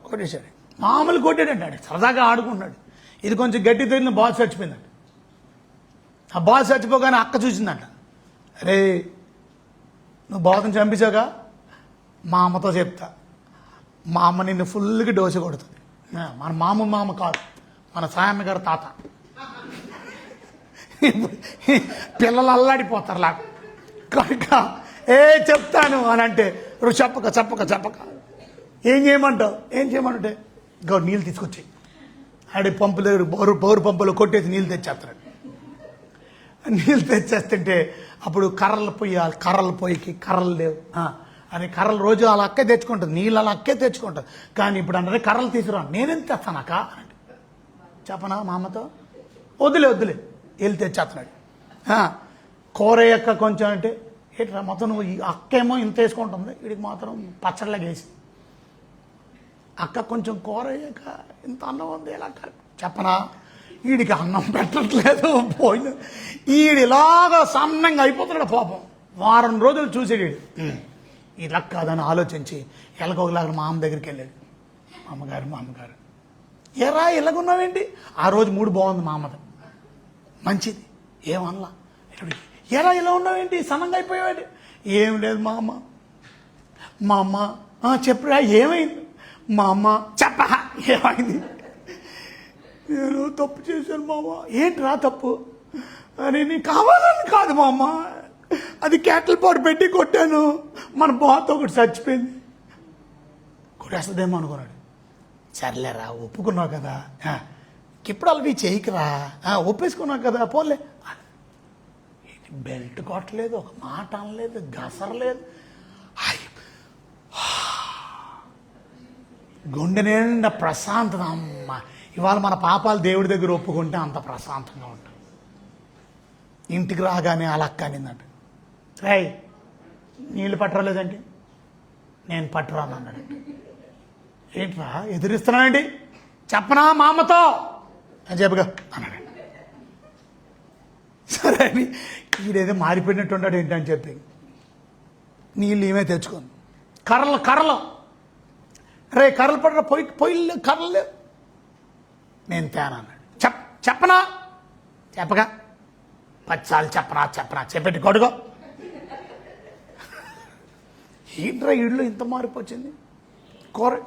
కొట్టేశాడు. మామూలు కొట్టాడంటాడు, సరదాగా ఆడుకున్నాడు. ఇది కొంచెం గట్టి తగిలిన బాల్ చచ్చిపోయిందంట. ఆ బాల్ చచ్చిపోగానే అక్క చూసిందంట, అరే నువ్వు బాతుని చంపించాక మా అమ్మతో చెప్తా, మా అమ్మ నిన్ను ఫుల్గా డోసు కొడుతుంది. మన మామ కాదు, మన సాయమ్మ గారు తాత. పిల్లలు అల్లాడిపోతారు లాగా. కనుక చెప్తాను అని అంటే చెప్పక ఏం చేయమంటే గౌ నీళ్ళు తీసుకొచ్చాయి. ఆడి పంపుల దగ్గర బోరు పంపులో కొట్టేసి నీళ్ళు తెచ్చేస్తాడు. నీళ్ళు తెచ్చేస్తుంటే అప్పుడు కర్రలు పొయ్యికి కర్రలు లేవు అని, కర్రలు రోజు అలా అక్కే తెచ్చుకుంటుంది, నీళ్ళు అలా అక్కే తెచ్చుకుంటుంది. కానీ ఇప్పుడు అంటే కర్రలు తీసుకురా, నేనేం తెస్తానక్క అని చెప్పనా మా అమ్మతో? వద్దులే వెళ్ళి తెచ్చేస్తున్నాడు. కూర యొక్క కొంచెం అంటే ఏంట్రా మొత్తం నువ్వు, ఈ అక్కేమో ఇంత వేసుకుంటుంది, వీడికి మాత్రం పచ్చడిలాగా వేసి, అక్క కొంచెం కూర అయ్యాక ఇంత అన్నం ఉంది ఇలా చెప్పనా? వీడికి అన్నం పెట్టట్లేదు, పోయిన వీడు ఇలాగా సన్నంగా అయిపోతున్నాడు పాపం. వారం రోజులు చూసాడు వీడు. ఇలా కాదని ఆలోచించి ఎలాగోలాగా మా అమ్మ దగ్గరికి వెళ్ళాడు. మా అమ్మగారు ఎరా ఇలాగున్నావేంటి? ఆ రోజు మూడు బాగుంది మా అమ్మది, మంచిది, ఏమనలా. ఎరా ఇలా ఉన్నావేంటి, సన్నంగా అయిపోయావేంటి? ఏం లేదు మా అమ్మ చెప్పురా ఏమైంది? మా అమ్మ ఏమైంది? నేను తప్పు చేశాను మామ. ఏంట్రా తప్పు? అని నేను కావాలని కాదు మా అమ్మ, అది క్యాటిల్ పౌడర్ పెట్టి కొట్టాను, మన బాత్ ఒకటి చచ్చిపోయింది. కొట్టేస్తుందేమో అనుకున్నాడు. సర్లేరా ఒప్పుకున్నావు కదా, ఇప్పుడు అవి చేయకురా, ఒప్పేసుకున్నావు కదా పోలే. బెల్ట్ కొట్టలేదు, ఒక మాట అనలేదు, గసరలేదు. గుండె నిండా ప్రశాంతత. అమ్మ ఇవాళ మన పాపాలు దేవుడి దగ్గర ఒప్పుకుంటే అంత ప్రశాంతంగా ఉంటాం. ఇంటికి రాగానే అలా అక్కనిందంట, రేయ్ నీళ్ళు పట్టరాలేదండి, నేను పట్టరాను అన్నాడు. ఏంట్రా ఎదురిస్తున్నానండి, చెప్పనా మా అమ్మతో అని చెప్పుగా అన్నాడు. సరే అని ఈడేదో మారిపోయినట్టు ఉన్నాడు ఏంటని చెప్పి నీళ్ళు ఏమే తెచ్చుకోండి. కర్రలు రే కర్రలు పడరా, పొయ్యిలు కర్రలు నేను తేనా అన్నాడు. చెప్పనా చెప్పగా 10 సార్లు చెప్పనా చెప్పేటి కొడుకో. ఏంట్రా ఇళ్ళు ఇంత మార్పు వచ్చింది?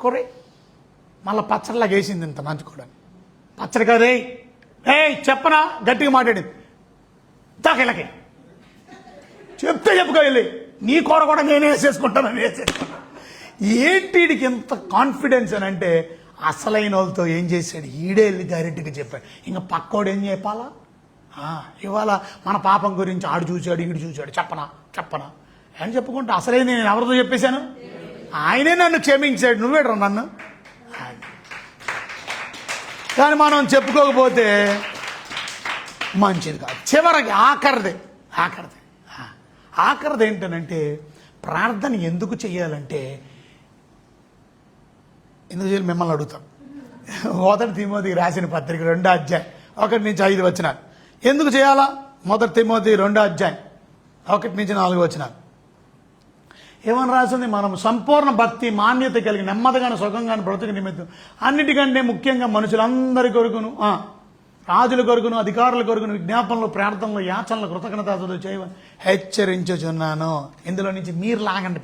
కొరే మళ్ళీ పచ్చడిలాగా వేసింది ఇంత నంచుకోవడానికి. పచ్చడి కదే చెప్పనా గట్టిగా మాట్లాడింది. దాకెళ్ళకి చెప్తే చెప్పుకో వెళ్ళి నీ కూర కూడా నేనే వేసేసుకుంటాను ఏంటి వీడికి ఎంత కాన్ఫిడెన్స్ అని అంటే అసలైన వాళ్ళతో ఏం చేశాడు ఈడే వెళ్ళి డైరెక్ట్గా చెప్పాడు. ఇంకా పక్కోడు ఏం చెప్పాలా? ఇవాళ మన పాపం గురించి ఆడు చూశాడు ఈడు చూశాడు చెప్పనా అని చెప్పుకుంటే అసలే నేను ఎవరితో చెప్పేశాను? ఆయనే నన్ను క్షమించాడు, నువ్వేడ్రా నన్ను. కానీ మనం చెప్పుకోకపోతే మంచిది కాదు. చివరికి ఆఖరిది ఏంటనంటే ప్రార్థన ఎందుకు చెయ్యాలంటే ఎందుకు చేయాలి మిమ్మల్ని అడుగుతాం. 1 తిమోతికి రాసిన పత్రిక 2వ అధ్యాయం 1 నుంచి 5 వచనాలు. ఎందుకు చేయాలా? 1 తిమోతి 2వ అధ్యాయం 1 నుంచి 4 వచనాలు ఏమని రాసింది? మనం సంపూర్ణ భక్తి మాన్యత కలిగి నెమ్మదిగాను సుఖంగాను బ్రతుకు నిమిత్తం అన్నిటికంటే ముఖ్యంగా మనుషులందరి కొరకును, రాజుల కొరకును, అధికారుల కొరకును విజ్ఞాపనలు, ప్రార్థనలు, యాచనలు, కృతజ్ఞతలు చేయమని హెచ్చరించుచున్నాను. ఇందులో నుంచి మీరు లాగండి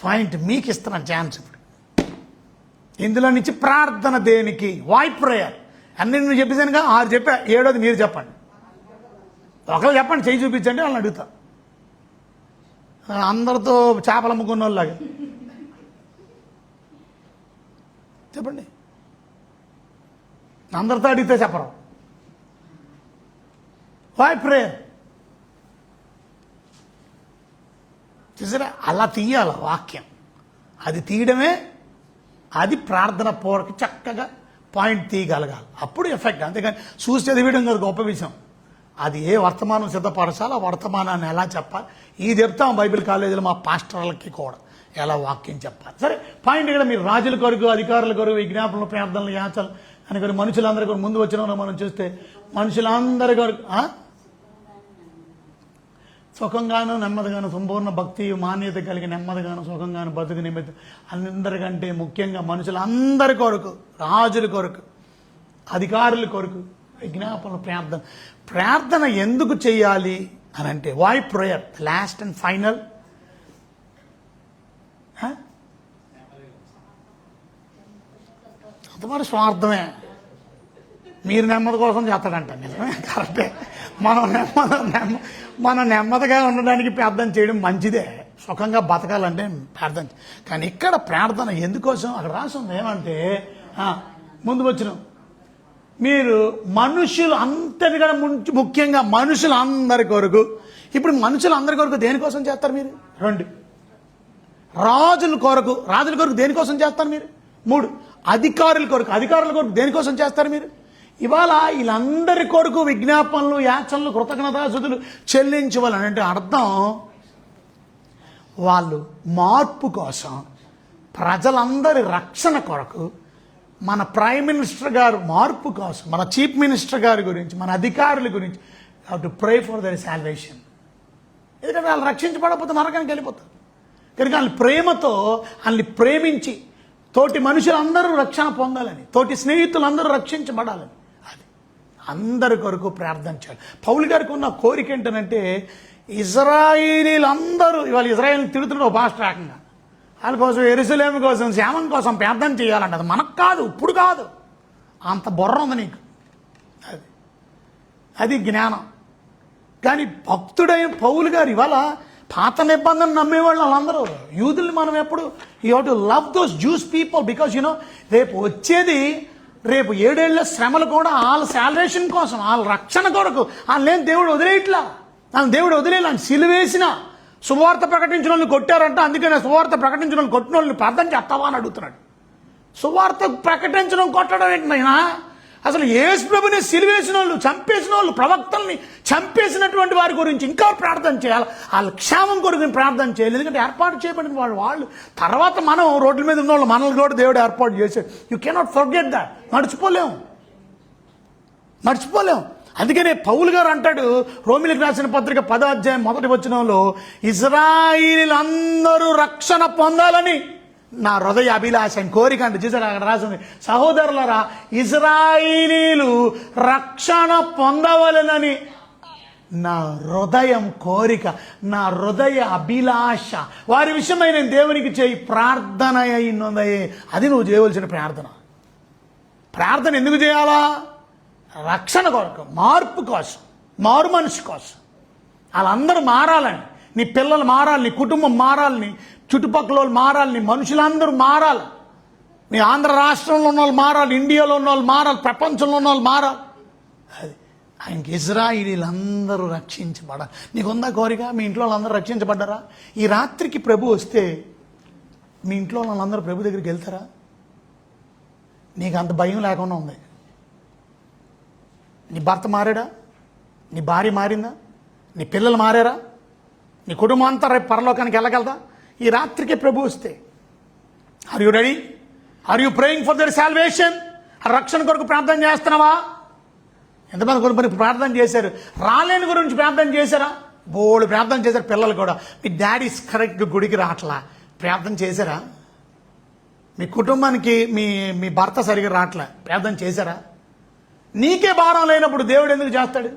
పాయింట్ మీకు ఇస్తున్నాను ఛాన్స్. ఇప్పుడు ఇందులో నుంచి ప్రార్థన దేనికి? వాయ్ ప్రేయర్. అన్ని నేను చెప్పేసానుగా 6 చెప్పా, 7వది మీరు చెప్పండి. ఒకరు చెప్పండి, చేయి చూపించండి, వాళ్ళని అడుగుతా. అందరితో చేపలు అమ్ముకున్న వాళ్ళలాగా చెప్పండి. అందరితో అడిగితే చెప్పరు. వాయ్ ప్రేయర్ చూసారా? అలా తీయాల వాక్యం. అది తీయడమే అది ప్రార్థన పూర్వక చక్కగా పాయింట్ తీయగలగాలి. అప్పుడు ఎఫెక్ట్. అంతేగాని చూసి చదివేయడం కాదు గొప్ప విషయం. అది ఏ వర్తమానం సిద్ధపరచాలో ఆ వర్తమానాన్ని ఎలా చెప్పాలి ఇది చెప్తాం బైబిల్ కాలేజీలో మా పాస్టర్లకి కూడా ఎలా వాక్యం చెప్పాలి. సరే పాయింట్ ఇక్కడ మీరు రాజుల కొరకు, అధికారుల కొరకు, విజ్ఞాపనలు, ప్రార్థనలు, యాచనలు అని కొన్ని మనుషులందరి కొరకు ముందు వచ్చిన మనం చూస్తే మనుషులందరి కొరకు సుఖంగాను నెమ్మదిగాను సంపూర్ణ భక్తి మాన్యత కలిగి నెమ్మదిగాను సుఖంగాను బతుకు నిమిత్తం అందరికంటే ముఖ్యంగా మనుషులందరి కొరకు, రాజుల కొరకు, అధికారుల కొరకు విజ్ఞాపనలు, ప్రార్థన ఎందుకు చేయాలి అని అంటే why prayer last and final. అంతమారి స్వార్థమే. మీరు నెమ్మది కోసం చేస్తాడంట. నిజమే, కరెక్టే. మనం నెమ్మదిగా ఉండడానికి ప్రార్థన చేయడం మంచిదే. సుఖంగా బతకాలంటే ప్రార్థన. కానీ ఇక్కడ ప్రార్థన ఎందుకోసం అక్కడ రాసి ఉంది ఏమంటే ముందు వచ్చిన మీరు మనుషులు అంతటిగా ముఖ్యంగా మనుషులందరి కొరకు. ఇప్పుడు మనుషులందరి కొరకు దేనికోసం చేస్తారు మీరు? 2 రాజుల కొరకు దేనికోసం చేస్తారు మీరు? 3 అధికారుల కొరకు దేనికోసం చేస్తారు మీరు? ఇవాళ వీళ్ళందరి కొరకు విజ్ఞాపనలు, యాచనలు, కృతజ్ఞతాస్తుతులు చెల్లించవాలని అంటే అర్థం వాళ్ళు మార్పు కోసం, ప్రజలందరి రక్షణ కొరకు, మన ప్రైమ్ మినిస్టర్ గారు మార్పు కోసం, మన చీఫ్ మినిస్టర్ గారి గురించి, మన అధికారుల గురించి to pray for their salvation. ఎందుకంటే వాళ్ళు రక్షించబడకపోతే నరకానికి వెళ్ళిపోతారు. కనుక వాళ్ళ ప్రేమతో వాళ్ళని ప్రేమించి తోటి మనుషులందరూ రక్షణ పొందాలని, తోటి స్నేహితులందరూ రక్షించబడాలని అది అందరి కొరకు ప్రార్థన చేయాలి. పౌలు గారికి ఉన్న కోరిక ఏంటంటే ఇజ్రాయేలీలందరూ ఇవాళ ఇజ్రాయేల్ తిడుతున్నారు పాస్టర్ రకంగా వాళ్ళ కోసం, యెరూషలేము కోసం, శ్యామం కోసం ప్రార్థన చేయాలంట. అది మనకు కాదు, ఇప్పుడు కాదు. అంత బుర్ర ఉంది నీకు. అది జ్ఞానం. కానీ భక్తుడైన పౌలు గారు ఇవాళ పాత నిబంధన నమ్మేవాళ్ళు వాళ్ళందరూ యూదుల్ని మనం ఎప్పుడు you have to love those juice people because రేపు వచ్చేది 7 ఏళ్ల శ్రమలు కూడా వాళ్ళ సాల్వేషన్ కోసం, వాళ్ళ రక్షణ కొరకు. వాళ్ళేం దేవుడు వదిలేయట్లా. వాళ్ళని దేవుడు వదిలేయాలి. సిలువేసిన సువార్త ప్రకటించిన వాళ్ళని కొట్టారంట. అందుకనే సువార్త ప్రకటించిన వాళ్ళు కొట్టిన వాళ్ళని ప్రార్థన చేస్తావా అని అడుగుతున్నాడు. సువార్త ప్రకటించడం కొట్టడం ఏంటైనా? అసలు యేసు ప్రభుని సిలువేసిన వాళ్ళు, చంపేసిన వాళ్ళు, ప్రవక్తల్ని చంపేసినటువంటి వారి గురించి ఇంకా ప్రార్థన చేయాలి. వాళ్ళ క్షేమం కొరకు ప్రార్థన చేయాలి. ఎందుకంటే ఏర్పాటు చేయబడిన వాళ్ళు తర్వాత మనం రోడ్ల మీద ఉన్న వాళ్ళు మనల్ని కూడా దేవుడు ఏర్పాటు చేశాడు. You cannot forget that. మర్చిపోలేం. అందుకనే పౌలు గారు అంటాడు రోమిలకు రాసిన పత్రిక 10వ అధ్యాయం 1వ వచనంలో ఇశ్రాయేలీలందరూ రక్షణ పొందాలని నా హృదయ అభిలాష కోరిక అంటే చూసారు అక్కడ రాసింది. సహోదరులరా, ఇశ్రాయేలీలు రక్షణ పొందవలెనని నా హృదయం కోరిక, నా హృదయ అభిలాష, వారి విషయమై నేను దేవునికి చేయి ప్రార్థన అయినదయే. అది నువ్వు చేయవలసిన ప్రార్థన. ప్రార్థన ఎందుకు చేయాలా? రక్షణ కొరకు, మార్పు కోసం, మారు మనిషి కోసం. వాళ్ళందరూ మారాలని, నీ పిల్లలు మారాలి, నీ కుటుంబం మారాలి, నీ చుట్టుపక్కల వాళ్ళు మారాలి, నీ మనుషులందరూ మారాలి, నీ ఆంధ్ర రాష్ట్రంలో ఉన్న వాళ్ళు మారాలి, ఇండియాలో ఉన్న వాళ్ళు మారాలి, ప్రపంచంలో ఉన్న వాళ్ళు మారాలి. అది ఆయనకి ఇజ్రాయిలీలందరూ రక్షించబడాలి. నీకుందా కోరిక? మీ ఇంట్లో వాళ్ళందరూ రక్షించబడ్డారా? ఈ రాత్రికి ప్రభు వస్తే మీ ఇంట్లో వాళ్ళందరూ ప్రభు దగ్గరికి వెళ్తారా? నీకు అంత భయం లేకుండా ఉంది. నీ భర్త మారాడా? నీ భార్య మారిందా? నీ పిల్లలు మారారా? నీ కుటుంబం అంతా రేపు పరలోకానికి వెళ్ళగలదా? ఈ రాత్రికి ప్రభు వస్తే are you ready? Are you praying for their salvation? రక్షణ కొరకు ప్రార్థన చేస్తున్నావా? ఎంతమంది కొరకు ప్రార్థన చేశారు? రాలేని గురించి ప్రార్థన చేశారా? బోళ్ళు ప్రార్థన చేశారు. పిల్లలు కూడా మీ డాడీస్ కరెక్ట్ గుడికి రావట్లా, ప్రార్థన చేశారా? మీ కుటుంబానికి మీ భర్త సరిగ్గా రావట్లా, ప్రార్థన చేశారా? నీకే భారం లేనప్పుడు దేవుడు ఎందుకు చేస్తాడు?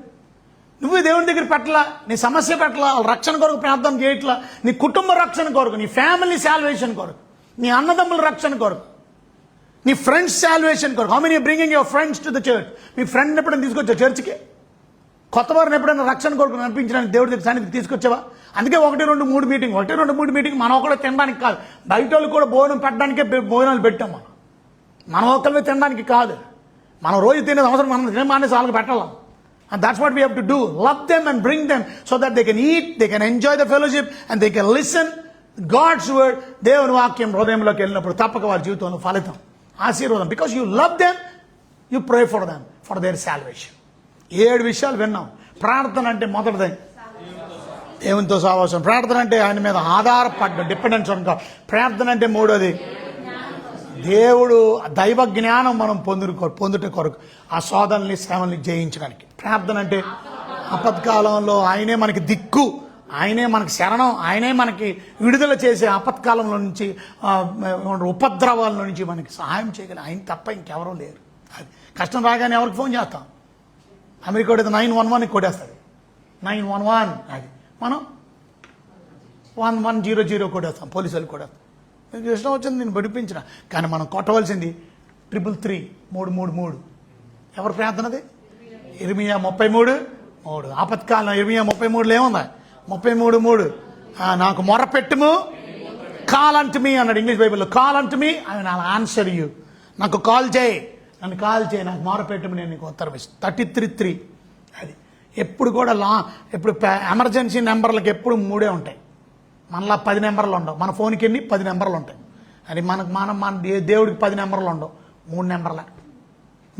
నువ్వు దేవుని దగ్గర పెట్టలా, నీ సమస్య పెట్టలా, రక్షణ కొరకు ప్రార్థన చేయట్లా, నీ కుటుంబ రక్షణ కొరకు, నీ ఫ్యామిలీ సాల్వేషన్ కొరకు, నీ అన్నదమ్ముల రక్షణ కొరకు, నీ ఫ్రెండ్స్ సాల్వేషన్ కొరకు. How many bringing your friends to the church? Me friend ఎప్పుడైనా తీసుకొచ్చా చర్చ్కి? కొత్త వారిని ఎప్పుడైనా రక్షణ కొరకు నడిపించడానికి దేవుడి దగ్గర సన్నిధికి తీసుకొచ్చావా? అందుకే 1, 2, 3 మీటింగ్, 1, 2, 3 మీటింగ్ మనం ఒకడే తినడానికి కాదు, బయట వాళ్ళు కూడా భోజనం పెట్టడానికే భోజనాలు పెట్టాం. మనం ఒకరిని తినడానికి కాదు, మనం రోజు తినేది అవసరం, మనం తినే మానేసి వాళ్ళకి పెట్టాలి. And that's what we have to do. Love them and bring them so that they can eat, they can enjoy the fellowship and they can listen God's word. దేవుని వాక్యం హృదయంలోకి వెళ్ళినప్పుడు తప్పక వారి జీవితంలో ఫలితం, ఆశీర్వాదం. Because you love them, you pray for them for their salvation. 7 విషయాలు విన్నాం. ప్రార్థన అంటే మొదటిది దేవునితో సహవాసం. ప్రార్థన అంటే ఆయన మీద ఆధారపడ్డ, డిపెండెన్స్ అనుకో. ప్రార్థన అంటే మూడోది దేవుడు దైవ జ్ఞానం మనం పొందుట కొరకు, ఆ శోధనల్ని శ్రమల్ని జయించడానికి. ప్రార్థన అంటే ఆపత్కాలంలో ఆయనే మనకి దిక్కు, ఆయనే మనకి శరణం, ఆయనే మనకి విడుదల చేసే ఆపత్కాలంలో నుంచి, ఉపద్రవాల నుంచి మనకి సహాయం చేయగలి ఆయన తప్ప ఇంకెవరూ లేరు. అది కష్టం రాగానే ఎవరికి ఫోన్ చేస్తాం? అమెరికా కొడితే 911కి కొట్టేస్తాడు, 911. అది మనం 1100 కొట్టేస్తాం, పోలీసులు కొట్టేస్తాం. మీకు ఇష్టం వచ్చింది నేను విడిపించిన. కానీ మనం కొట్టవలసింది 333 333. ఎవరు ప్రార్థనది? ఇర్మియా 33:3. ఆపత్కాలం ఇర్మియా 33లో ఏముందా? 33:3. నాకు మొరపెట్టుము, కాల్ అంటు మీ అన్నాడు ఇంగ్లీష్ బైబిల్లో. Call unto me, I will answer you. నాకు కాల్ చేయి, నన్ను కాల్ చేయి, నాకు మొరపెట్టుము, నేను నీకు ఉత్తరం ఇస్తాను. 33:3. అది ఎప్పుడు కూడా ఇప్పుడు ఎమర్జెన్సీ నెంబర్లకు ఎప్పుడు 3 ఉంటాయి. మనలా 10 నెంబర్లు ఉండవు. మన ఫోన్కి ఎన్ని 10 నెంబర్లు ఉంటాయి. అది మన దేవుడికి 10 నెంబర్లు ఉండవు, 3 నెంబర్లే.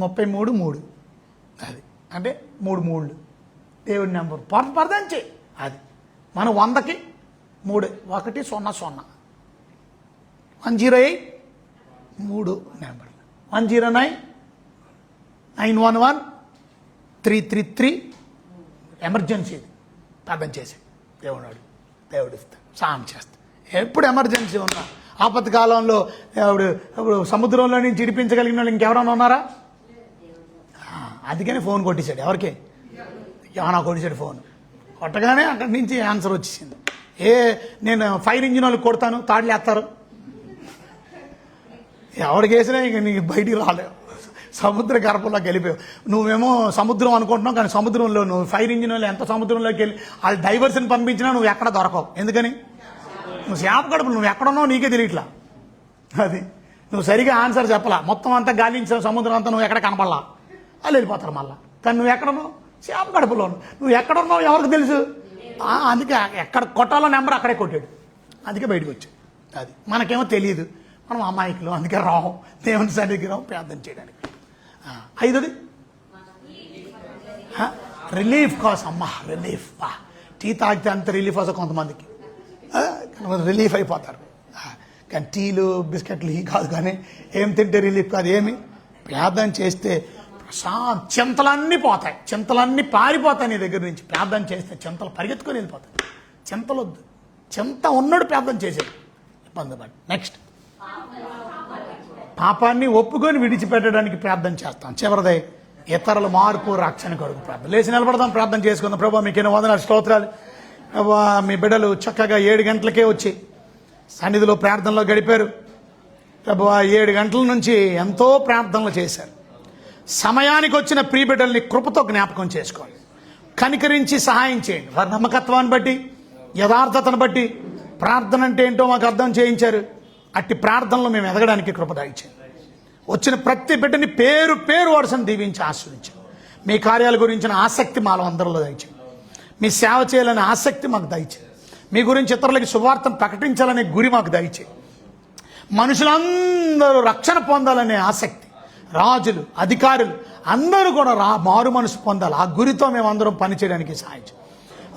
33:3. అది అంటే 3 3 దేవుడి నెంబర్ ప్రార్థన చేయి. అది మన 100కి 3, 1 0 0. 108 3 నెంబర్లు. 109 911 333. ఎమర్జెన్సీ ప్రార్థన చేసి దేవుడు ఇస్తాడు, సాయం చేస్తా. ఎప్పుడు ఎమర్జెన్సీ ఉన్నా, ఆపత్కాలంలో ఇప్పుడు సముద్రంలో నుంచి ఇడిపించగలిగిన వాళ్ళు ఇంకెవరైనా ఉన్నారా? అందుకని ఫోన్ కొట్టేశాడు. ఎవరికి? ఏమన్నా కొట్టేశాడు ఫోన్. కొట్టగానే అక్కడి నుంచి ఆన్సర్ వచ్చేసింది. నేను ఫైర్ ఇంజిన్ వాళ్ళకి కొడతాను, తాడులు వేస్తారు. ఎవరికి వేసినా ఇంక నీకు బయటికి రాలేవు, సముద్ర గర్భంలోకి వెళ్ళిపోయావు. నువ్వేమో సముద్రం అనుకుంటున్నావు, కానీ సముద్రంలో నువ్వు ఫైర్ ఇంజిన్ వాళ్ళు ఎంత సముద్రంలోకి వెళ్ళి వాళ్ళు డైవర్స్ని పంపించినా నువ్వు ఎక్కడ దొరకవు. ఎందుకని? నువ్వు చేప కడుపులు, నువ్వు ఎక్కడున్నావు నీకే తెలియట్లా. అది నువ్వు సరిగా ఆన్సర్ చెప్పలా, మొత్తం అంతా గాలించిన సముద్రం అంతా నువ్వు ఎక్కడ కనపడలా, వాళ్ళు వెళ్ళిపోతారు మళ్ళా. కానీ నువ్వు ఎక్కడున్నావు? చేప కడుపులో. నువ్వు ఎక్కడున్నావు ఎవరికి తెలుసు? అందుకే ఎక్కడ కొట్టాలో నెంబర్ అక్కడే కొట్టాడు, అందుకే బయటకు వచ్చాడు. అది మనకేమో తెలియదు, మనం అమాయకులు, అందుకే రావు దేవుని సన్నిధికి రావు ప్రార్థన చేయడానికి. 5ది రిలీఫ్ కోసం. అమ్మా రిలీఫ్, టీ తాగితే అంత రిలీఫ్ వస్తుంది కొంతమందికి, రిలీఫ్ అయిపోతారు. కానీ టీలు బిస్కెట్లు ఇవి కాదు, కానీ ఏం తింటే రిలీఫ్ కాదు. ఏమి ప్రార్థన చేస్తే చింతలన్నీ పోతాయి, చింతలన్నీ పారిపోతాయి నీ దగ్గర నుంచి. ప్రార్థన చేస్తే చింతలు పరిగెత్తుకొని వెళ్ళిపోతాయి. చింతలొద్దు, చింత ఉన్నాడు ప్రార్థన చేసేది, ఇబ్బంది పడి. నెక్స్ట్, పాపాన్ని ఒప్పుకొని విడిచిపెట్టడానికి ప్రార్థన చేస్తాం. చివరిదే ఇతరుల మార్పు రక్షణ కొరకు ప్రార్థన. లేచి నిలబడదాం, ప్రార్థన చేసుకుందాం. ప్రభా మీకు ఎన్నో వందనాలు, స్తోత్రాలు. ప్రభా మీ బిడ్డలు చక్కగా 7 గంటలకే వచ్చి సన్నిధిలో ప్రార్థనలో గడిపారు. ప్రభా 7 గంటల నుంచి ఎంతో ప్రార్థనలు చేశారు. సమయానికి వచ్చిన ప్రియ బిడ్డల్ని కృపతో జ్ఞాపకం చేసుకోండి, కనికరించి సహాయం చేయండి. వారి నమ్మకత్వాన్ని బట్టి, యథార్థతను బట్టి ప్రార్థన అంటే ఏంటో మాకు అర్థం చేయించారు. అట్టి ప్రార్థనలో మేము ఎదగడానికి కృప దయచేయండి. వచ్చిన ప్రతి బిడ్డని పేరు పేరు వరుసను దీవించి ఆశ్రయించండి. మీ కార్యాల గురించిన ఆసక్తి మాలో అందరిలో దయచేయండి. మీ సేవ చేయాలనే ఆసక్తి మాకు దయచేయండి. మీ గురించి ఇతరులకి సువార్తను ప్రకటించాలనే గురి మాకు దయచేయండి. మనుషులందరూ రక్షణ పొందాలనే ఆసక్తి, రాజులు, అధికారులు అందరూ కూడా మారు మనసు పొందాలి. ఆ గురితో మేమందరం పనిచేయడానికి సహాయం చేయండి.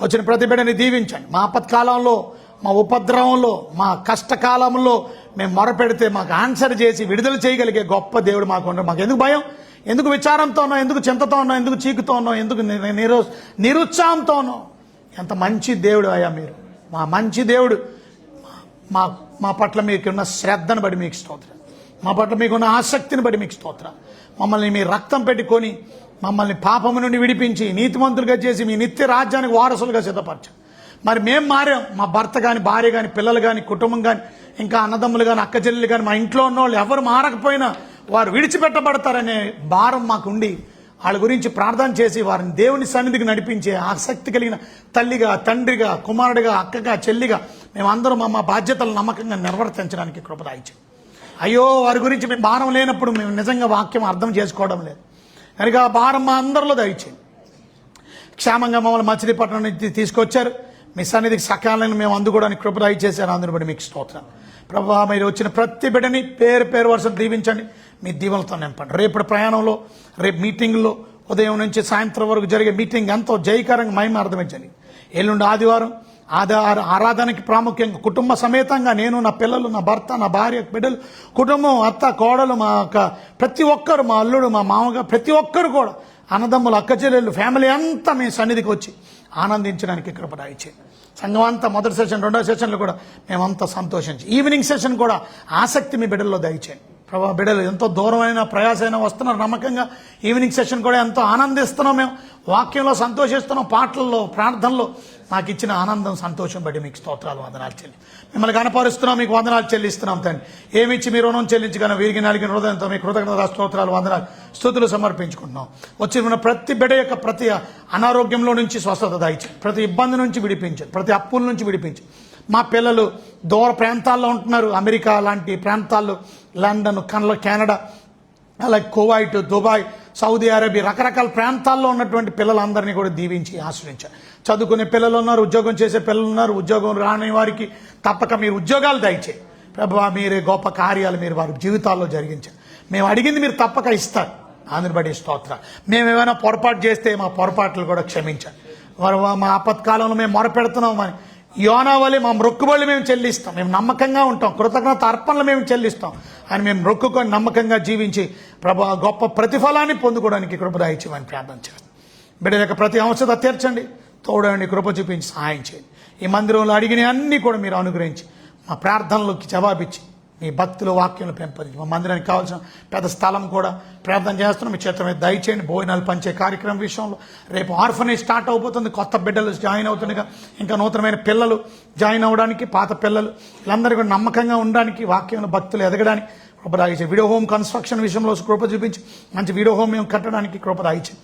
వచ్చిన ప్రతి బిడ్డని దీవించండి. మా ఆపత్కాలంలో, మా ఉపద్రవంలో, మా కష్టకాలంలో మేము మొరపెడితే మాకు ఆన్సర్ చేసి విడుదల చేయగలిగే గొప్ప దేవుడు మాకు ఉండరు. మాకు ఎందుకు భయం, ఎందుకు విచారంతో ఉన్నాం, ఎందుకు చింతతో ఉన్నాం, ఎందుకు చీకుతో ఉన్నాం, ఎందుకు నిరుత్సాహంతో ఉన్నాం? ఎంత మంచి దేవుడు అయ్యా మీరు, మా మంచి దేవుడు. మా పట్ల మీకున్న శ్రద్ధను బట్టి మీకు స్తోత్రం, మా పట్ల మీకున్న ఆసక్తిని బట్టి మీకు స్తోత్రం. మమ్మల్ని మీ రక్తం పెట్టుకొని మమ్మల్ని పాపము నుండి విడిపించి నీతిమంతులుగా చేసి మీ నిత్య రాజ్యానికి వారసులుగా సిద్ధపరచండి. మరి మేము మారాం. మా భర్త కానీ, భార్య కానీ, పిల్లలు కానీ, కుటుంబం కానీ, ఇంకా అన్నదమ్ములు కానీ, అక్క చెల్లెలు కానీ, మా ఇంట్లో ఉన్న వాళ్ళు ఎవరు మారకపోయినా వారు విడిచిపెట్టబడతారనే భారం మాకుండి వాళ్ళ గురించి ప్రార్థన చేసి వారిని దేవుని సన్నిధికి నడిపించే ఆసక్తి కలిగిన తల్లిగా, తండ్రిగా, కుమారుడిగా, అక్కగా, చెల్లిగా మేమందరం మా బాధ్యతలు నమ్మకంగా నిర్వర్తించడానికి కృప దయచేయండి. అయ్యో వారి గురించి మేము భారం లేనప్పుడు మేము నిజంగా వాక్యం అర్థం చేసుకోవడం లేదు కనుక ఆ భారం మా అందరిలో దయచేయండి. క్షేమంగా మమ్మల్ని మచిలీపట్నం నుంచి తీసుకొచ్చారు. మీ సన్నిధికి సకాలంలో మేము అందుకోవడానికి కృప దయచేశారు. అందుని బట్టి మీకు స్తోత్రం. ప్రభువా మీరు వచ్చిన ప్రతి బిడ్డని పేరు పేరు వరుస దీవించండి, మీ దీవెనలతో నింపండి. రేపటి ప్రయాణంలో, రేపు మీటింగ్లో, ఉదయం నుంచి సాయంత్రం వరకు జరిగే మీటింగ్ ఎంతో జయకరంగా మహిమార్థమించండి. ఎల్లుండి ఆదివారం ఆరాధనకి ప్రాముఖ్యంగా కుటుంబ సమేతంగా నేను, నా పిల్లలు, నా భర్త, నా భార్య, బిడ్డలు, కుటుంబం, అత్త, కోడలు, మా ప్రతి ఒక్కరు, మా అల్లుడు, మా మామగా ప్రతి ఒక్కరు కూడా అన్నదమ్ములు, అక్క చెల్లెళ్ళు, ఫ్యామిలీ అంతా మీ సన్నిధికి వచ్చి ఆనందించడానికి కృప దయచేయండి. సంఘం అంతా మొదటి సెషన్, రెండో సెషన్లు కూడా మేమంతా సంతోషించి, ఈవినింగ్ సెషన్ కూడా ఆసక్తి మీ బిడ్డల్లో దయచేయండి. ప్రభా బిడ్డలు ఎంతో దూరమైన ప్రయాసైనా వస్తున్నారు నమ్మకంగా. ఈవినింగ్ సెషన్ కూడా ఎంతో ఆనందిస్తున్నాం, మేము వాక్యంలో సంతోషిస్తున్నాం, పాటల్లో, ప్రార్థనలో మాకు ఇచ్చిన ఆనందం, సంతోషం బట్టి మీకు స్తోత్రాలు, వందనాలు చెల్లి మిమ్మల్ని కనపరుస్తున్నాం, మీకు వందనాలు చెల్లిస్తున్నాం తండ్రి. ఏమిచ్చి మీ రుణం చెల్లించగానే వీరికి నలిగిన హృదయంతో మీ కృతజ్ఞత స్తోత్రాలు, వందనాలు, స్తుతులు సమర్పించుకుంటున్నాం. వచ్చిన ప్రతి బిడ్డ యొక్క ప్రతి అనారోగ్యంలో నుంచి స్వస్థత దయచేయండి, ప్రతి ఇబ్బంది నుంచి విడిపించండి, ప్రతి అప్పుల నుంచి విడిపించండి. మా పిల్లలు దూర ప్రాంతాల్లో ఉంటున్నారు, అమెరికా లాంటి ప్రాంతాల్లో, లండన్, కెనడా, అలాగే కువైట్, దుబాయ్, సౌదీ అరేబియా, రకరకాల ప్రాంతాల్లో ఉన్నటువంటి పిల్లలందరినీ కూడా దీవించి ఆశ్రయించారు. చదువుకునే పిల్లలు ఉన్నారు, ఉద్యోగం చేసే పిల్లలు ఉన్నారు, ఉద్యోగం రాని వారికి తప్పక మీరు ఉద్యోగాలు దయచేయండి. ప్రభువా మీరే గొప్ప కార్యాలు మీరు వారి జీవితాల్లో జరిగించారు. మేము అడిగింది మీరు తప్పక ఇస్తారు. అందుని బట్టి స్తోత్రాలు. మేము ఏమైనా పొరపాటు చేస్తే మా పొరపాట్లు కూడా క్షమించండి. మా ఆపత్కాలంలో మేము మొరపెడుతున్నాం అని యోనా వలె మా మొక్కుబళ్ళు మేము చెల్లిస్తాం, మేము నమ్మకంగా ఉంటాం, కృతజ్ఞత అర్పణలు మేము చెల్లిస్తాం అని మేము మొక్కుకొని నమ్మకంగా జీవించి ప్రభువా గొప్ప ప్రతిఫలాన్ని పొందుకోవడానికి కృప దయచేయమని ప్రార్థన చేస్తాం. బిడ్డ యొక్క ప్రతి అవసరత తీర్చండి, తోడండి, కృప చూపించి సహాయం చేయండి. ఈ మందిరంలో అడిగిన అన్నీ కూడా మీరు అనుగ్రహించి మా ప్రార్థనలోకి జవాబిచ్చి మీ భక్తుల వాక్యంలో పెంపొందించి మా మందిరానికి కావాల్సిన పెద్ద స్థలం కూడా ప్రార్థన చేస్తున్నాం. మీ చేతుల మీద దయచేయండి. భోజనాలు పంచే కార్యక్రమం విషయంలో రేపు ఆర్ఫనేజ్ స్టార్ట్ అవబోతుంది, కొత్త బిడ్డలు జాయిన్ అవుతుండగా ఇంకా నూతనమైన పిల్లలు జాయిన్ అవ్వడానికి, పాత పిల్లలు వీళ్ళందరూ కూడా నమ్మకంగా ఉండడానికి, వాక్యంలో భక్తులు ఎదగడానికి కృప దాయించండి. వీడియో హోమ్ కన్స్ట్రక్షన్ విషయంలో కృప చూపించి మంచి వీడియో హోమ్ మేము కట్టడానికి కృప దాయించండి.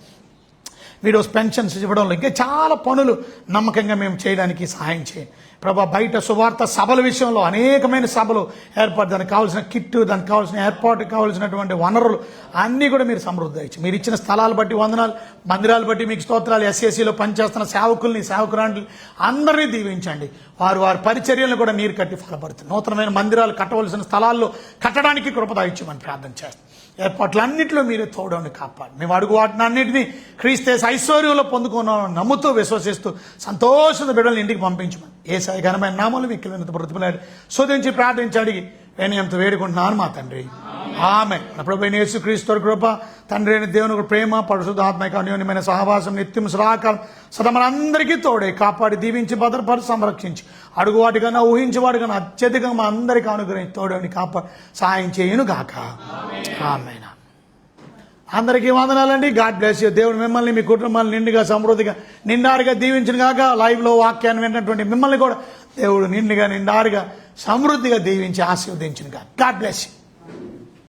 వీడియోస్ పెన్షన్స్ ఇవ్వడంలో ఇంకా చాలా పనులు నమ్మకంగా మేము చేయడానికి సహాయం చేయండి. ప్రభా బయట సువార్త సభల విషయంలో అనేకమైన సభలు ఏర్పాటు, దానికి కావాల్సిన కిట్టు, దానికి కావాల్సిన ఏర్పాటుకు కావాల్సినటువంటి వనరులు అన్నీ కూడా మీరు సమృద్ధి ఇచ్చి మీరు ఇచ్చిన స్థలాలు బట్టి వందనాలు, మందిరాలు బట్టి మీకు స్తోత్రాలు. ఎస్ఎస్సీలో పనిచేస్తున్న సేవకుల్ని, సేవకురాండ్ని అందరినీ దీవించండి. వారి పరిచర్యలను కూడా నీరు కట్టి ఫలపడుతుంది. నూతనమైన మందిరాలు కట్టవలసిన స్థలాల్లో కట్టడానికి కృపదాయిచ్చమని ప్రార్థన చేస్తాం. ఏర్పాట్లన్నింటిలో మీరే తోడని కాపాడు. మేము అడుగు వాటిని అన్నింటినీ క్రీస్తు ఐశ్వర్యంలో పొందుకున్నామని నమ్ముతూ, విశ్వసిస్తూ సంతోషంతో బిడ్డలను ఇంటికి పంపించమని ఏసాయి ఘనమైన నామములు మీకు బ్రతుకులాడి శోధించి ప్రార్థించి అడిగి వినయంతో వేడుకుంటున్నాను మా తండ్రి, ఆమెన్. ప్రభువైన యేసుక్రీస్తు కృప, తండ్రి అయిన దేవుని ప్రేమ, పరిశుద్ధ ఆత్మక అన్యోన్యమైన సహవాసం నిత్యం సదాకాలం సదా మనందరికీ తోడే కాపాడి దీవించి భద్రపరిచి సంరక్షించి అడుగు వాటికన్నా ఊహించేవాడికన్నా అత్యధికంగా మా అందరికీ అనుగ్రహించి తోడని కాపాడి సహాయం చేయను గాక. ఆమేన్. అందరికీ వందనాలండి. God bless you. దేవుడు మిమ్మల్ని మీ కుటుంబాన్ని నిండుగా సమృద్ధిగా నిండారుగా దీవించిన కాక లైవ్లో వాక్యాన్ని విన్నటువంటి మిమ్మల్ని కూడా దేవుడు నిండుగా నిండారుగా సమృద్ధిగా దీవించి ఆశీర్వదించిన కాక. God bless you.